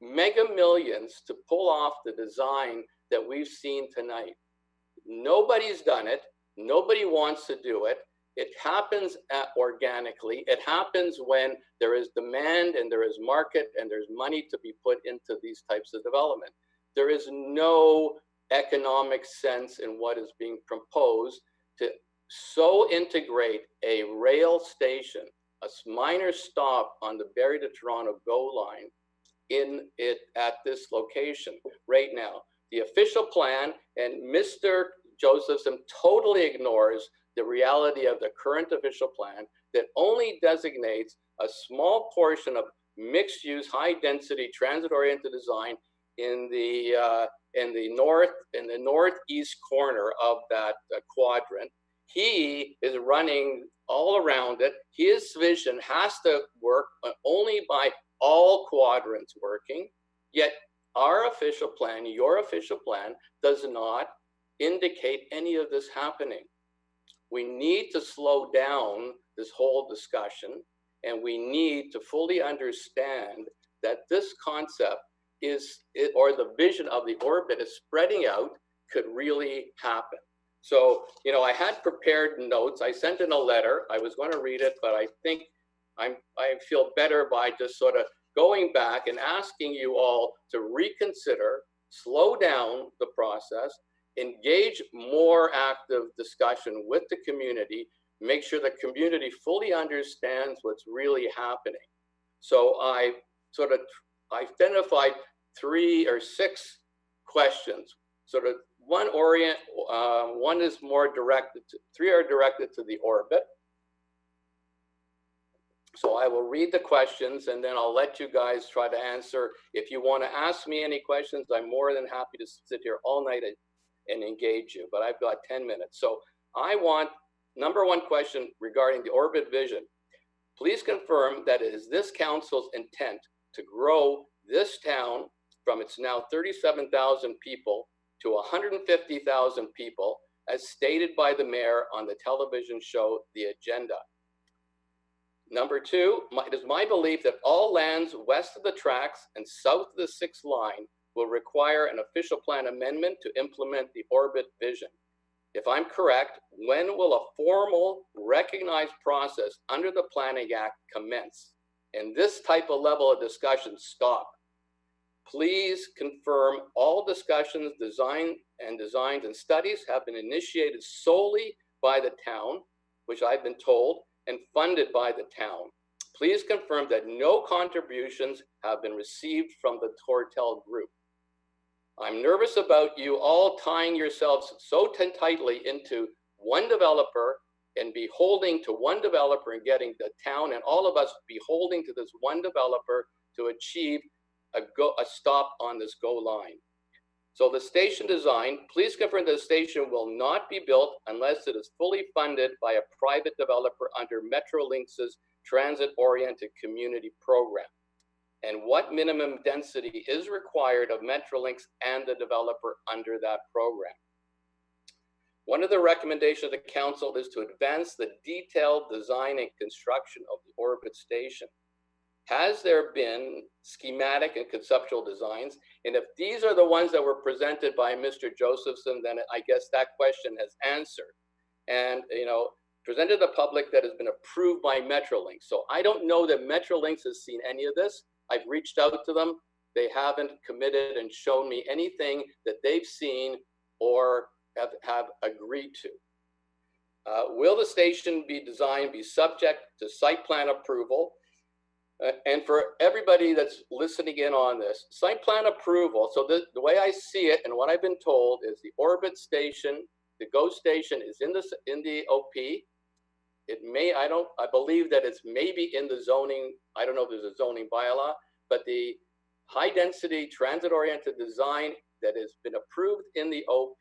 mega millions to pull off the design that we've seen tonight. Nobody's done it. Nobody wants to do it. It happens organically. It happens when there is demand and there is market and there's money to be put into these types of development. There is no economic sense in what is being proposed to so integrate a rail station, a minor stop on the Barrie to Toronto GO line at this location right now. The official plan, and Mr. Josephson totally ignores the reality of the current official plan that only designates a small portion of mixed use, high density, transit oriented design in the northeast corner of that quadrant. He is running all around it. His vision has to work only by all quadrants working, yet our official plan, your official plan, does not indicate any of this happening. We need to slow down this whole discussion, and we need to fully understand that this concept or the vision of the orbit is spreading out could really happen. So, you know, I had prepared notes. I sent in a letter. I was going to read it, but I think I feel better by just sort of going back and asking you all to reconsider, slow down the process, engage more active discussion with the community, make sure the community fully understands what's really happening. So I sort of identified 3 or 6 questions. Sort of one is more directed to, 3 are directed to the orbit. So I will read the questions and then I'll let you guys try to answer. If you want to ask me any questions, I'm more than happy to sit here all night and engage you, but I've got 10 minutes. So I want number 1 question regarding the orbit vision. Please confirm that it is this council's intent to grow this town from its now 37,000 people to 150,000 people, as stated by the mayor on the television show, The Agenda. Number 2, it is my belief that all lands west of the tracks and south of the 6th line will require an official plan amendment to implement the orbit vision. If I'm correct, when will a formal recognized process under the Planning Act commence and this type of level of discussion stop? Please confirm all discussions, designs and studies have been initiated solely by the town, which I've been told, and funded by the town. Please confirm that no contributions have been received from the Tortel Group. I'm nervous about you all tying yourselves so tightly into one developer and beholding to one developer and getting the town and all of us beholding to this one developer to achieve a stop on this go line. So the station design, please confirm the station will not be built unless it is fully funded by a private developer under Metrolinx's transit-oriented community program. And what minimum density is required of Metrolinx and the developer under that program. One of the recommendations of the council is to advance the detailed design and construction of the orbit station. Has there been schematic and conceptual designs? And if these are the ones that were presented by Mr. Josephson, then I guess that question has answered. And, you know, presented to the public that has been approved by Metrolinx. So I don't know that Metrolinx has seen any of this. I've reached out to them. They haven't committed and shown me anything that they've seen or have agreed to. Will the station be designed be subject to site plan approval? And for everybody that's listening in on this, site plan approval, so the way I see it and what I've been told is the orbit station, the GO station is in the OP. It may, I believe that it's maybe in the zoning, I don't know if there's a zoning bylaw, but the high density transit oriented design that has been approved in the OP,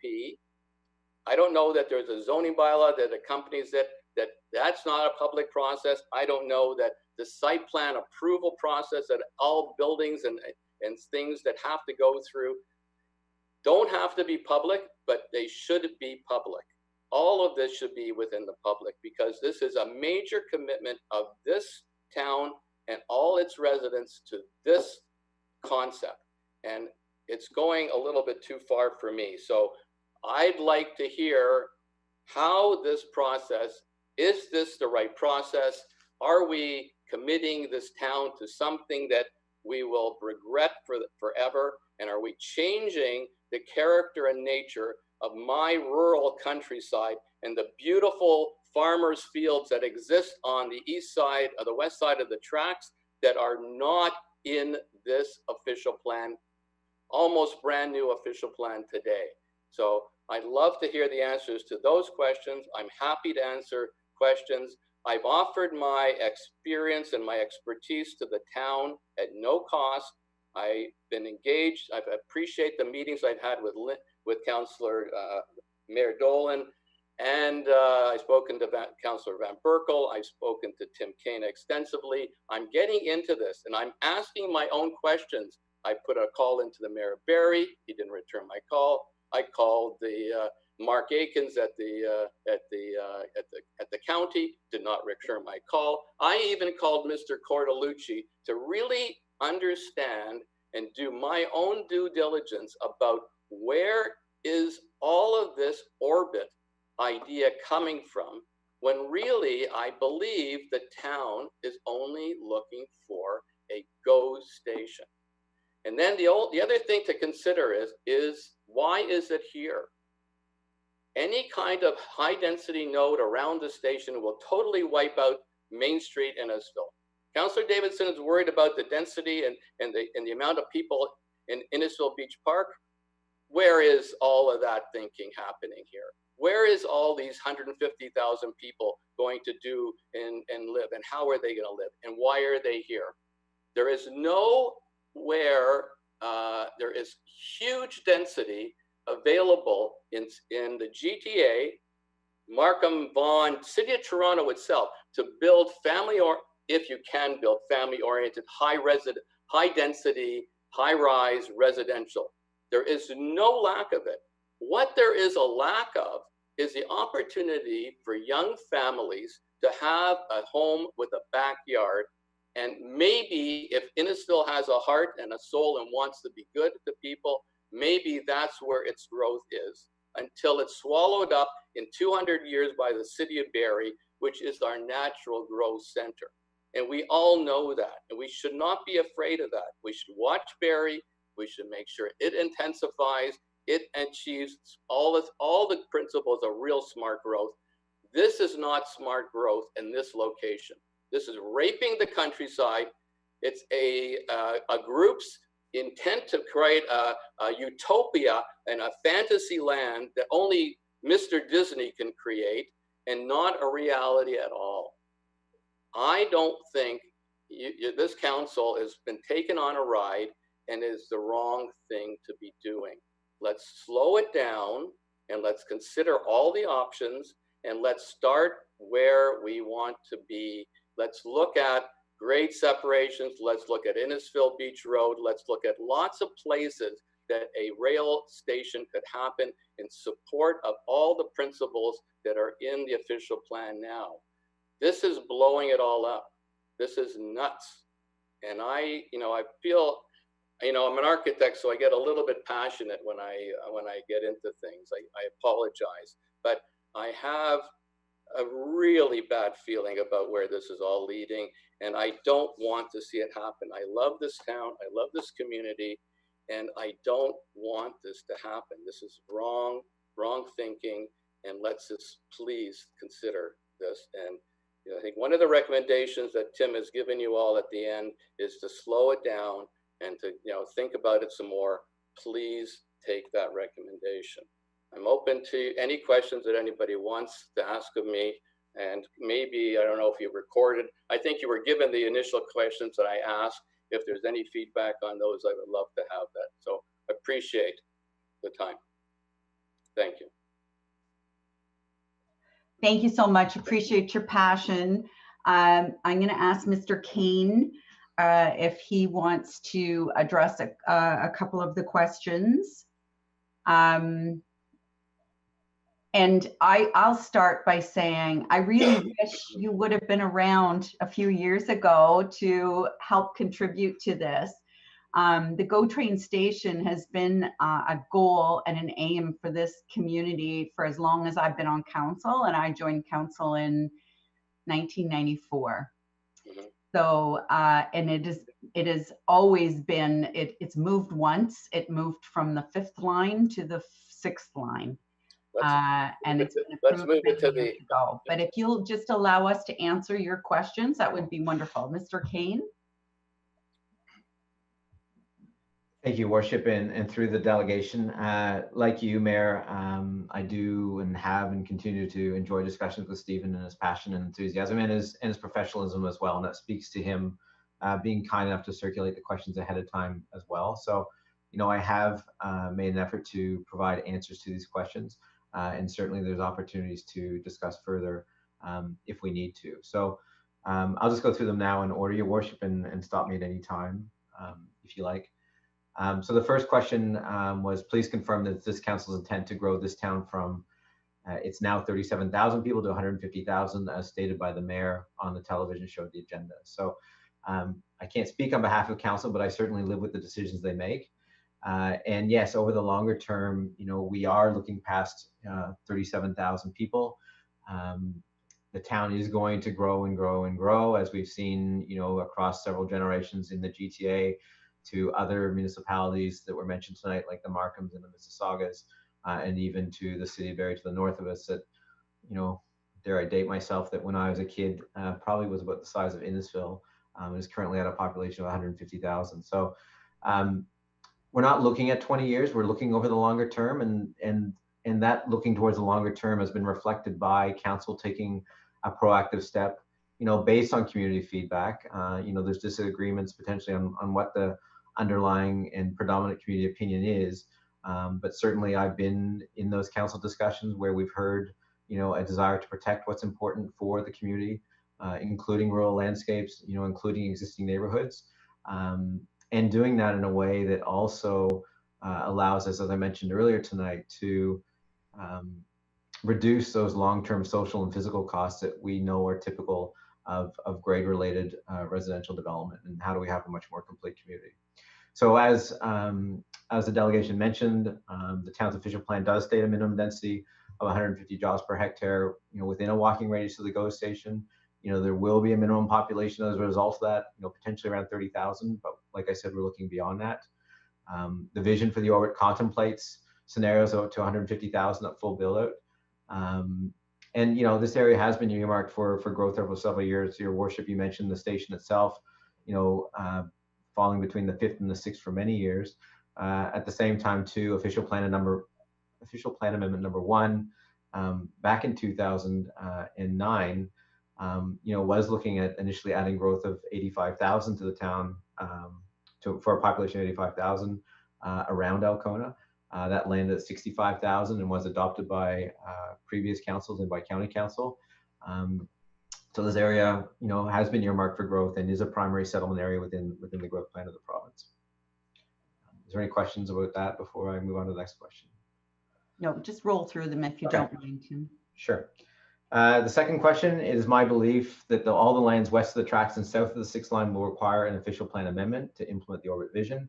I don't know that there's a zoning bylaw that accompanies it, that's not a public process. I don't know that the site plan approval process that all buildings and things that have to go through don't have to be public, but they should be public. All of this should be within the public because this is a major commitment of this town and all its residents to this concept. And it's going a little bit too far for me. So I'd like to hear how this process, is this the right process? Are we committing this town to something that we will regret forever? And are we changing the character and nature of my rural countryside and the beautiful farmers' fields that exist on the east side or the west side of the tracks that are not in this official plan, almost brand new official plan today? So I'd love to hear the answers to those questions. I'm happy to answer questions. I've offered my experience and my expertise to the town at no cost. I've been engaged. I appreciate the meetings I've had with Councillor Mayor Dolan, and I've spoken to Councillor Van Berkel. I've spoken to Tim Kane extensively. I'm getting into this, and I'm asking my own questions. I put a call into the Mayor of Barrie. He didn't return my call. I called the Mark Akins at the county, did not return my call. I even called Mr. Cortellucci to really understand and do my own due diligence about where is all of this orbit idea coming from, when really I believe the town is only looking for a GO station. And then the other thing to consider is why is it here? Any kind of high density node around the station will totally wipe out Main Street in Innisfil. Councillor Davidson is worried about the density and the amount of people in Innisfil Beach Park. Where is all of that thinking happening here? Where is all these 150,000 people going to do and live, and how are they going to live, and why are they here? There is nowhere, there is huge density available in the GTA, Markham, Vaughan, City of Toronto itself to build if you can build family-oriented, high density, high-rise residential. There is no lack of it. What there is a lack of is the opportunity for young families to have a home with a backyard. And maybe if Innisfil has a heart and a soul and wants to be good to people, maybe that's where its growth is, until it's swallowed up in 200 years by the city of Barrie, which is our natural growth center. And we all know that, and we should not be afraid of that. We should watch Barrie. We should make sure it intensifies, it achieves all the principles of real smart growth. This is not smart growth in this location. This is raping the countryside. It's a group's intent to create a utopia and a fantasy land that only Mr. Disney can create, and not a reality at all. I don't think this council has been taken on a ride and is the wrong thing to be doing. Let's slow it down and let's consider all the options, and let's start where we want to be. Let's look at grade separations. Let's look at Innisfil Beach Road. Let's look at lots of places that a rail station could happen in support of all the principles that are in the official plan now. This is blowing it all up. This is nuts. And I feel, I'm an architect, so I get a little bit passionate when I get into things. I apologize, but I have a really bad feeling about where this is all leading, and I don't want to see it happen. I love this town, I love this community, and I don't want this to happen. This is wrong thinking, and let's just please consider this. And I think one of the recommendations that Tim has given you all at the end is to slow it down and to think about it some more. Please take that recommendation. I'm open to any questions that anybody wants to ask of me. And maybe, I don't know if you recorded, I think you were given the initial questions that I asked. If there's any feedback on those, I would love to have that. So appreciate the time. Thank you. Thank you so much. Appreciate your passion. I'm going to ask Mr. Kane if he wants to address a couple of the questions. And I'll start by saying, I really wish you would have been around a few years ago to help contribute to this. The GO train station has been a goal and an aim for this community for as long as I've been on council, and I joined council in 1994. So, and it has always been, it's moved once. It moved from the 5th line to the 6th line. And it's been approved many years ago. But if you'll just allow us to answer your questions, that would be wonderful. Mr. Kane? Thank you, Worship, and through the delegation. Like you, Mayor, I do and have and continue to enjoy discussions with Stephen and his passion and enthusiasm and his professionalism as well. And that speaks to him being kind enough to circulate the questions ahead of time as well. So, I have made an effort to provide answers to these questions. And certainly there's opportunities to discuss further if we need to. So I'll just go through them now in order, Your Worship, and stop me at any time if you like. So the first question was, please confirm that this council's intent to grow this town from it's now 37,000 people to 150,000 as stated by the mayor on the television show The Agenda. So I can't speak on behalf of council, but I certainly live with the decisions they make. And yes, over the longer term, we are looking past 37,000 people. The town is going to grow and grow and grow, as we've seen, you know, across several generations in the GTA, to other municipalities that were mentioned tonight, like the Markhams and the Mississaugas, and even to the city of Barrie to the north of us that, you know, dare I date myself, that when I was a kid, probably was about the size of Innisfil. It is currently at a population of 150,000. So we're not looking at 20 years, we're looking over the longer term, and that looking towards the longer term has been reflected by council taking a proactive step, you know, based on community feedback. You know, there's disagreements potentially on what the underlying and predominant community opinion is, but certainly I've been in those council discussions where we've heard, you know, a desire to protect what's important for the community, including rural landscapes, you know, including existing neighborhoods, and doing that in a way that also allows us, as I mentioned earlier tonight, to reduce those long-term social and physical costs that we know are typical of grade-related residential development, and how do we have a much more complete community. So as the delegation mentioned, the town's official plan does state a minimum density of 150 jobs per hectare, you know, within a walking radius of the GO station. You know, there will be a minimum population as a result of that, you know, potentially around 30,000, but like I said, we're looking beyond that. The vision for the orbit contemplates scenarios up to 150,000 at full build out. And, you know, this area has been earmarked for growth over several years. Your worship, you mentioned the station itself, you know, falling between the 5th and the 6th for many years. At the same time, too, official plan amendment number 1, back in 2009, you know, was looking at initially adding growth of 85,000 to the town, for a population of 85,000 around Alcona. That landed at 65,000 and was adopted by previous councils and by county council. So this area, you know, has been earmarked for growth and is a primary settlement area within the growth plan of the province. Is there any questions about that before I move on to the next question? No, just roll through them if you don't mind, Tim. Sure. The second question is my belief that all the lands west of the tracks and south of the 6th line will require an official plan amendment to implement the orbit vision.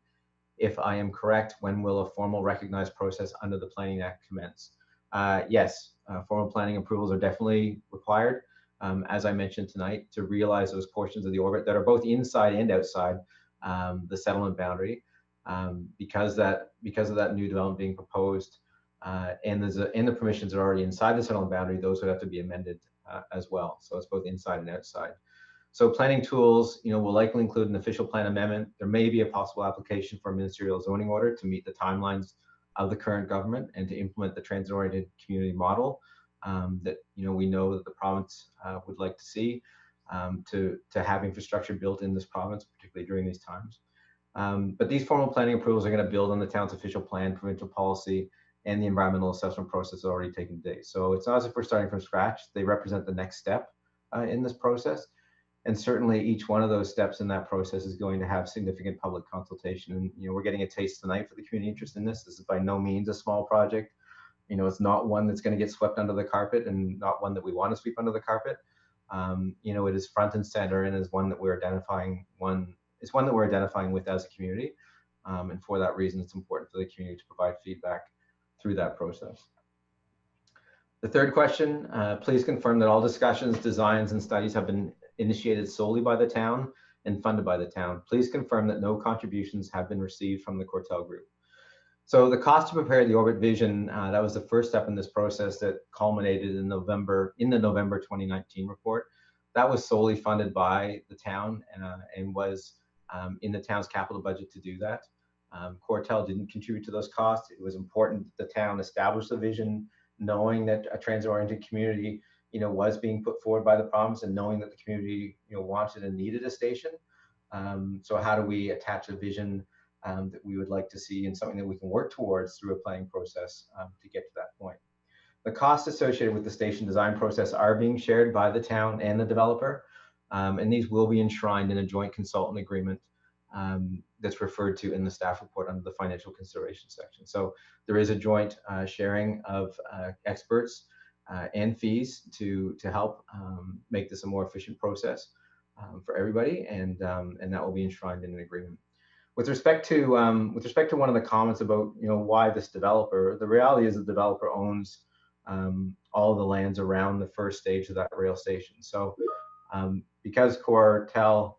If I am correct, when will a formal recognized process under the Planning Act commence? Yes, formal planning approvals are definitely required, as I mentioned tonight, to realize those portions of the orbit that are both inside and outside the settlement boundary. Because of that new development being proposed, and the permissions are already inside the settlement boundary, those would have to be amended as well. So it's both inside and outside. So planning tools, you know, will likely include an official plan amendment. There may be a possible application for a ministerial zoning order to meet the timelines of the current government and to implement the transit-oriented community model that, you know, we know that the province would like to see to have infrastructure built in this province, particularly during these times. But these formal planning approvals are going to build on the town's official plan, provincial policy, and the environmental assessment process already taken place. So it's not as if we're starting from scratch. They represent the next step in this process. And certainly each one of those steps in that process is going to have significant public consultation. And, you know, we're getting a taste tonight for the community interest in this. This is by no means a small project. You know, it's not one that's going to get swept under the carpet, and not one that we want to sweep under the carpet. You know, it is front and center, and is one that we're identifying with as a community. And for that reason, it's important for the community to provide feedback through that process. The third question, please confirm that all discussions, designs, and studies have been initiated solely by the town and funded by the town. Please confirm that no contributions have been received from the Cortel Group. So the cost to prepare the orbit vision, that was the first step in this process that culminated in November 2019 report. That was solely funded by the town and was in the town's capital budget to do that. Cortel didn't contribute to those costs. It was important that the town establish the vision, knowing that a transit-oriented community, you know, was being put forward by the province, and knowing that the community, you know, wanted and needed a station. So how do we attach a vision that we would like to see, and something that we can work towards through a planning process to get to that point? The costs associated with the station design process are being shared by the town and the developer, and these will be enshrined in a joint consultant agreement that's referred to in the staff report under the financial consideration section. So there is a joint sharing of experts and fees to help make this a more efficient process for everybody, and that will be enshrined in an agreement. With respect to one of the comments about, you know, why this developer, the reality is the developer owns all the lands around the first stage of that rail station. So because Cortel,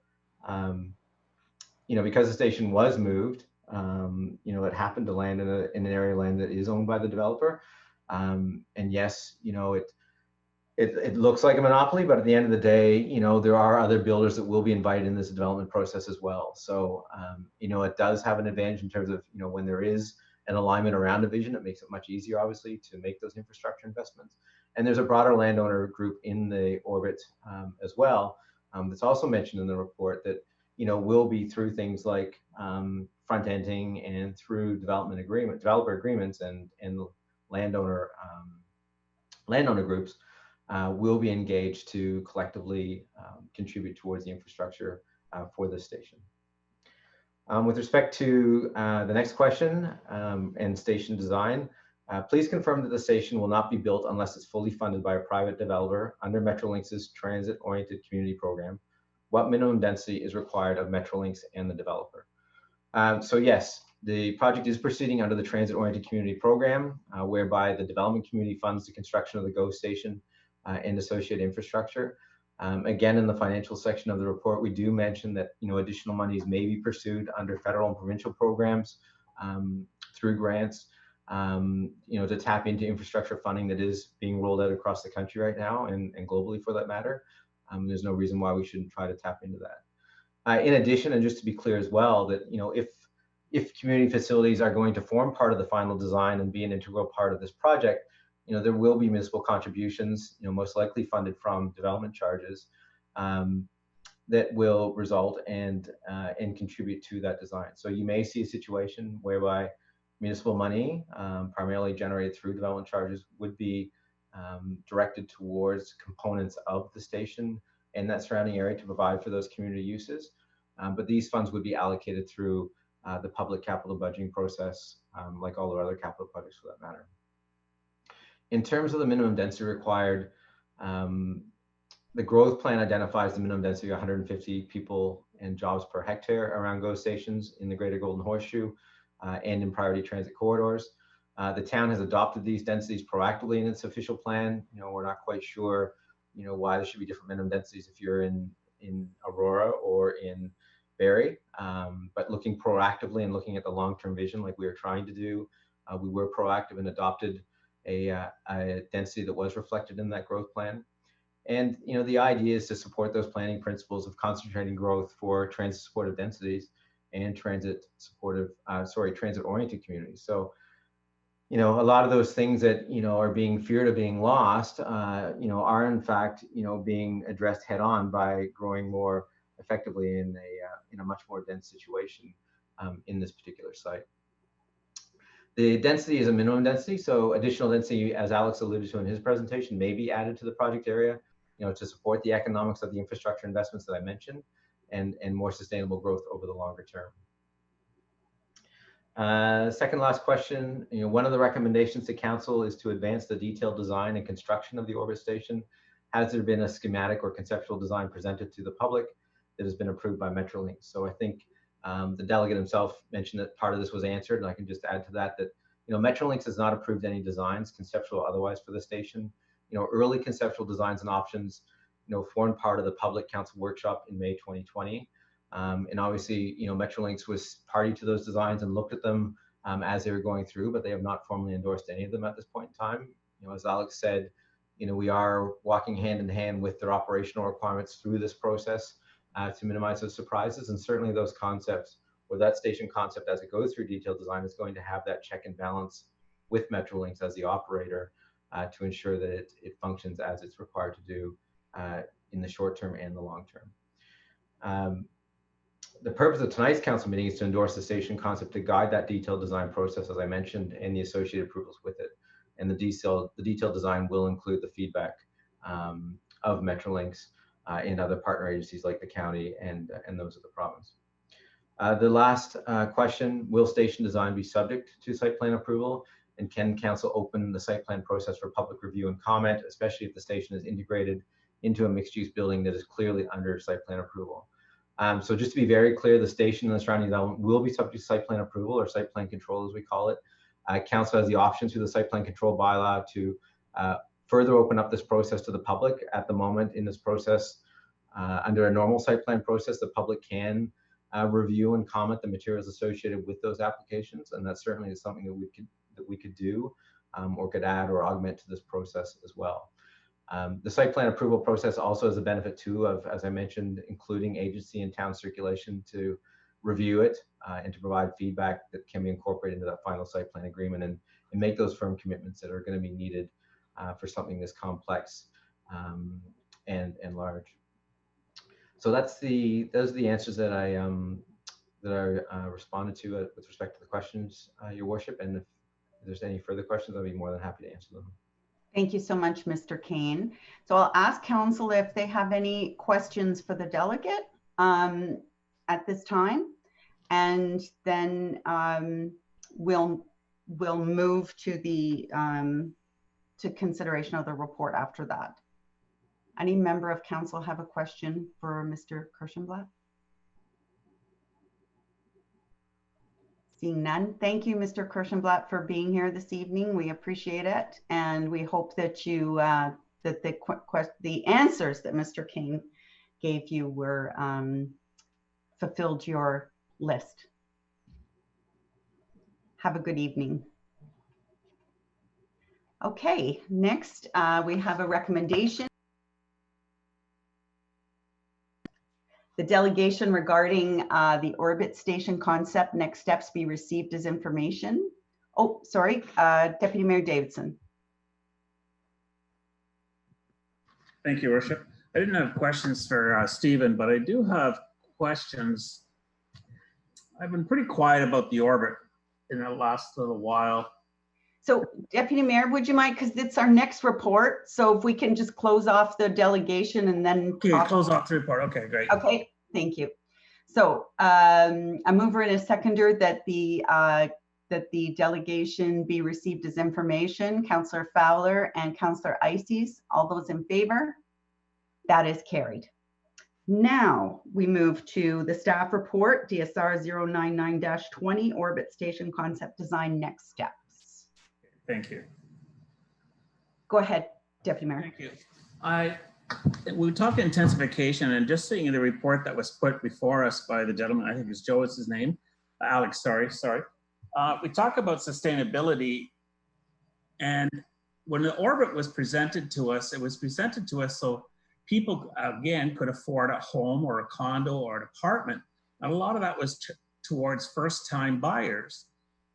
because the station was moved, it happened to land in an area of land that is owned by the developer. And yes, it looks like a monopoly, but at the end of the day, there are other builders that will be invited in this development process as well. So, it does have an advantage in terms of, when there is an alignment around a vision, it makes it much easier, obviously, to make those infrastructure investments. And there's a broader landowner group in the orbit as well that's also mentioned in the report that, will be through things like front-ending and through developer agreements and landowner groups will be engaged to collectively contribute towards the infrastructure for this station. With respect to the next question and station design, please confirm that the station will not be built unless it's fully funded by a private developer under Metrolinx's transit-oriented community program. What minimum density is required of Metrolinx and the developer? So yes, the project is proceeding under the transit-oriented community program, whereby the development community funds the construction of the GO station and associated infrastructure. Again, in the financial section of the report, we do mention that additional monies may be pursued under federal and provincial programs through grants, to tap into infrastructure funding that is being rolled out across the country right now and globally for that matter. There's no reason why we shouldn't try to tap into that. In addition, and just to be clear as well, that if community facilities are going to form part of the final design and be an integral part of this project, there will be municipal contributions, most likely funded from development charges that will result and contribute to that design. So you may see a situation whereby municipal money, primarily generated through development charges, would be directed towards components of the station and that surrounding area to provide for those community uses. But these funds would be allocated through the public capital budgeting process, like all our other capital projects for that matter. In terms of the minimum density required, the growth plan identifies the minimum density of 150 people and jobs per hectare around GO stations in the Greater Golden Horseshoe and in priority transit corridors. The town has adopted these densities proactively in its official plan. We're not quite sure, why there should be different minimum densities if you're in Aurora or in Barrie, but looking proactively and looking at the long-term vision like we are trying to do, we were proactive and adopted a density that was reflected in that growth plan. And the idea is to support those planning principles of concentrating growth for transit supportive densities and transit-oriented communities. So, a lot of those things that are being feared of being lost, are in fact being addressed head on by growing more effectively in a much more dense situation in this particular site. The density is a minimum density, so additional density, as Alex alluded to in his presentation, may be added to the project area, to support the economics of the infrastructure investments that I mentioned and more sustainable growth over the longer term. Second last question, one of the recommendations to council is to advance the detailed design and construction of the orbit station. Has there been a schematic or conceptual design presented to the public that has been approved by Metrolinx? So I think the delegate himself mentioned that part of this was answered, and I can just add to that Metrolinx has not approved any designs, conceptual or otherwise, for the station. Early conceptual designs and options, formed part of the public council workshop in May 2020. And obviously, Metrolinx was party to those designs and looked at them as they were going through, but they have not formally endorsed any of them at this point in time. As Alex said, we are walking hand in hand with their operational requirements through this process to minimize those surprises. And certainly those concepts, or that station concept as it goes through detailed design, is going to have that check and balance with Metrolinx as the operator to ensure that it functions as it's required to do in the short term and the long term. The purpose of tonight's council meeting is to endorse the station concept to guide that detailed design process, as I mentioned, and the associated approvals with it. And the detailed design will include the feedback of Metrolinx and other partner agencies like the county and those of the province. The last question, will station design be subject to site plan approval? And can council open the site plan process for public review and comment, especially if the station is integrated into a mixed-use building that is clearly under site plan approval? So just to be very clear, the station and the surrounding development will be subject to site plan approval, or site plan control as we call it. Council has the option through the site plan control bylaw to further open up this process to the public. At the moment in this process, under a normal site plan process, the public can review and comment the materials associated with those applications, and that certainly is something that we could do or could add or augment to this process as well. The site plan approval process also has a benefit too of, as I mentioned, including agency and town circulation to review it and to provide feedback that can be incorporated into that final site plan agreement and make those firm commitments that are going to be needed for something this complex and large. So those are the answers that I responded to with respect to the questions, Your Worship. And if there's any further questions, I'll be more than happy to answer them. Thank you so much, Mr. Kane. So I'll ask council if they have any questions for the delegate at this time, and then we'll move to the to consideration of the report after that. Any member of council have a question for Mr. Kirschenblatt? Seeing none. Thank you, Mr. Kirschenblatt, for being here this evening. We appreciate it, and we hope that you that the answers that Mr. King gave you were fulfilled your list. Have a good evening. Okay, next we have a recommendation. The delegation regarding the orbit station concept, next steps be received as information. Oh, sorry, Deputy Mayor Davidson. Thank you, Worship. I didn't have questions for Stephen, but I do have questions. I've been pretty quiet about the orbit in the last little while. So Deputy Mayor, would you mind, because it's our next report, so if we can just close off the delegation and then close off the report. Okay, great. Okay, thank you. So a mover and a seconder that the delegation be received as information. Councillor Fowler and Councillor Ices, all those in favor? That is carried. Now we move to the staff report, DSR 099-20, orbit station concept design next steps. Thank you. Go ahead, Deputy Mayor. Thank you. We talked intensification, and just seeing the report that was put before us by the gentleman, I think it was Joe is his name, Alex, sorry. We talk about sustainability, and when the orbit was presented to us, it was presented to us so people, again, could afford a home or a condo or an apartment. And a lot of that was towards first-time buyers.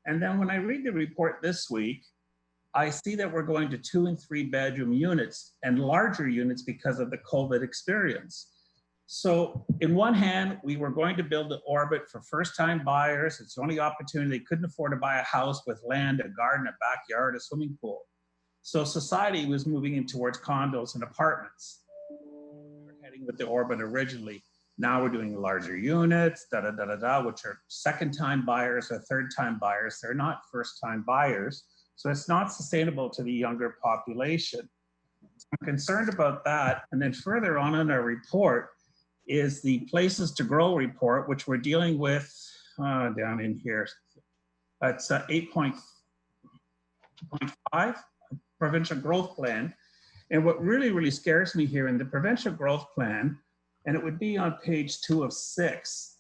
And then when I read the report this week, I see that we're going to 2- and 3-bedroom units and larger units because of the COVID experience. So in one hand, we were going to build the orbit for first-time buyers. It's the only opportunity. They couldn't afford to buy a house with land, a garden, a backyard, a swimming pool. So society was moving in towards condos and apartments. We're heading with the orbit originally. Now we're doing larger units, which are second-time buyers or third-time buyers. They're not first-time buyers. So it's not sustainable to the younger population. So I'm concerned about that. And then further on in our report is the Places to Grow report, which we're dealing with down in here. It's 8.5 provincial growth plan. And what really scares me here in the provincial growth plan, and it would be on page 2 of 6,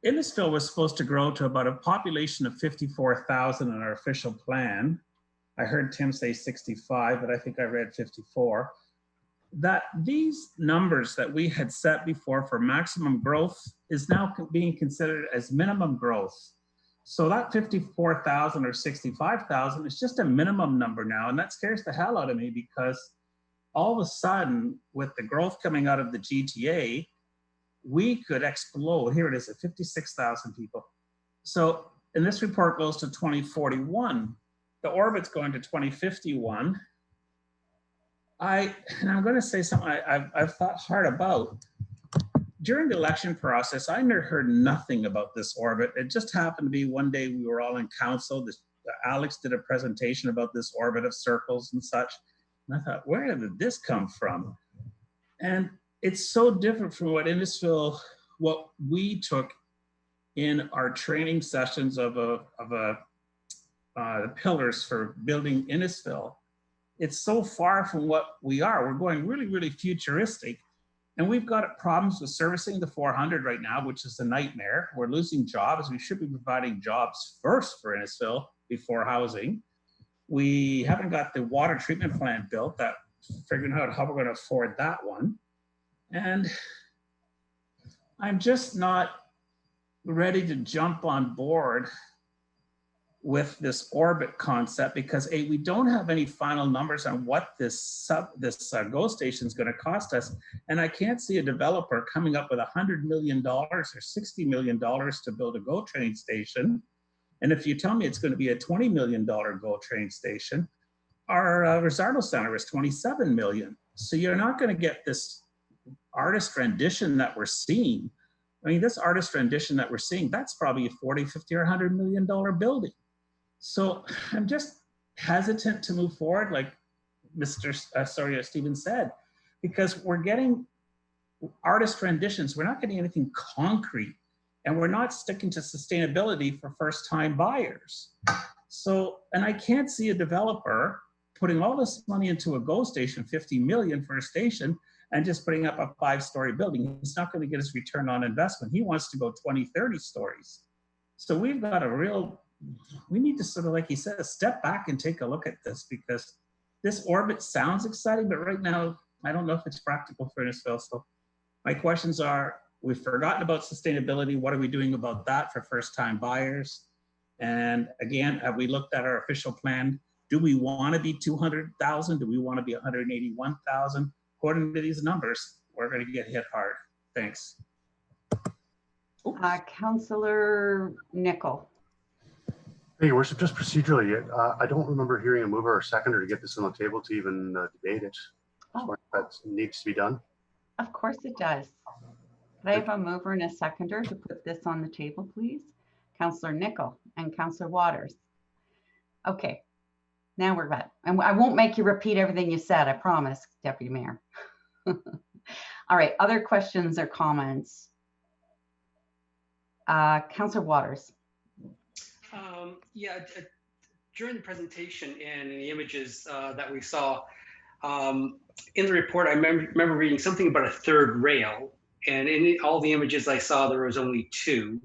Innisfil was supposed to grow to about a population of 54,000 in our official plan. I heard Tim say 65, but I think I read 54. That these numbers that we had set before for maximum growth is now being considered as minimum growth. So that 54,000 or 65,000 is just a minimum number now. And that scares the hell out of me because all of a sudden, with the growth coming out of the GTA, we could explode. Here it is at 56,000 people. So, and this report goes to 2041. The orbit's going to 2051. And I'm going to say something I've thought hard about. During the election process, I never heard nothing about this orbit. It just happened to be one day we were all in council. Alex did a presentation about this orbit of circles and such. And I thought, where did this come from? And it's so different from what Innisfil, what we took in our training sessions of the pillars for building Innisfil. it's so far from what we are. We're going really, really futuristic. And we've got problems with servicing the 400 right now, which is a nightmare. We're losing jobs. We should be providing jobs first for Innisfil before housing. We haven't got the water treatment plant built, that figuring out how we're going to afford that one. And I'm just not ready to jump on board with this orbit concept because we don't have any final numbers on what this GO station is going to cost us. And I can't see a developer coming up with $100 million or $60 million to build a GO train station. And if you tell me it's going to be a $20 million GO train station, our Rosarno Center is $27 million. So you're not going to get this artist rendition that we're seeing. I mean, this artist rendition that we're seeing, that's probably a 40, 50, or $100 million building. So I'm just hesitant to move forward, like Stephen said, because we're getting artist renditions. We're not getting anything concrete, and we're not sticking to sustainability for first-time buyers. So, and I can't see a developer putting all this money into a GO station, 50 million for a station, and just putting up a 5-story building. He's not going to get his return on investment. He wants to go 20, 30 stories. So we've got we need to sort of, like he said, step back and take a look at this, because this orbit sounds exciting, but right now, I don't know if it's practical for Innisfil. So my questions are, we've forgotten about sustainability. What are we doing about that for first-time buyers? And again, have we looked at our official plan? Do we want to be 200,000? Do we want to be 181,000? According to these numbers, we're going to get hit hard. Thanks. Councillor Nickel. Hey, Your Worship, just procedurally, I don't remember hearing a mover or seconder to get this on the table to even debate it. That needs to be done. Of course it does. Could I have a mover and a seconder to put this on the table, please? Councillor Nickel and Councillor Waters. Okay, now we're back. And I won't make you repeat everything you said, I promise, Deputy Mayor. All right, other questions or comments? Councillor Waters. Yeah, during the presentation and in the images that we saw in the report, I remember reading something about a third rail, and in all the images I saw, there was only 2.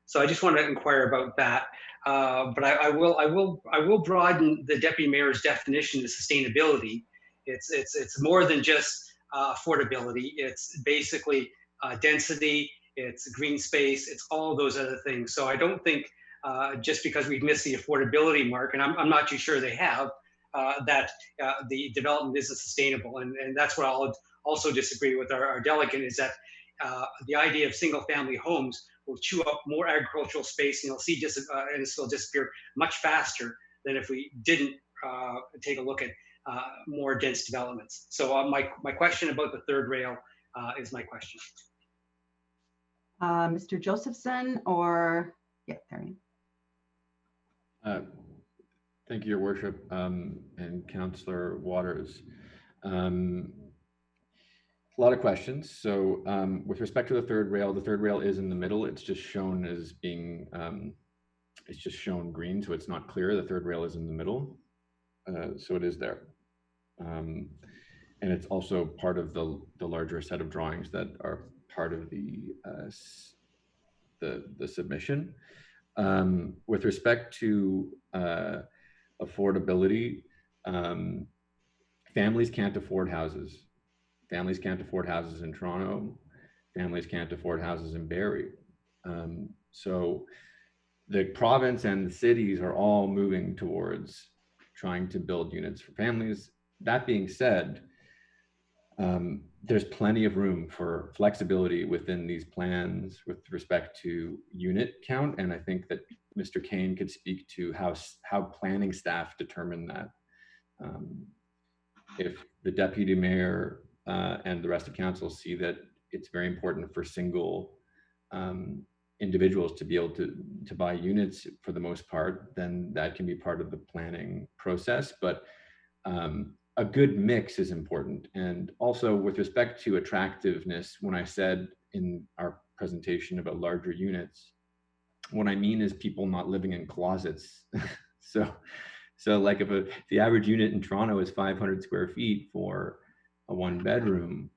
So I just want to inquire about that. But I will broaden the Deputy Mayor's definition of sustainability. It's more than just affordability. It's basically density. It's green space. It's all those other things. So I don't think just because we've missed the affordability mark, and I'm not too sure they have, that the development isn't sustainable. And that's what I'll also disagree with our delegate, is that the idea of single family homes will chew up more agricultural space, and you'll see Innisfil disappear much faster than if we didn't take a look at more dense developments. So my question about the third rail is my question. Mr. Josephson, or, yeah, there you go. Thank you, Your Worship, and Councillor Waters. A lot of questions. So with respect to the third rail is in the middle. It's just shown as being, it's just shown green, so it's not clear. The third rail is in the middle, so it is there. And it's also part of the larger set of drawings that are part of the submission. With respect to affordability, families can't afford houses. Families can't afford houses in Toronto. Families can't afford houses in Barrie. So the province and the cities are all moving towards trying to build units for families. That being said, there's plenty of room for flexibility within these plans with respect to unit count. And I think that Mr. Kane could speak to how planning staff determine that. If the deputy mayor and the rest of council see that it's very important for single individuals to be able to buy units for the most part, then that can be part of the planning process. But a good mix is important. And also with respect to attractiveness, when I said in our presentation about larger units, what I mean is people not living in closets. So like if the average unit in Toronto is 500 square feet for a 1-bedroom,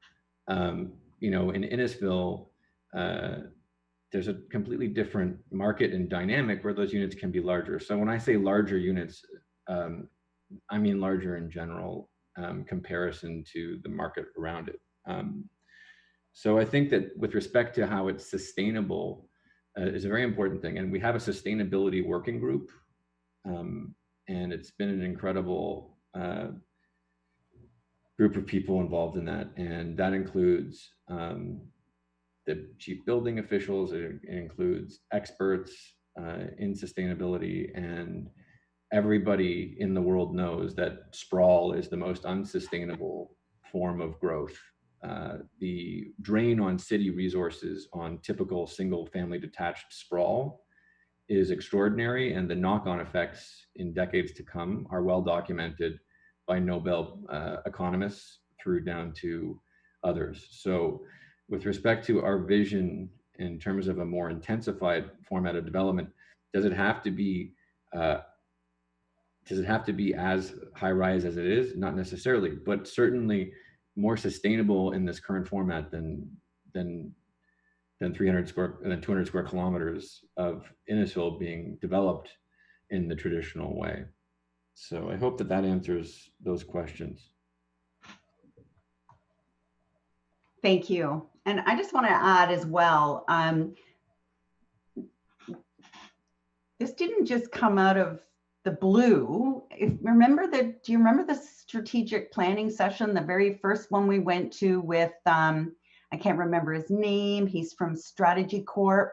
you know, in Innisfil, there's a completely different market and dynamic where those units can be larger. So when I say larger units, I mean larger in general, comparison to the market around it. So I think that with respect to how it's sustainable is a very important thing. And we have a sustainability working group, and it's been an incredible group of people involved in that. And that includes the chief building officials, it includes experts in sustainability, and everybody in the world knows that sprawl is the most unsustainable form of growth. The drain on city resources on typical single family detached sprawl is extraordinary, and the knock-on effects in decades to come are well documented by Nobel economists through down to others. So with respect to our vision in terms of a more intensified format of development, does it have to be as high rise as it is? Not necessarily, but certainly more sustainable in this current format than 200 square kilometers of Innisfil being developed in the traditional way. So I hope that that answers those questions. Thank you. And I just want to add as well, this didn't just come out of the blue. Do you remember the strategic planning session, the very first one we went to with, I can't remember his name. He's from Strategy Corp.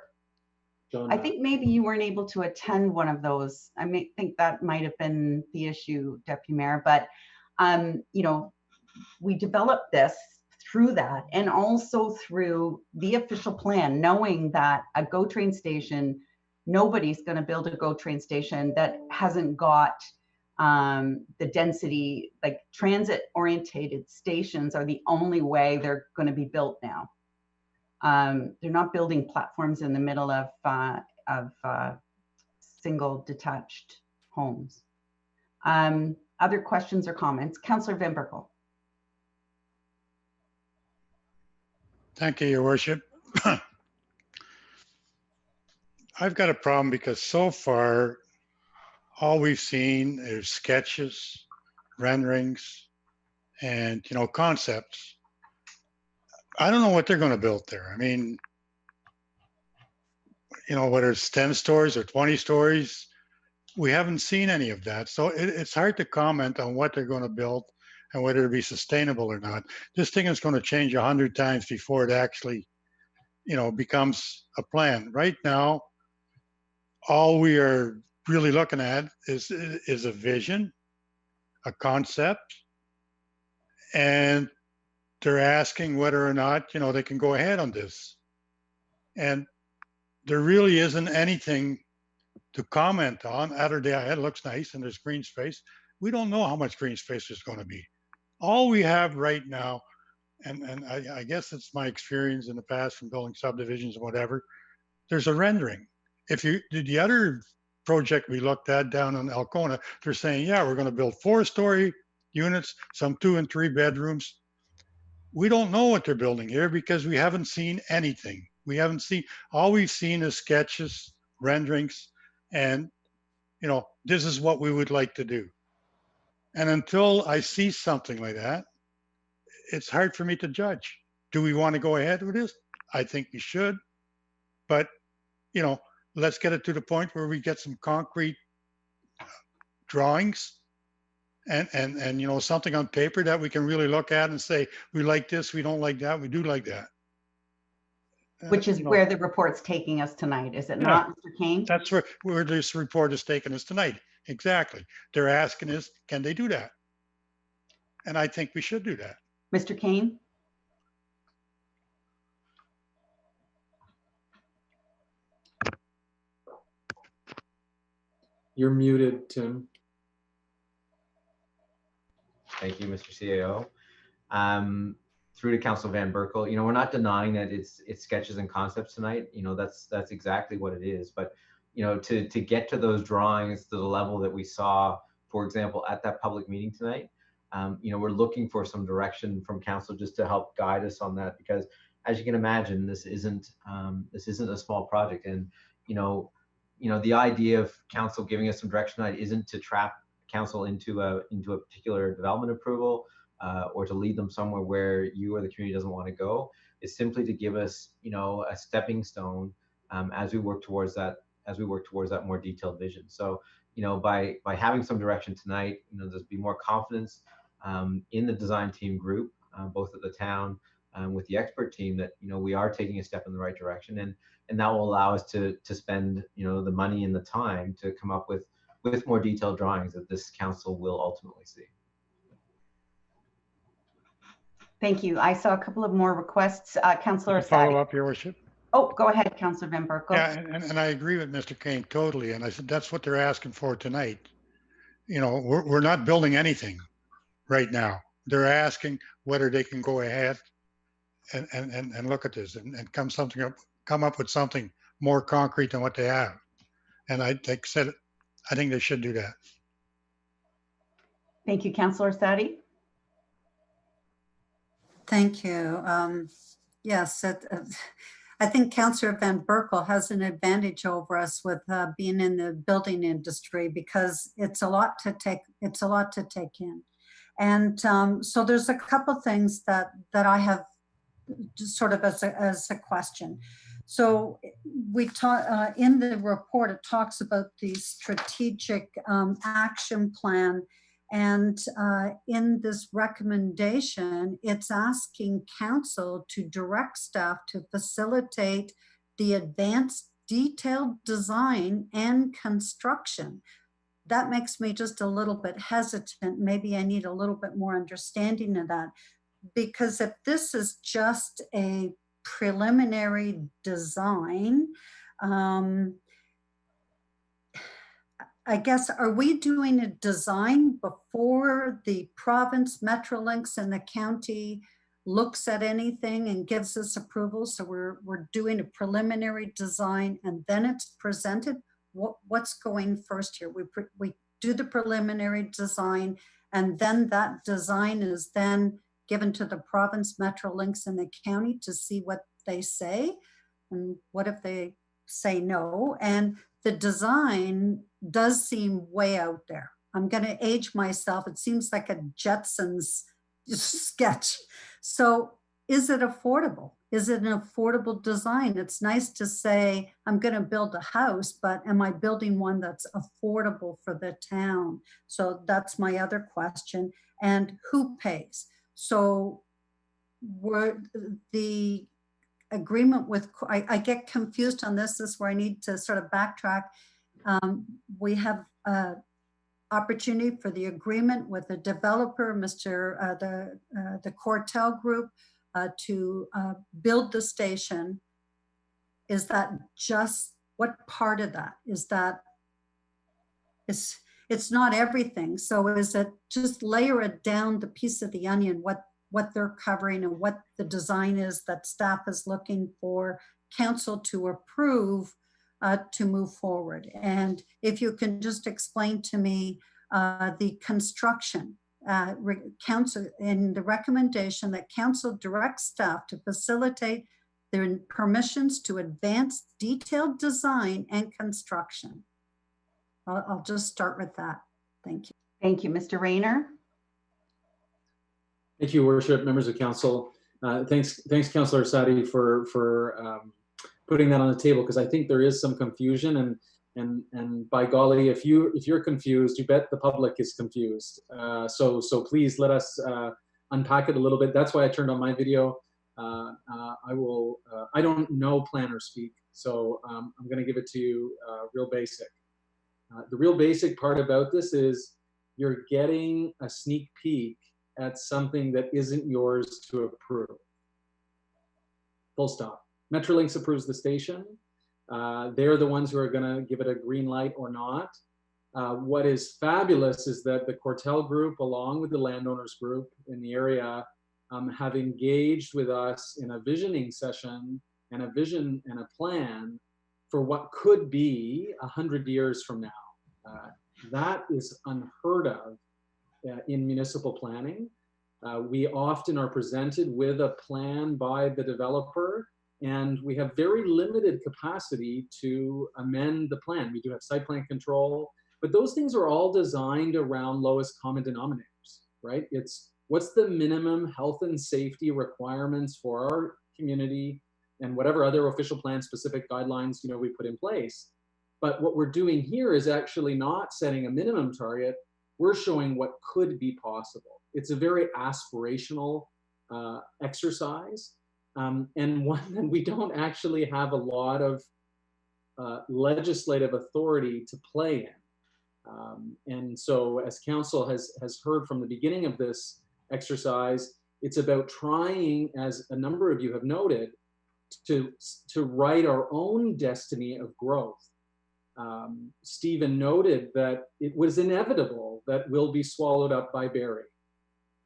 I think maybe you weren't able to attend one of those. I think that might have been the issue, Deputy Mayor, but you know, we developed this through that, and also through the official plan, knowing that a GO train station, nobody's going to build a GO train station that hasn't got the density. Like transit orientated stations are the only way they're going to be built now. They're not building platforms in the middle of single detached homes. Other questions or comments? Councillor Van Berkel. Thank you, Your Worship. I've got a problem because so far, all we've seen is sketches, renderings, and, you know, concepts. I don't know what they're going to build there. I mean, you know, whether it's 10 stories or 20 stories, we haven't seen any of that. So it's hard to comment on what they're going to build and whether it'll be sustainable or not. This thing is going to change 100 times before it actually, you know, becomes a plan. Right now, all we are really looking at is a vision, a concept, and they're asking whether or not, you know, they can go ahead on this. And there really isn't anything to comment on other than it looks nice and there's green space. We don't know how much green space there's going to be. All we have right now, and I guess it's my experience in the past from building subdivisions and whatever, there's a rendering. If you did the other project we looked at down in Alcona, they're saying, yeah, we're going to build 4-story units, some 2 and 3 bedrooms. We don't know what they're building here because we haven't seen anything. We haven't seen, all we've seen is sketches, renderings, and, you know, this is what we would like to do. And until I see something like that, it's hard for me to judge. Do we want to go ahead with this? I think we should. But, you know, let's get it to the point where we get some concrete drawings and you know, something on paper that we can really look at and say, we like this, we don't like that, we do like that. Which is where the report's taking us tonight, is it not, Mr. Kane? That's where this report is taking us tonight. Exactly. They're asking us, can they do that? And I think we should do that. Mr. Kane? You're muted, Tim. Thank you, Mr. CAO. Through to Councilor Van Berkel, you know, we're not denying that it's sketches and concepts tonight. You know, that's exactly what it is. But, you know, to get to those drawings to the level that we saw for example, at that public meeting tonight, we're looking for some direction from council just to help guide us on that, because as you can imagine, this isn't a small project. And, the idea of council giving us some direction tonight isn't to trap council into a particular development approval or to lead them somewhere where you or the community doesn't want to go. It's simply to give us, a stepping stone as we work towards that more detailed vision. So, by having some direction tonight, there's be more confidence in the design team group, both at the town with the expert team, that we are taking a step in the right direction, and that will allow us to spend the money and the time to come up with more detailed drawings that this council will ultimately see. Thank you. I saw a couple of more requests. Councillor Follow up, Your Worship. Oh, go ahead, Councillor Van Berkel. Yeah, and I agree with Mr. Kane totally. And I said that's what they're asking for tonight. We're not building anything right now. They're asking whether they can go ahead and look at this and come up with something more concrete than what they have. And I think they should do that. Thank you, Councillor Sadi. Thank you. Yes, I think Councillor Van Berkel has an advantage over us with being in the building industry, because it's a lot to take in. And so there's a couple things that I have just sort of as a question. So we talk in the report, it talks about the strategic action plan. And in this recommendation, it's asking council to direct staff to facilitate the advanced detailed design and construction. That makes me just a little bit hesitant. Maybe I need a little bit more understanding of that, because if this is just a preliminary design, I guess, are we doing a design before the province, Metrolinx, and the county looks at anything and gives us approval? So we're doing a preliminary design and then it's presented? What's going first here? We do the preliminary design, and then that design is then given to the province, Metrolinx, and the county to see what they say. And what if they say no? And the design does seem way out there. I'm going to age myself. It seems like a Jetsons sketch. So is it affordable? Is it an affordable design? It's nice to say, I'm going to build a house, but am I building one that's affordable for the town? So that's my other question. And who pays? So the agreement with, I get confused on this. This is where I need to sort of backtrack. We have opportunity for the agreement with the developer, the Cortel Group, to build the station. Is that just, what part of that is that? It's not everything. So is it just layer it down the piece of the onion, what they're covering and what the design is that staff is looking for council to approve to move forward? And if you can just explain to me the construction, council in the recommendation that council directs staff to facilitate their permissions to advance detailed design and construction. I'll just start with that. Thank you. Thank you, Mr. Rayner. Thank you, Worship, members of council. Thanks, Councillor Sadi, for putting that on the table, because I think there is some confusion, and by golly, if you're confused, you bet the public is confused. So please let us unpack it a little bit. That's why I turned on my video. I don't know planner speak, so I'm going to give it to you real basic. The real basic part about this is you're getting a sneak peek at something that isn't yours to approve. Full stop. Metrolinx approves the station. They're the ones who are going to give it a green light or not. What is fabulous is that the Cortel Group, along with the landowners group in the area, have engaged with us in a visioning session and a vision and a plan for what could be 100 years from now. That is unheard of in municipal planning. We often are presented with a plan by the developer, and we have very limited capacity to amend the plan. We do have site plan control, but those things are all designed around lowest common denominators, right? It's what's the minimum health and safety requirements for our community and whatever other official plan specific guidelines, you know, we put in place. But what we're doing here is actually not setting a minimum target. We're showing what could be possible. It's a very aspirational exercise, and one that we don't actually have a lot of legislative authority to play in. And so as council has heard from the beginning of this exercise, it's about trying, as a number of you have noted, to write our own destiny of growth. Stephen noted that it was inevitable that we'll be swallowed up by Barrie.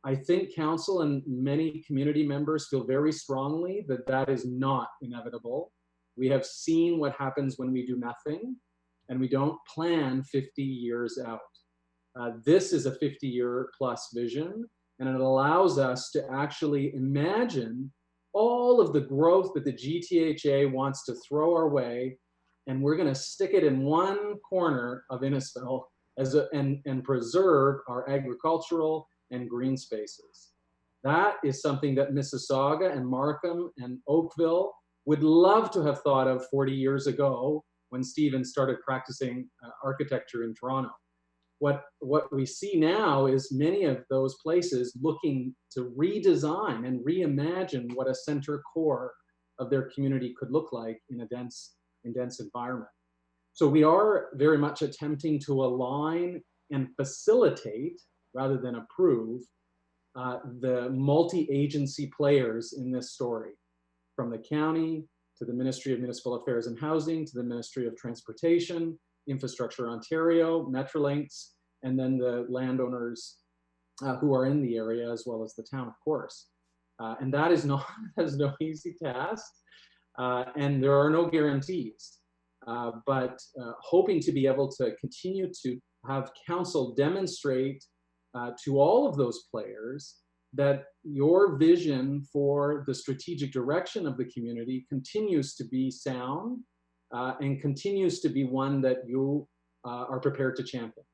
I think council and many community members feel very strongly that that is not inevitable. We have seen what happens when we do nothing and we don't plan 50 years out. This is a 50-year plus vision, and it allows us to actually imagine all of the growth that the GTHA wants to throw our way, and we're going to stick it in one corner of Innisfil and preserve our agricultural and green spaces. That is something that Mississauga and Markham and Oakville would love to have thought of 40 years ago when Stephen started practicing architecture in Toronto. What we see now is many of those places looking to redesign and reimagine what a center core of their community could look like in a dense environment. So we are very much attempting to align and facilitate, rather than approve, the multi-agency players in this story, from the county to the Ministry of Municipal Affairs and Housing, to the Ministry of Transportation, Infrastructure Ontario, Metrolinx, and then the landowners who are in the area, as well as the town, of course. And that is no easy task, and there are no guarantees. But hoping to be able to continue to have council demonstrate to all of those players that your vision for the strategic direction of the community continues to be sound and continues to be one that you are prepared to champion.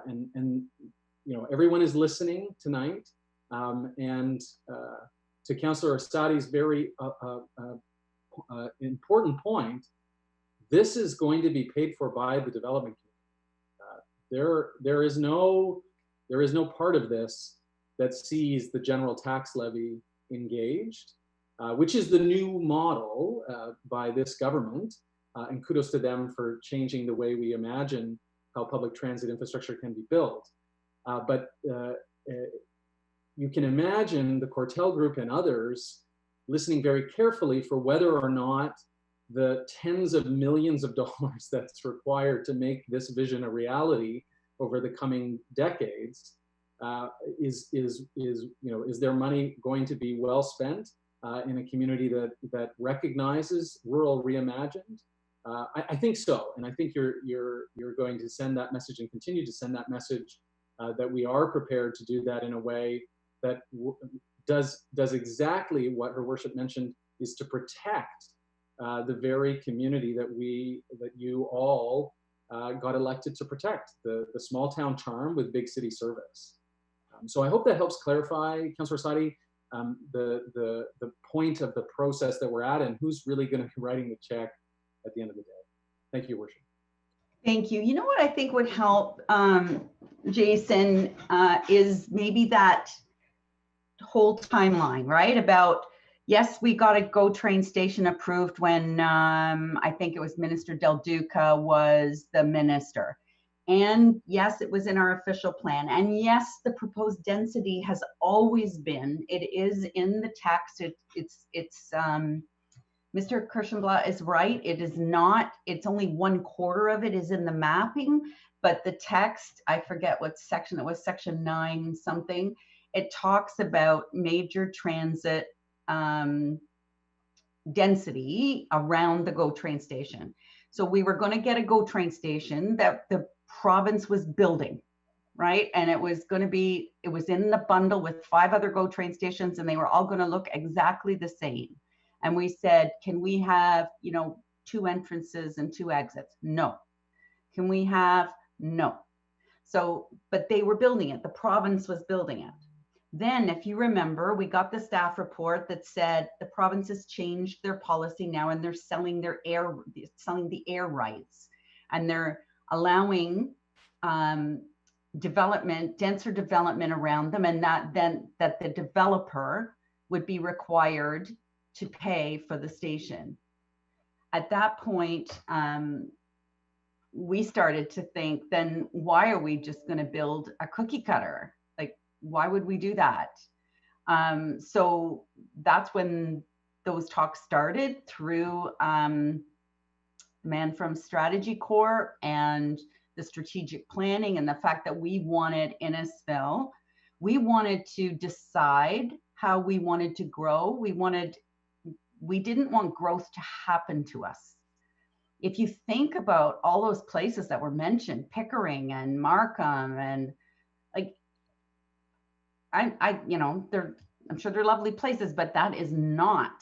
And you know, everyone is listening tonight, and to Councillor Asadi's very important point, this is going to be paid for by the development community. There is no part of this that sees the general tax levy engaged, which is the new model by this government, and kudos to them for changing the way we imagine how public transit infrastructure can be built. But you can imagine the Cortel Group and others listening very carefully for whether or not the tens of millions of dollars that's required to make this vision a reality over the coming decades is their money going to be well spent in a community that recognizes rural reimagined? I think so, and I think you're going to send that message and continue to send that message that we are prepared to do that in a way that does exactly what Her Worship mentioned, is to protect the very community that you all got elected to protect, the small town charm with big city service. So I hope that helps clarify, Councillor Asadi, the point of the process that we're at and who's really going to be writing the check at the end of the day. Thank you, Your Worship. Thank you. You know what I think would help, Jason, is maybe that whole timeline, right? About, yes, we got a GO train station approved when I think it was Minister Del Duca was the minister. And yes, it was in our official plan. And yes, the proposed density has always been, it is in the text. It's Mr. Kirschenblatt is right. It is not, it's only 1/4 of it is in the mapping, but the text, I forget what section it was, section 9 something. It talks about major transit density around the GO train station. So we were going to get a GO train station. That the province was building, right? And it was going to be, it was in the bundle with 5 other GO train stations, and they were all going to look exactly the same. And we said, can we have, you know, 2 entrances and 2 exits? No. Can we have? No. So, but they were building it. The province was building it. Then, if you remember, we got the staff report that said the province has changed their policy now, and they're selling the air rights, and they're allowing development, denser development around them, and that the developer would be required to pay for the station. At that point, we started to think, then why are we just going to build a cookie cutter? Like, why would we do that? So that's when those talks started through the man from Strategy Corps and the strategic planning, and the fact that we wanted Innisfil. We wanted to decide how we wanted to grow. We didn't want growth to happen to us. If you think about all those places that were mentioned, Pickering and Markham, and like, you know, I'm sure they're lovely places, but that is not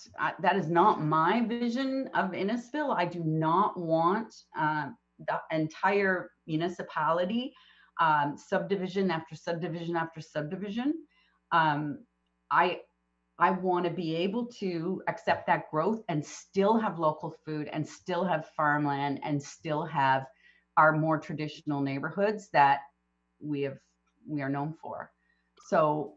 my vision of Innisfil. I do not want the entire municipality, subdivision after subdivision after subdivision. I want to be able to accept that growth and still have local food, and still have farmland, and still have our more traditional neighborhoods that we are known for. So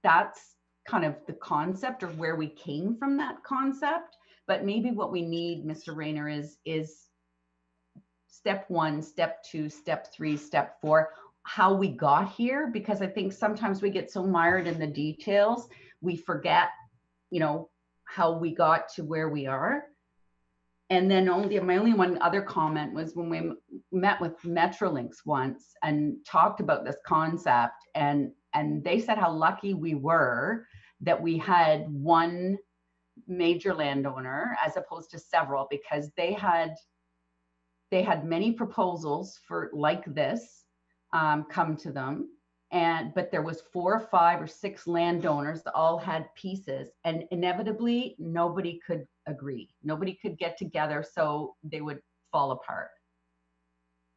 that's kind of the concept, or where we came from, that concept. But maybe what we need, Mr. Rayner, is step 1, step 2, step 3, step 4, how we got here, because I think sometimes we get so mired in the details, we forget, you know, how we got to where we are. And then my only one other comment was when we met with Metrolinx once and talked about this concept, and they said how lucky we were that we had one major landowner as opposed to several, because they had many proposals for like this come to them. But there was 4 or 5 or 6 landowners that all had pieces, and inevitably nobody could agree. Nobody could get together, so they would fall apart.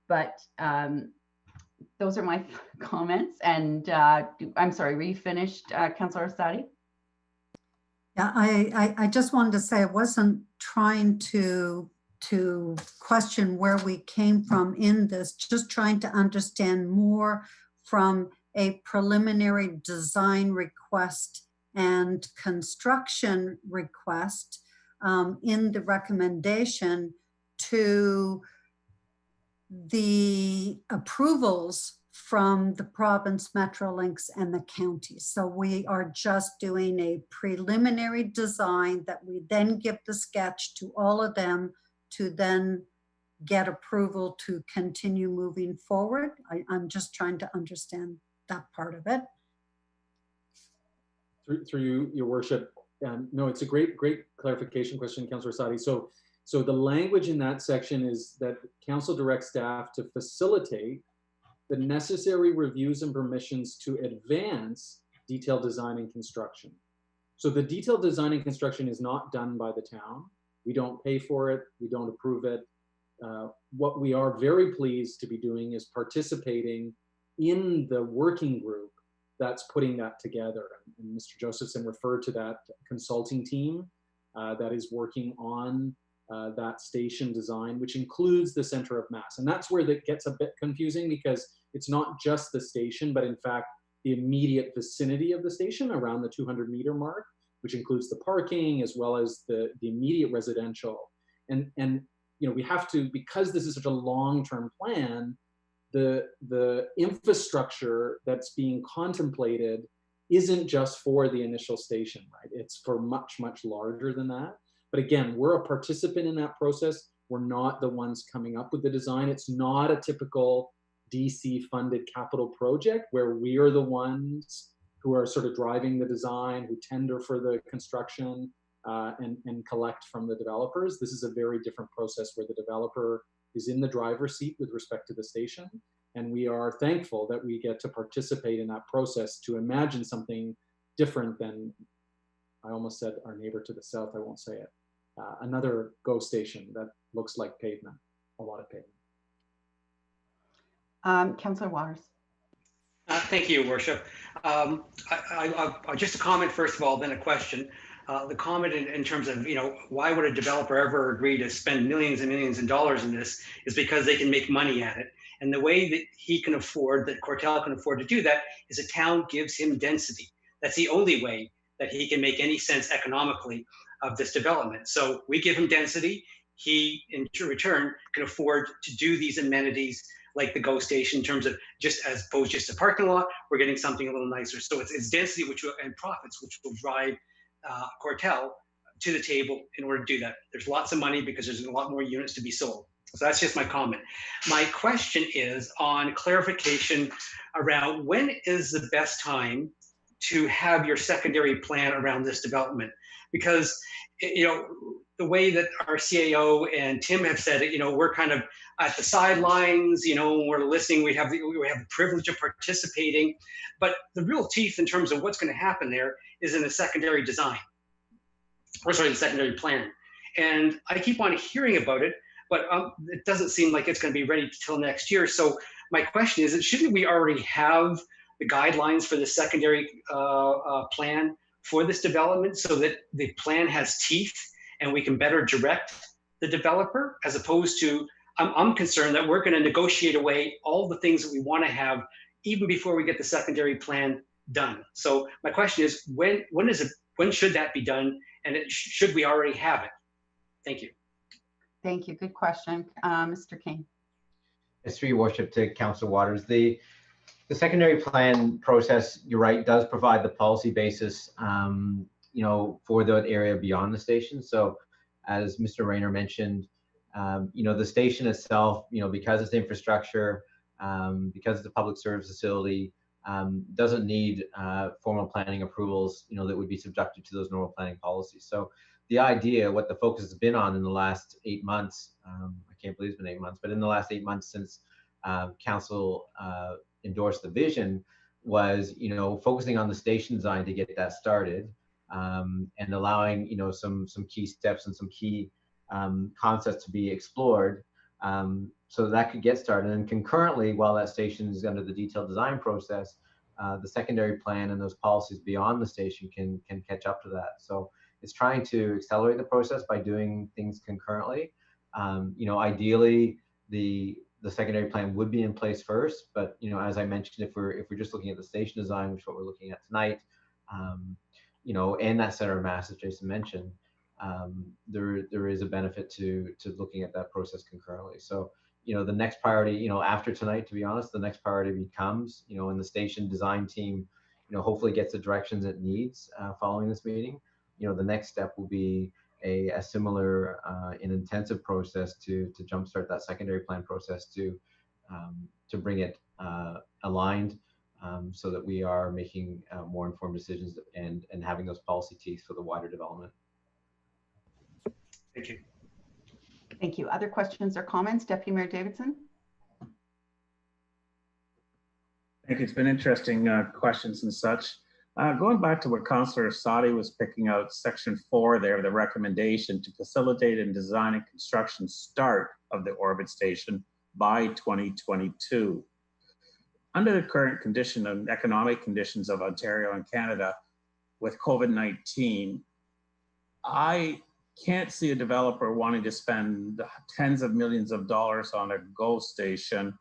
But those are my comments. And I'm sorry, were you finished, Councillor Orsatti? Yeah, I just wanted to say I wasn't trying to question where we came from in this, just trying to understand more from a preliminary design request and construction request in the recommendation to the approvals from the province, Metrolinx, and the county. So we are just doing a preliminary design that we then give the sketch to all of them to then get approval to continue moving forward. I'm just trying to understand that part of it. Through you, Your Worship. No, it's a great clarification question, Councillor Orsatti. So the language in that section is that Council directs staff to facilitate the necessary reviews and permissions to advance detailed design and construction. So the detailed design and construction is not done by the town. We don't pay for it. We don't approve it. What we are very pleased to be doing is participating in the working group that's putting that together. And Mr. Josephson referred to that consulting team that is working on that station design, which includes the center of mass. And that's where that gets a bit confusing, because it's not just the station, but in fact, the immediate vicinity of the station around the 200-meter mark, which includes the parking as well as the immediate residential. And you know, we have to, because this is such a long-term plan, the infrastructure that's being contemplated isn't just for the initial station, right? It's for much, much larger than that. But again, we're a participant in that process. We're not the ones coming up with the design. It's not a typical DC-funded capital project where we are the ones who are sort of driving the design, who tender for the construction. and collect from the developers. This is a very different process where the developer is in the driver's seat with respect to the station. And we are thankful that we get to participate in that process to imagine something different than, I almost said our neighbor to the south, I won't say it, another GO station that looks like pavement, a lot of pavement. Councillor Waters. Thank you, Your Worship. Just a comment, first of all, then a question. The comment in terms of, why would a developer ever agree to spend millions and millions of dollars in this is because they can make money at it. And the way that he can afford, that Cortel can afford to do that, is a town gives him density. That's the only way that he can make any sense economically of this development. So we give him density. He, in return, can afford to do these amenities like the GO station in terms of just as opposed just a parking lot, we're getting something a little nicer. So it's density and profits which will drive Cortel to the table in order to do that. There's lots of money because there's a lot more units to be sold. So that's just my comment. My question is on clarification around when is the best time to have your secondary plan around this development? Because, the way that our CAO and Tim have said it, we're kind of at the sidelines, we're listening, we have the privilege of participating, but the real teeth in terms of what's going to happen there is in the secondary design, or sorry, the secondary plan. And I keep on hearing about it, but it doesn't seem like it's going to be ready till next year. So my question is, shouldn't we already have the guidelines for the secondary plan for this development so that the plan has teeth and we can better direct the developer, as opposed to, I'm concerned that we're going to negotiate away all the things that we want to have even before we get the secondary plan done. So my question is, when should that be done, and should we already have it? Thank you. Thank you. Good question. Mr. King. It's through your worship to Councillor Waters. The secondary plan process, you're right, does provide the policy basis, for the area beyond the station. So as Mr. Rayner mentioned, the station itself, because it's infrastructure, because it's a public service facility, doesn't need formal planning approvals, that would be subjected to those normal planning policies. So the idea, what the focus has been on in the last 8 months, I can't believe it's been 8 months, but in the last 8 months since council endorsed the vision, was focusing on the station design to get that started, and allowing some key steps and some key concepts to be explored, so that could get started. And concurrently, while that station is under the detailed design process, the secondary plan and those policies beyond the station can catch up to that. So it's trying to accelerate the process by doing things concurrently. Ideally, the secondary plan would be in place first, but as I mentioned, if we're just looking at the station design, which is what we're looking at tonight, and that center of mass, as Jason mentioned, there is a benefit to looking at that process concurrently. So the next priority, after tonight, to be honest, the next priority becomes, when the station design team, hopefully gets the directions it needs following this meeting, the next step will be a similar and intensive process to jumpstart that secondary plan process to bring it aligned, so that we are making more informed decisions and having those policy teeth for the wider development. Thank you. Thank you. Other questions or comments? Deputy Mayor Davidson? I think it's been interesting questions and such. Going back to what Councillor Sadi was picking out, section 4 there, the recommendation to facilitate and design and construction start of the orbit station by 2022. Under the current condition of economic conditions of Ontario and Canada with COVID-19, I can't see a developer wanting to spend tens of millions of dollars on a GO station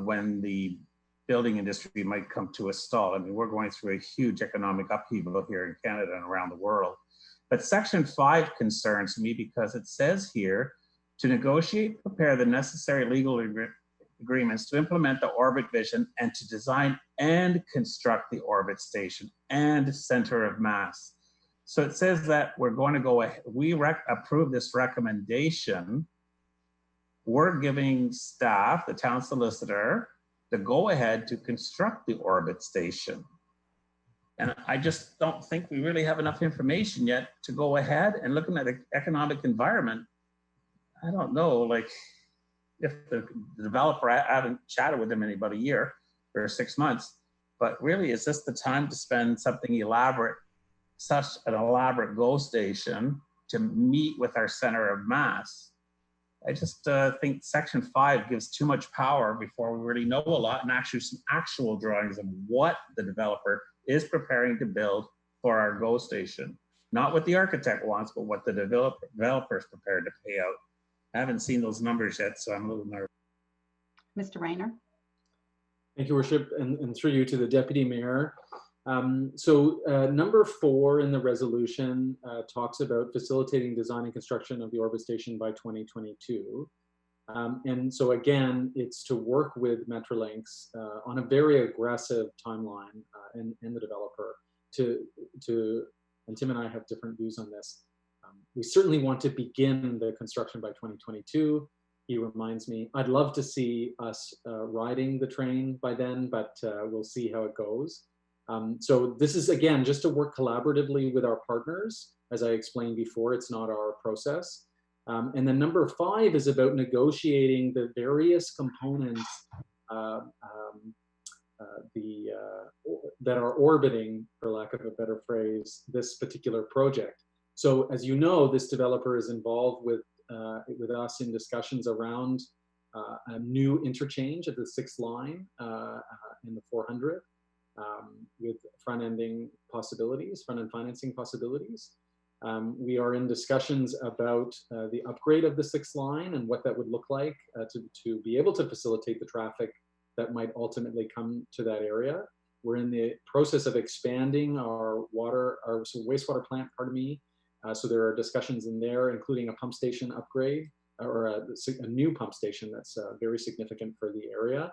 when the building industry might come to a stall. I mean, we're going through a huge economic upheaval here in Canada and around the world. But section 5 concerns me because it says here to negotiate, prepare the necessary legal agreements to implement the orbit vision and to design and construct the orbit station and center of mass. So it says that we're going to go ahead, we approve this recommendation. We're giving staff, the town solicitor, the go ahead to construct the orbit station. And I just don't think we really have enough information yet to go ahead and looking at the economic environment. I don't know, like if the developer, I haven't chatted with him in about a year or 6 months, but really is this the time to spend something elaborate, such an elaborate GO station to meet with our center of mass? I just think Section 5 gives too much power before we really know a lot, and actually some actual drawings of what the developer is preparing to build for our GO station. Not what the architect wants, but what the developer is prepared to pay out. I haven't seen those numbers yet, so I'm a little nervous. Mr. Rayner. Thank you, Worship, and through you to the Deputy Mayor. Number 4 in the resolution talks about facilitating design and construction of the orbit station by 2022. And so again, it's to work with Metrolinx on a very aggressive timeline and the developer and Tim and I have different views on this. We certainly want to begin the construction by 2022. He reminds me, I'd love to see us riding the train by then, but we'll see how it goes. So this is, again, just to work collaboratively with our partners. As I explained before, it's not our process. And then number 5 is about negotiating the various components that are orbiting, for lack of a better phrase, this particular project. So as you know, this developer is involved with us in discussions around a new interchange at the 6th line in the 400 with front-end financing possibilities. We are in discussions about the upgrade of the 6th line and what that would look like to be able to facilitate the traffic that might ultimately come to that area. We're in the process of expanding our wastewater plant, so there are discussions in there, including a pump station upgrade or a new pump station that's very significant for the area.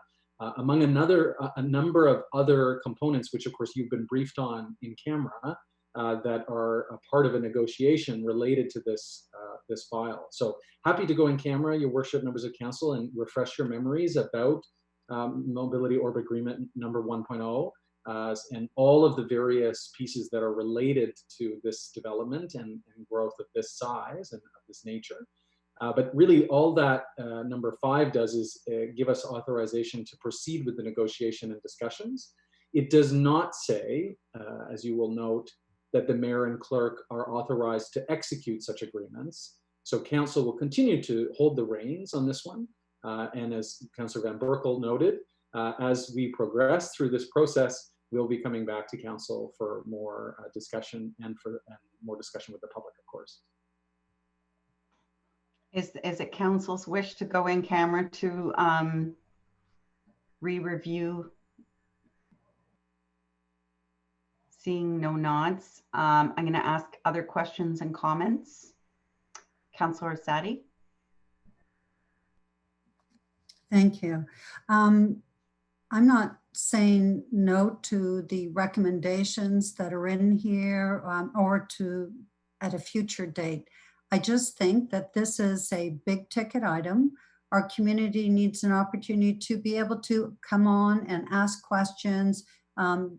Among a number of other components, which of course you've been briefed on in camera, that are a part of a negotiation related to this file. So happy to go in camera, Your Worship, members of council, and refresh your memories about Mobility Orbit Agreement number 1.0 and all of the various pieces that are related to this development and growth of this size and of this nature. But really all that number 5 does is give us authorization to proceed with the negotiation and discussions. It does not say, as you will note, that the mayor and clerk are authorized to execute such agreements. So council will continue to hold the reins on this one. And as Councillor Van Berkel noted, as we progress through this process, we'll be coming back to council for more discussion and more discussion with the public, of course. Is it council's wish to go in camera to re-review? Seeing no nods, I'm going to ask other questions and comments. Councillor Sadi. Thank you. I'm not saying no to the recommendations that are in here or to at a future date. I just think that this is a big ticket item. Our community needs an opportunity to be able to come on and ask questions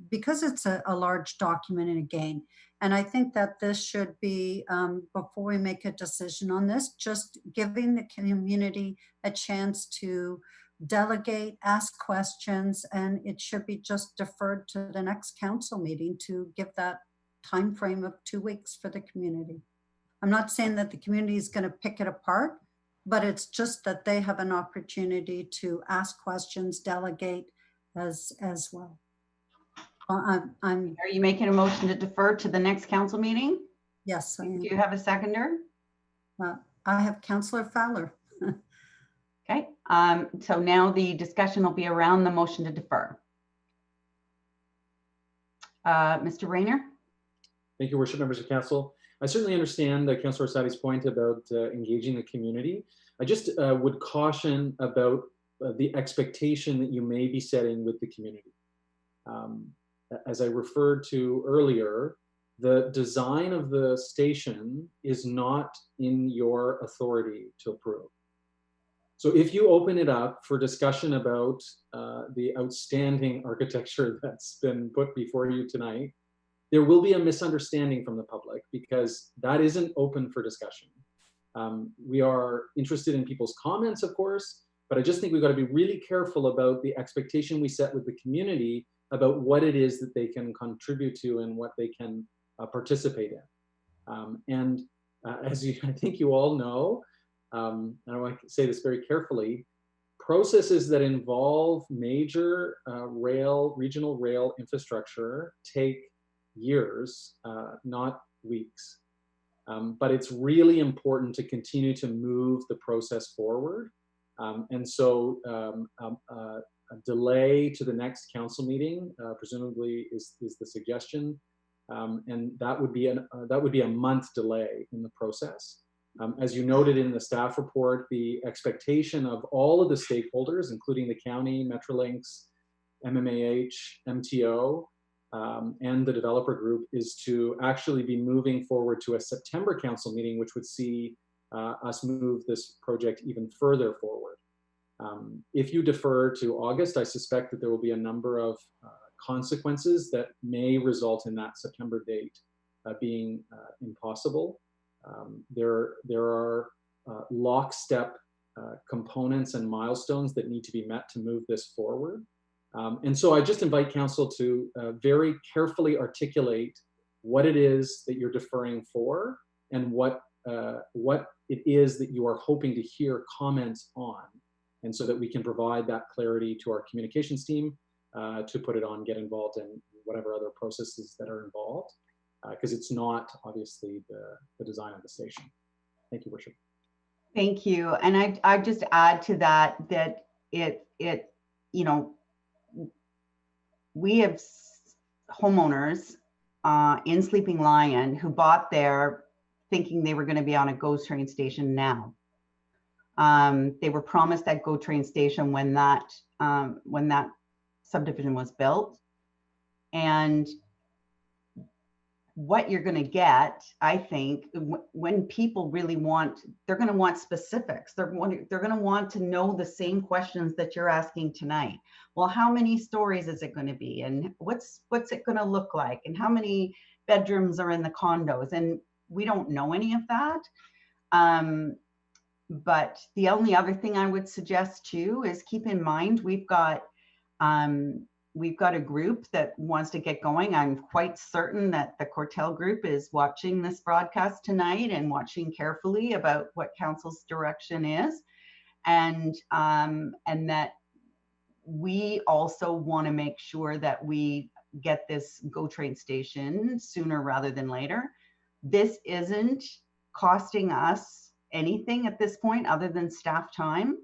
because it's a large document and again. And I think that this should be, before we make a decision on this, just giving the community a chance to delegate, ask questions, and it should be just deferred to the next council meeting to give that time frame of 2 weeks for the community. I'm not saying that the community is going to pick it apart, but it's just that they have an opportunity to ask questions, delegate as well. Are you making a motion to defer to the next council meeting? Yes, I am. Do you have a seconder? I have Councillor Fowler. Okay, so now the discussion will be around the motion to defer. Mr. Rayner? Thank you, Worship, members of council. I certainly understand Councillor Sadi's point about engaging the community. I just would caution about the expectation that you may be setting with the community. As I referred to earlier, the design of the station is not in your authority to approve. So if you open it up for discussion about the outstanding architecture that's been put before you tonight, there will be a misunderstanding from the public because that isn't open for discussion. We are interested in people's comments, of course, but I just think we've got to be really careful about the expectation we set with the community about what it is that they can contribute to and what they can participate in. As I think you all know, and I want to say this very carefully, processes that involve major regional rail infrastructure take years, not weeks. But it's really important to continue to move the process forward. And so a delay to the next council meeting, presumably is the suggestion. And that would be a month delay in the process. As you noted in the staff report, the expectation of all of the stakeholders, including the county, Metrolinx, MMAH, MTO, and the developer group, is to actually be moving forward to a September council meeting, which would see us move this project even further forward. If you defer to August, I suspect that there will be a number of consequences that may result in that September date being impossible. There are lockstep components and milestones that need to be met to move this forward. And so I just invite council to very carefully articulate what it is that you're deferring for and what it is that you are hoping to hear comments on. And so that we can provide that clarity to our communications team to put it on, get involved in whatever other processes that are involved, because it's not obviously the design of the station. Thank you, Worship. Thank you. And I just add to that we have homeowners in Sleeping Lion who bought there thinking they were going to be on a GO train station now. They were promised that GO train station when that subdivision was built. And what you're going to get, I think, when people really they're going to want specifics. They're going to want to know the same questions that you're asking tonight. Well, how many stories is it going to be? And what's it going to look like? And how many bedrooms are in the condos? And we don't know any of that. But the only other thing I would suggest too is keep in mind we've got a group that wants to get going. I'm quite certain that the Cortel group is watching this broadcast tonight and watching carefully about what council's direction is, and that we also want to make sure that we get this GO train station sooner rather than later. This isn't costing us anything at this point other than staff time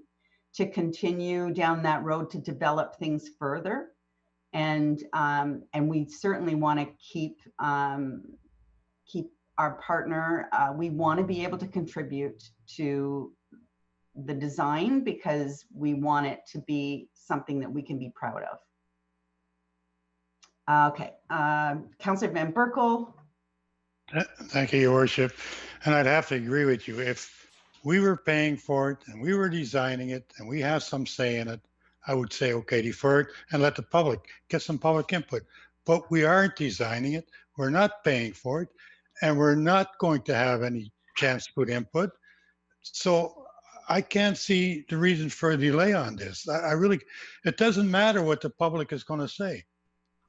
to continue down that road to develop things further. And we certainly want to keep our partner. We want to be able to contribute to the design because we want it to be something that we can be proud of. Okay, Councillor Van Berkel. Thank you, Your Worship. And I'd have to agree with you. If we were paying for it and we were designing it and we have some say in it, I would say, okay, defer it and let the public get some public input. But we aren't designing it. We're not paying for it. And we're not going to have any chance to put input. So I can't see the reason for a delay on this. It doesn't matter what the public is going to say.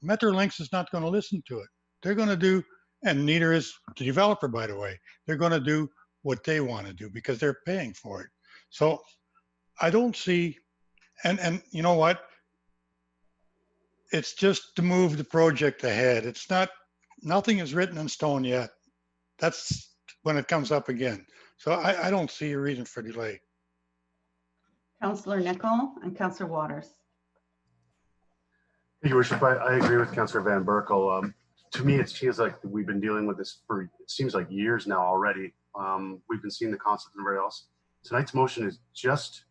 Metrolinx is not going to listen to it. They're going to do, and neither is the developer, by the way. They're going to do what they want to do because they're paying for it. So I don't see, and you know what? It's just to move the project ahead. It's not, nothing is written in stone yet. That's when it comes up again. So I don't see a reason for delay. Councillor Nicol and Councillor Waters. Thank you, Worship. I agree with Councillor Van Berkel. To me, it feels like we've been dealing with this for, it seems like years now already. We've been seeing the concept and everybody else. Tonight's motion is just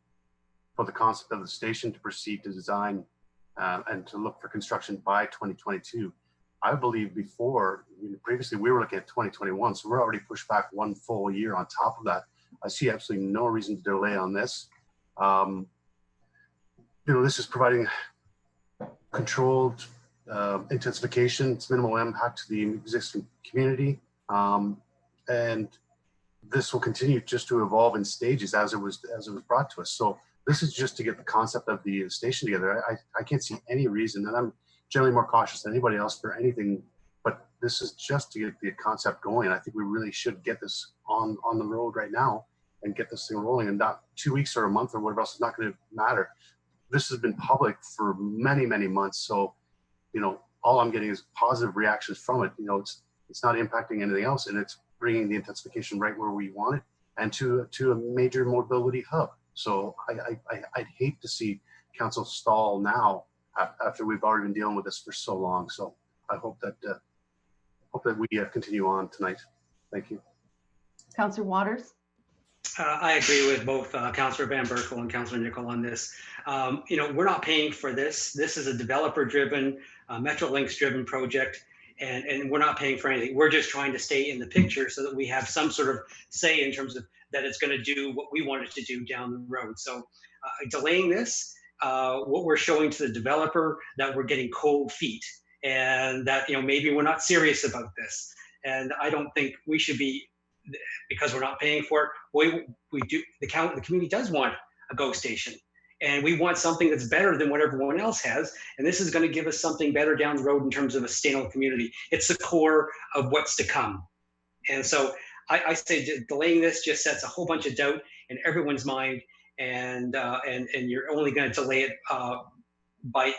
for the concept of the station to proceed to design and to look for construction by 2022. I believe previously we were looking at 2021, so we're already pushed back one full year on top of that. I see absolutely no reason to delay on this. This is providing controlled intensification. It's minimal impact to the existing community. And this will continue just to evolve in stages as it was brought to us. So this is just to get the concept of the station together. I can't see any reason, and I'm generally more cautious than anybody else for anything, but this is just to get the concept going. I think we really should get this on the road right now and get this thing rolling, and not 2 weeks or a month or whatever else is not going to matter. This has been public for many, many months. So, all I'm getting is positive reactions from it. It's not impacting anything else, and it's bringing the intensification right where we want it, and to a major mobility hub. So I'd hate to see council stall now after we've already been dealing with this for so long. So I hope that we continue on tonight. Thank you. Councillor Waters. I agree with both Councillor Van Berkel and Councillor Nicol on this. We're not paying for this. This is a developer-driven, Metrolinx-driven project, and we're not paying for anything. We're just trying to stay in the picture so that we have some sort of say in terms of that it's going to do what we want it to do down the road. So delaying this, what we're showing to the developer that we're getting cold feet, and that maybe we're not serious about this. And I don't think we should be, because we're not paying for it. We do. The community does want a GO station, and we want something that's better than what everyone else has. And this is going to give us something better down the road in terms of a sustainable community. It's the core of what's to come. And so I say delaying this just sets a whole bunch of doubt in everyone's mind, and you're only going to delay it by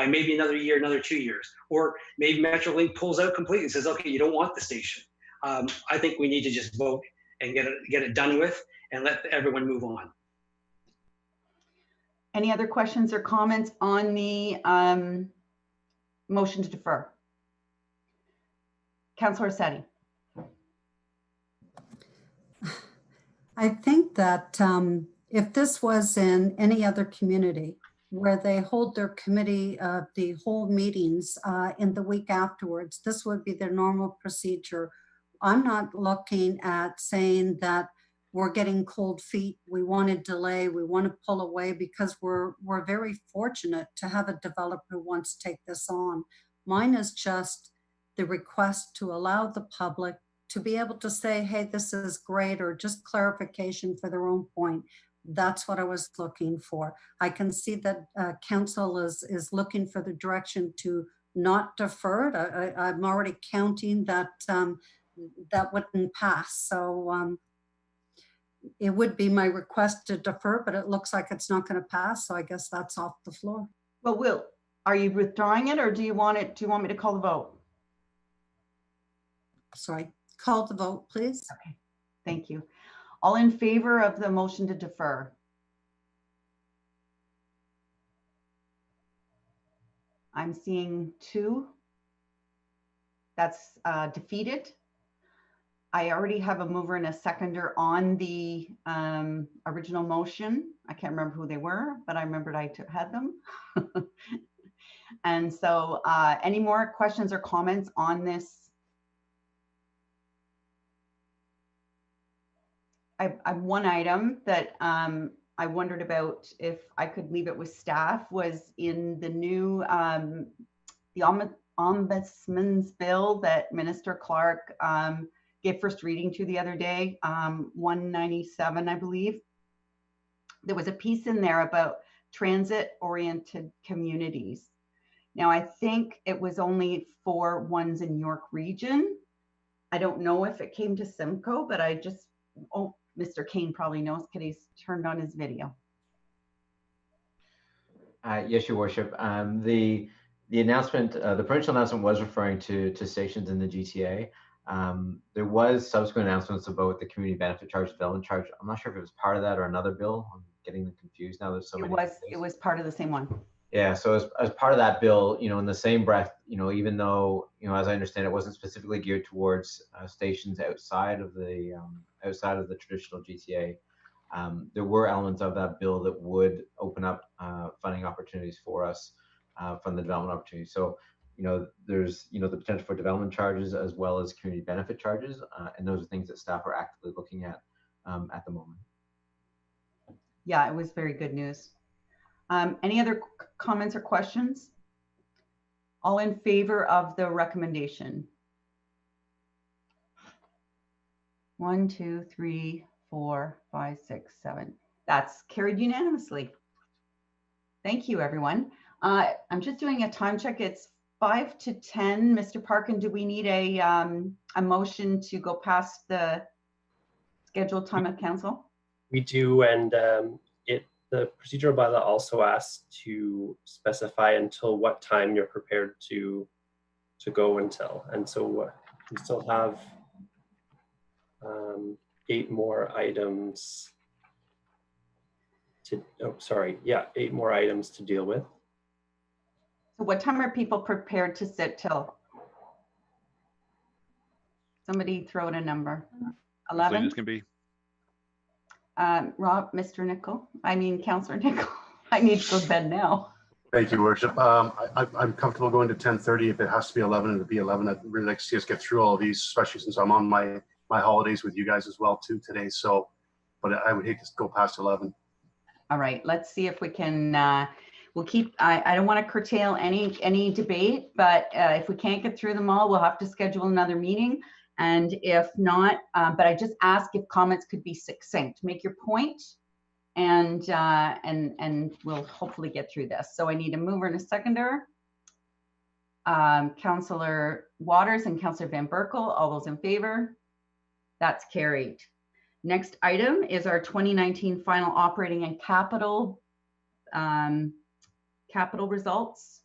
maybe another year, another 2 years, or maybe Metrolink pulls out completely and says, okay, you don't want the station. I think we need to just vote and get it done with and let everyone move on. Any other questions or comments on the motion to defer? Councillor Setti. I think that if this was in any other community where they hold their committee, the whole meetings in the week afterwards, this would be their normal procedure. I'm not looking at saying that we're getting cold feet, we want to delay, we want to pull away, because we're very fortunate to have a developer who wants to take this on. Mine is just the request to allow the public to be able to say, hey, this is great, or just clarification for their own point. That's what I was looking for. I can see that council is looking for the direction to not defer it. I'm already counting that that wouldn't pass. So it would be my request to defer, but it looks like it's not going to pass. So I guess that's off the floor. Well, Will, are you withdrawing it, or do you want it? Do you want me to call the vote? Sorry, call the vote, please. Okay, thank you. All in favor of the motion to defer? I'm seeing 2. That's defeated. I already have a mover and a seconder on the original motion. I can't remember who they were, but I remembered I had them. And so any more questions or comments on this? I have one item that I wondered about if I could leave it with staff, was in the new the Ombudsman's bill that Minister Clark gave first reading to the other day, 197, I believe. There was a piece in there about transit-oriented communities. Now, I think it was only for ones in York Region. I don't know if it came to Simcoe, but I just, oh, Mr. Kane probably knows because he's turned on his video. Yes, Your Worship. The announcement, the provincial announcement was referring to stations in the GTA. There was subsequent announcements about the community benefit charge, development charge. I'm not sure if it was part of that or another bill. I'm getting confused now. There's so many. It was part of the same one. Yeah. So as part of that bill, in the same breath, even though, as I understand, it wasn't specifically geared towards stations outside of the traditional GTA, there were elements of that bill that would open up funding opportunities for us from the development opportunity. So, there's, the potential for development charges as well as community benefit charges. And those are things that staff are actively looking at the moment. Yeah, it was very good news. Any other comments or questions? All in favor of the recommendation? 1, 2, 3, 4, 5, 6, 7. That's carried unanimously. Thank you, everyone. I'm just doing a time check. It's 5 to 10. Mr. Parkin, do we need a motion to go past the scheduled time of council? We do, and the procedural bylaw also asks to specify until what time you're prepared to go until, and so we still have 8 more items to, 8 more items to deal with. So what time are people prepared to sit till? Somebody throw out a number. 11? As late as can be. Rob, Mr. Nicol, Councillor Nicol, I need to go to bed now. Thank you, Worship. I'm comfortable going to 10:30. If it has to be 11, it'll be 11. I'd really like to see us get through all of these, especially since I'm on my holidays with you guys as well too today. So, but I would hate to go past 11. All right, let's see if we can, we'll keep, I don't want to curtail any debate, but if we can't get through them all, we'll have to schedule another meeting. And if not, but I just ask if comments could be succinct, make your point, and we'll hopefully get through this. So I need a mover and a seconder. Councillor Waters and Councillor Van Berkel, all those in favor? That's carried. Next item is our 2019 final operating and capital results.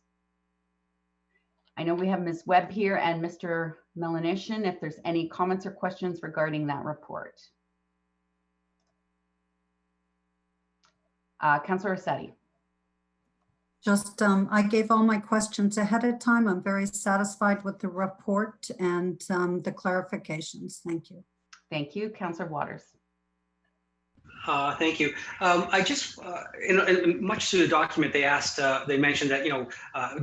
I know we have Ms. Webb here and Mr. Melanishin, if there's any comments or questions regarding that report. Councillor Rossetti. Just, I gave all my questions ahead of time. I'm very satisfied with the report and the clarifications. Thank you. Thank you. Councillor Waters. Thank you. I just, in much to the document, they mentioned that,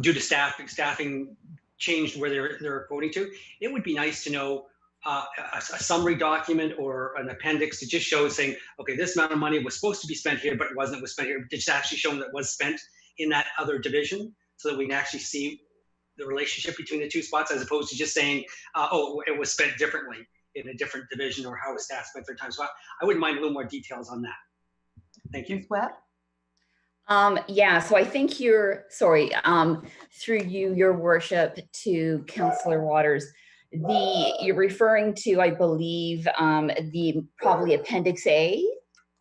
due to staffing changed where they're quoting to. It would be nice to know a summary document or an appendix to just show saying, okay, this amount of money was supposed to be spent here, but it wasn't, was spent here. It's actually shown that it was spent in that other division so that we can actually see the relationship between the two spots, as opposed to just saying, oh, it was spent differently in a different division, or how the staff spent their time. So I wouldn't mind a little more details on that. Thank you. Ms. Webb? Yeah, so I think through you, your worship, to Councillor Waters, you're referring to, I believe, the probably Appendix A,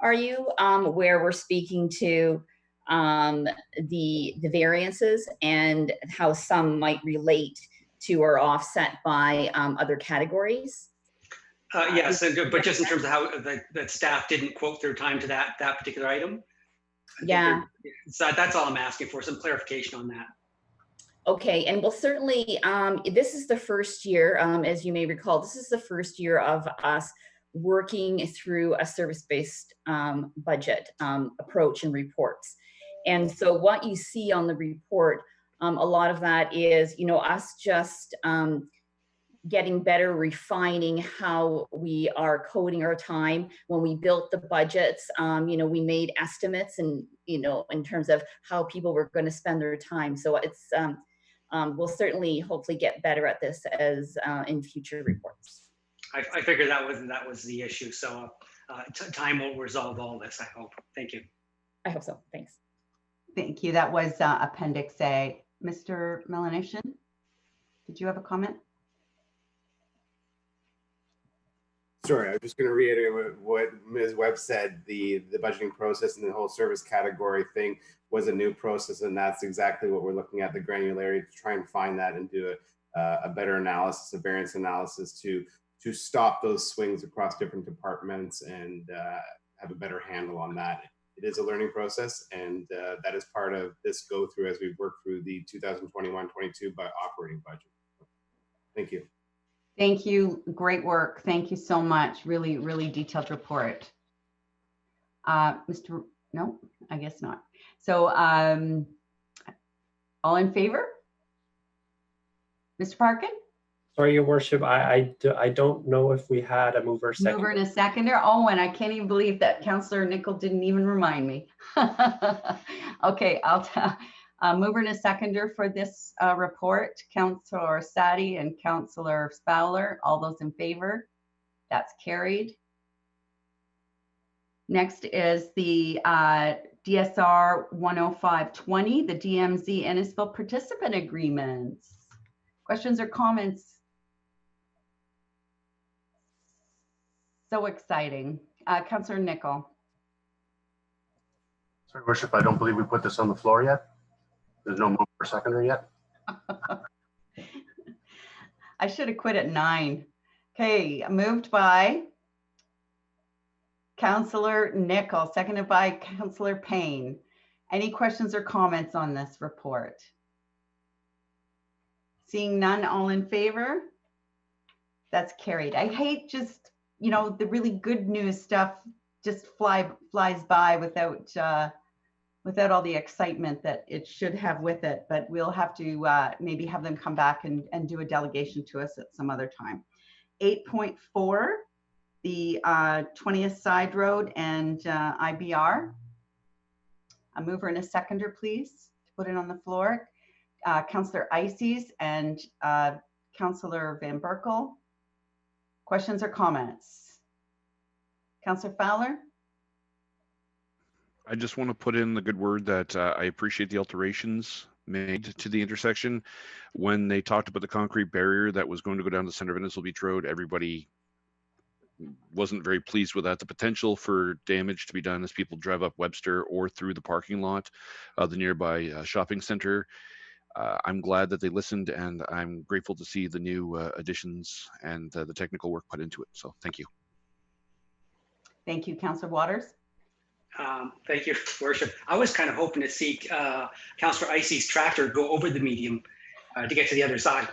are you, where we're speaking to the variances and how some might relate to or offset by other categories? Yes, but just in terms of how that staff didn't quote their time to that particular item. Yeah. So that's all I'm asking for, some clarification on that. Okay, and well, certainly, this is the first year, as you may recall, this is the first year of us working through a service-based budget approach and reports. And so what you see on the report, a lot of that is, us just getting better, refining how we are coding our time. When we built the budgets, we made estimates and, in terms of how people were going to spend their time. So it's, we'll certainly hopefully get better at this as in future reports. I figured that was the issue. So time will resolve all this, I hope. Thank you. I hope so. Thanks. Thank you. That was Appendix A. Mr. Melanishin, did you have a comment? Sorry, I was just going to reiterate what Ms. Webb said. The budgeting process and the whole service category thing was a new process, and that's exactly what we're looking at, the granularity, to try and find that and do a better analysis, a variance analysis to stop those swings across different departments and have a better handle on that. It is a learning process, and that is part of this go through as we work through the 2021-22 operating budget. Thank you. Thank you. Great work. Thank you so much. Really, really detailed report. No, I guess not. So all in favor? Mr. Parkin? Sorry, Your Worship, I don't know if we had a mover seconder. Mover and a seconder. Oh, and I can't even believe that Councillor Nicol didn't even remind me. Okay, Mover and a seconder for this report, Councillor Sadi and Councillor Fowler. All those in favor? That's carried. Next is the DSR 10520, the DMZ Innisfil participant agreements. Questions or comments? So exciting. Councillor Nicol. Sorry, Worship, I don't believe we put this on the floor yet. There's no mover or seconder yet. I should have quit at 9. Okay, moved by Councillor Nicol, seconded by Councillor Payne. Any questions or comments on this report? Seeing none, all in favor? That's carried. I hate just, you know, the really good news stuff just flies by without without all the excitement that it should have with it, but we'll have to maybe have them come back and do a delegation to us at some other time. 8.4, the 20th Side Road and IBR. A mover and a seconder, please, to put it on the floor. Councillor Ices and Councillor Van Berkel. Questions or comments? Councillor Fowler? I just want to put in the good word that I appreciate the alterations made to the intersection. When they talked about the concrete barrier that was going to go down the center of Innisfil Beach Road, everybody wasn't very pleased with that. The potential for damage to be done as people drive up Webster or through the parking lot of the nearby shopping center. I'm glad that they listened, and I'm grateful to see the new additions and the technical work put into it. So thank you. Thank you, Councillor Waters. Thank you, Worship. I was kind of hoping to see Councillor Icy's tractor go over the medium to get to the other side.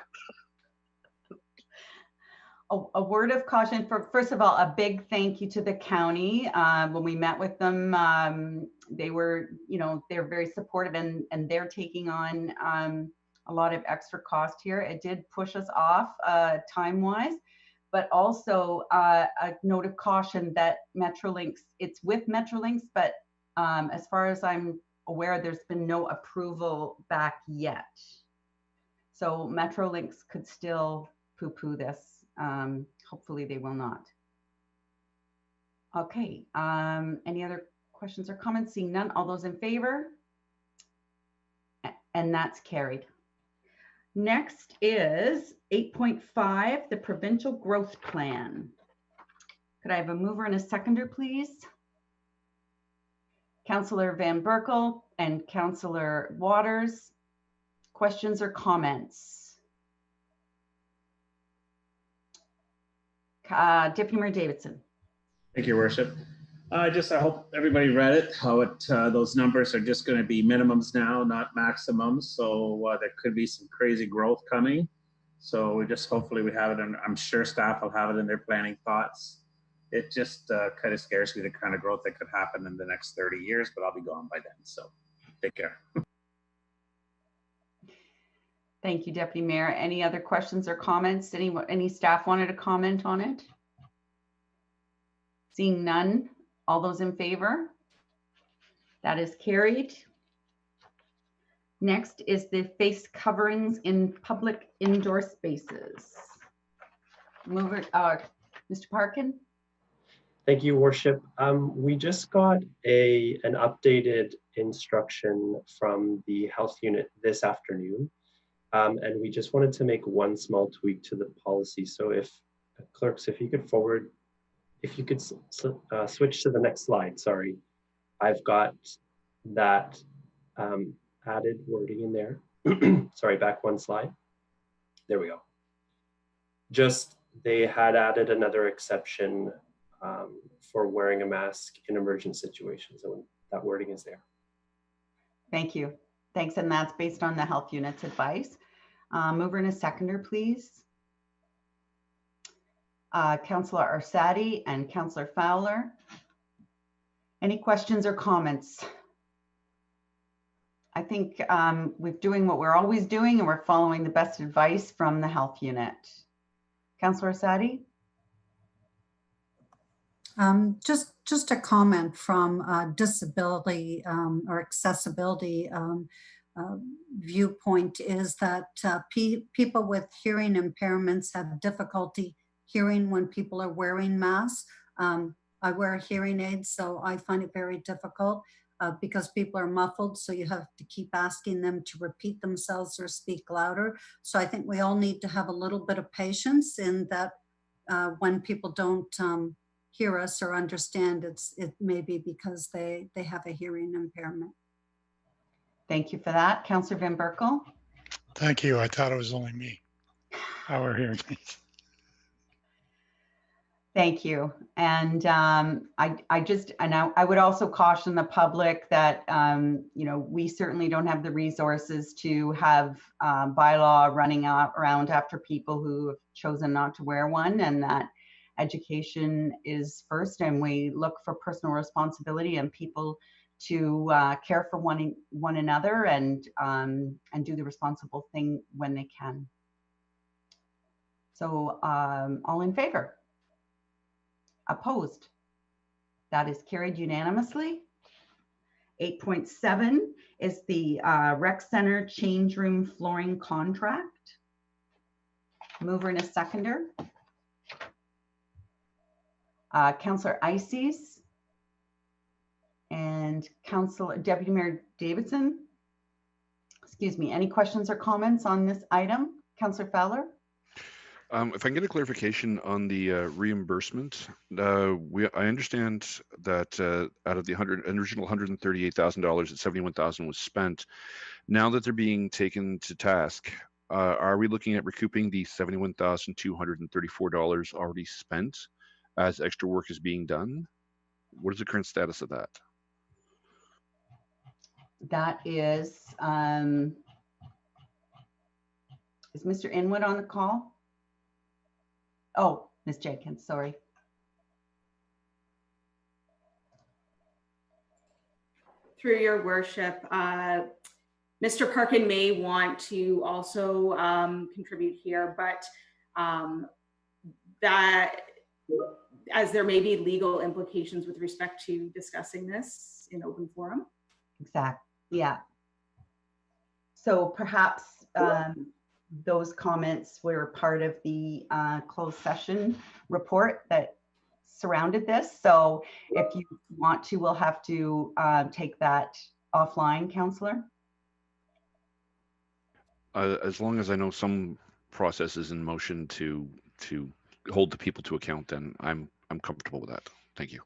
A word of caution for, first of all, a big thank you to the county. When we met with them, they were, you know, they're very supportive, and they're taking on a lot of extra cost here. It did push us off time-wise, but also a note of caution that Metrolinx, it's with Metrolinx, but as far as I'm aware, there's been no approval back yet. So Metrolinx could still poo-poo this. Hopefully they will not. Okay, any other questions or comments? Seeing none, all those in favor? And that's carried. Next is 8.5, the Provincial Growth Plan. Could I have a mover and a seconder, please? Councillor Van Berkel and Councillor Waters. Questions or comments? Deputy Mayor Davidson. Thank you, Worship. I hope everybody read it, how those numbers are just going to be minimums now, not maximums. So there could be some crazy growth coming. So we just hopefully we have it, and I'm sure staff will have it in their planning thoughts. It just kind of scares me the kind of growth that could happen in the next 30 years, but I'll be gone by then. So take care. Thank you, Deputy Mayor. Any other questions or comments? Any staff wanted to comment on it? Seeing none, all those in favor? That is carried. Next is the face coverings in public indoor spaces. Mr. Parkin. Thank you, Worship. We just got an updated instruction from the health unit this afternoon. And we just wanted to make one small tweak to the policy. So if clerks, if you could switch to the next slide, sorry. I've got that added wording in there. Sorry, back one slide. There we go. Just, they had added another exception for wearing a mask in emergent situations, and that wording is there. Thank you. Thanks, and that's based on the health unit's advice. Mover and a seconder, please. Councillor Arsadi and Councillor Fowler. Any questions or comments? I think we're doing what we're always doing, and we're following the best advice from the health unit. Councillor Arsadi? Just a comment from disability or accessibility. viewpoint is that people with hearing impairments have difficulty hearing when people are wearing masks. I wear hearing aids, so I find it very difficult because people are muffled, so you have to keep asking them to repeat themselves or speak louder. So I think we all need to have a little bit of patience in that when people don't hear us or understand, it may be because they have a hearing impairment. Thank you for that. Councillor Van Berkel. Thank you. I thought it was only me. Our hearing aids. Thank you. And I would also caution the public that, you know, we certainly don't have the resources to have bylaw running around after people who have chosen not to wear one, and that education is first, and we look for personal responsibility and people to care for one another and do the responsible thing when they can. So all in favor? Opposed? That is carried unanimously. 8.7 is the rec center change room flooring contract. Mover and a seconder. Councillor Ices and Deputy Mayor Davidson. Excuse me, any questions or comments on this item? Councillor Fowler? If I can get a clarification on the reimbursement, I understand that out of the original $138,000, $71,000 was spent. Now that they're being taken to task, are we looking at recouping the $71,234 already spent as extra work is being done? What is the current status of that? That is Mr. Inwood on the call? Oh, Ms. Jenkins, sorry. Through your worship, Mr. Parkin may want to also contribute here, but that as there may be legal implications with respect to discussing this in open forum. Exactly, yeah. So perhaps those comments were part of the closed session report that surrounded this. So if you want to, we'll have to take that offline, Councillor. As long as I know some process is in motion to hold the people to account, then I'm comfortable with that. Thank you.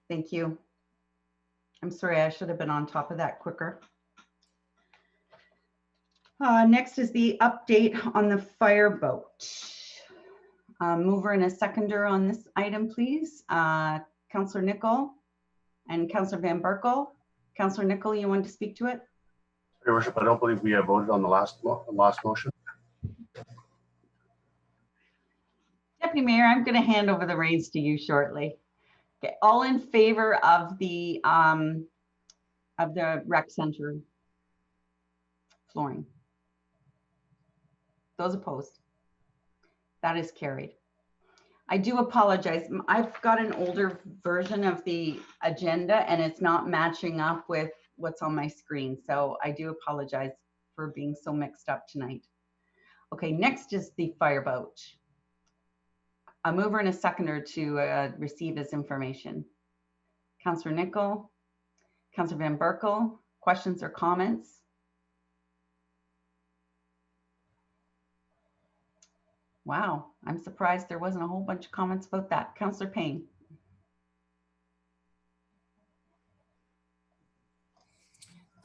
Thank you. I'm sorry, I should have been on top of that quicker. Next is the update on the fireboat. Mover and a seconder on this item, please. Councillor Nicol and Councillor Van Berkel. Councillor Nicol, you want to speak to it? Your Worship, I don't believe we have voted on the last motion. Deputy Mayor, I'm going to hand over the reins to you shortly. Okay, all in favor of the rec center flooring? Those opposed? That is carried. I do apologize. I've got an older version of the agenda and it's not matching up with what's on my screen. So I do apologize for being so mixed up tonight. Okay, next is the fireboat. A mover and a seconder to receive this information. Councillor Nicol, Councillor Van Berkel, questions or comments? Wow, I'm surprised there wasn't a whole bunch of comments about that. Councillor Payne.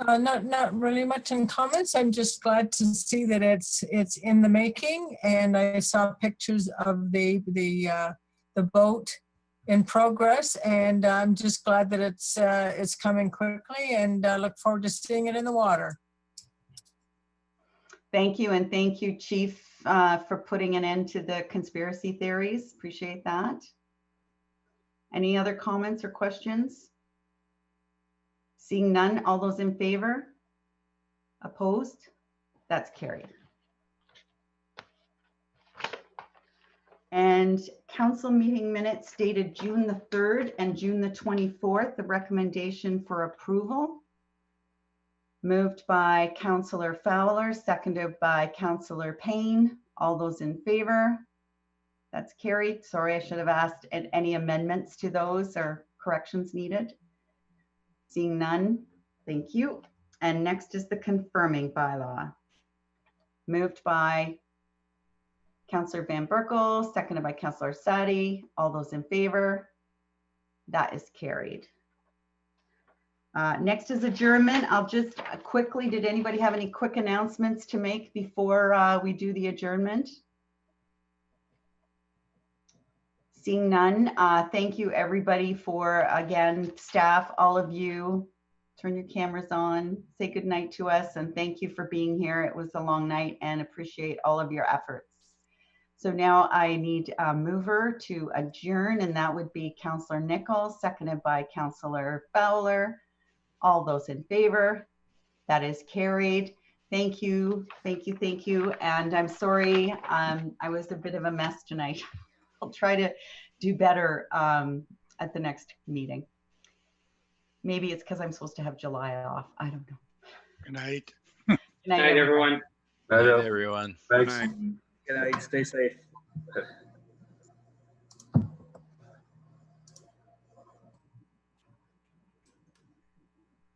Not really much in comments. I'm just glad to see that it's in the making, and I saw pictures of the boat in progress, and I'm just glad that it's coming quickly, and look forward to seeing it in the water. Thank you, and thank you, Chief, for putting an end to the conspiracy theories. Appreciate that. Any other comments or questions? Seeing none, all those in favor? Opposed? That's carried. And council meeting minutes dated June the 3rd and June the 24th, the recommendation for approval. Moved by Councillor Fowler, seconded by Councillor Payne. All those in favor? That's carried. Sorry, I should have asked any amendments to those or corrections needed. Seeing none, thank you. And next is the confirming bylaw. Moved by Councillor Van Berkel, seconded by Councillor Sadi. All those in favor? That is carried. Next is adjournment. I'll just quickly, did anybody have any quick announcements to make before we do the adjournment? Seeing none, thank you everybody for, again, staff, all of you. Turn your cameras on, say good night to us, and thank you for being here. It was a long night and appreciate all of your efforts. So now I need a mover to adjourn, and that would be Councillor Nichols, seconded by Councillor Fowler. All those in favor? That is carried. Thank you, thank you, thank you. And I'm sorry, I was a bit of a mess tonight. I'll try to do better at the next meeting. Maybe it's because I'm supposed to have July off. I don't know. Good night. Good night, everyone. Good night, everyone. Thanks. Good night. Stay safe.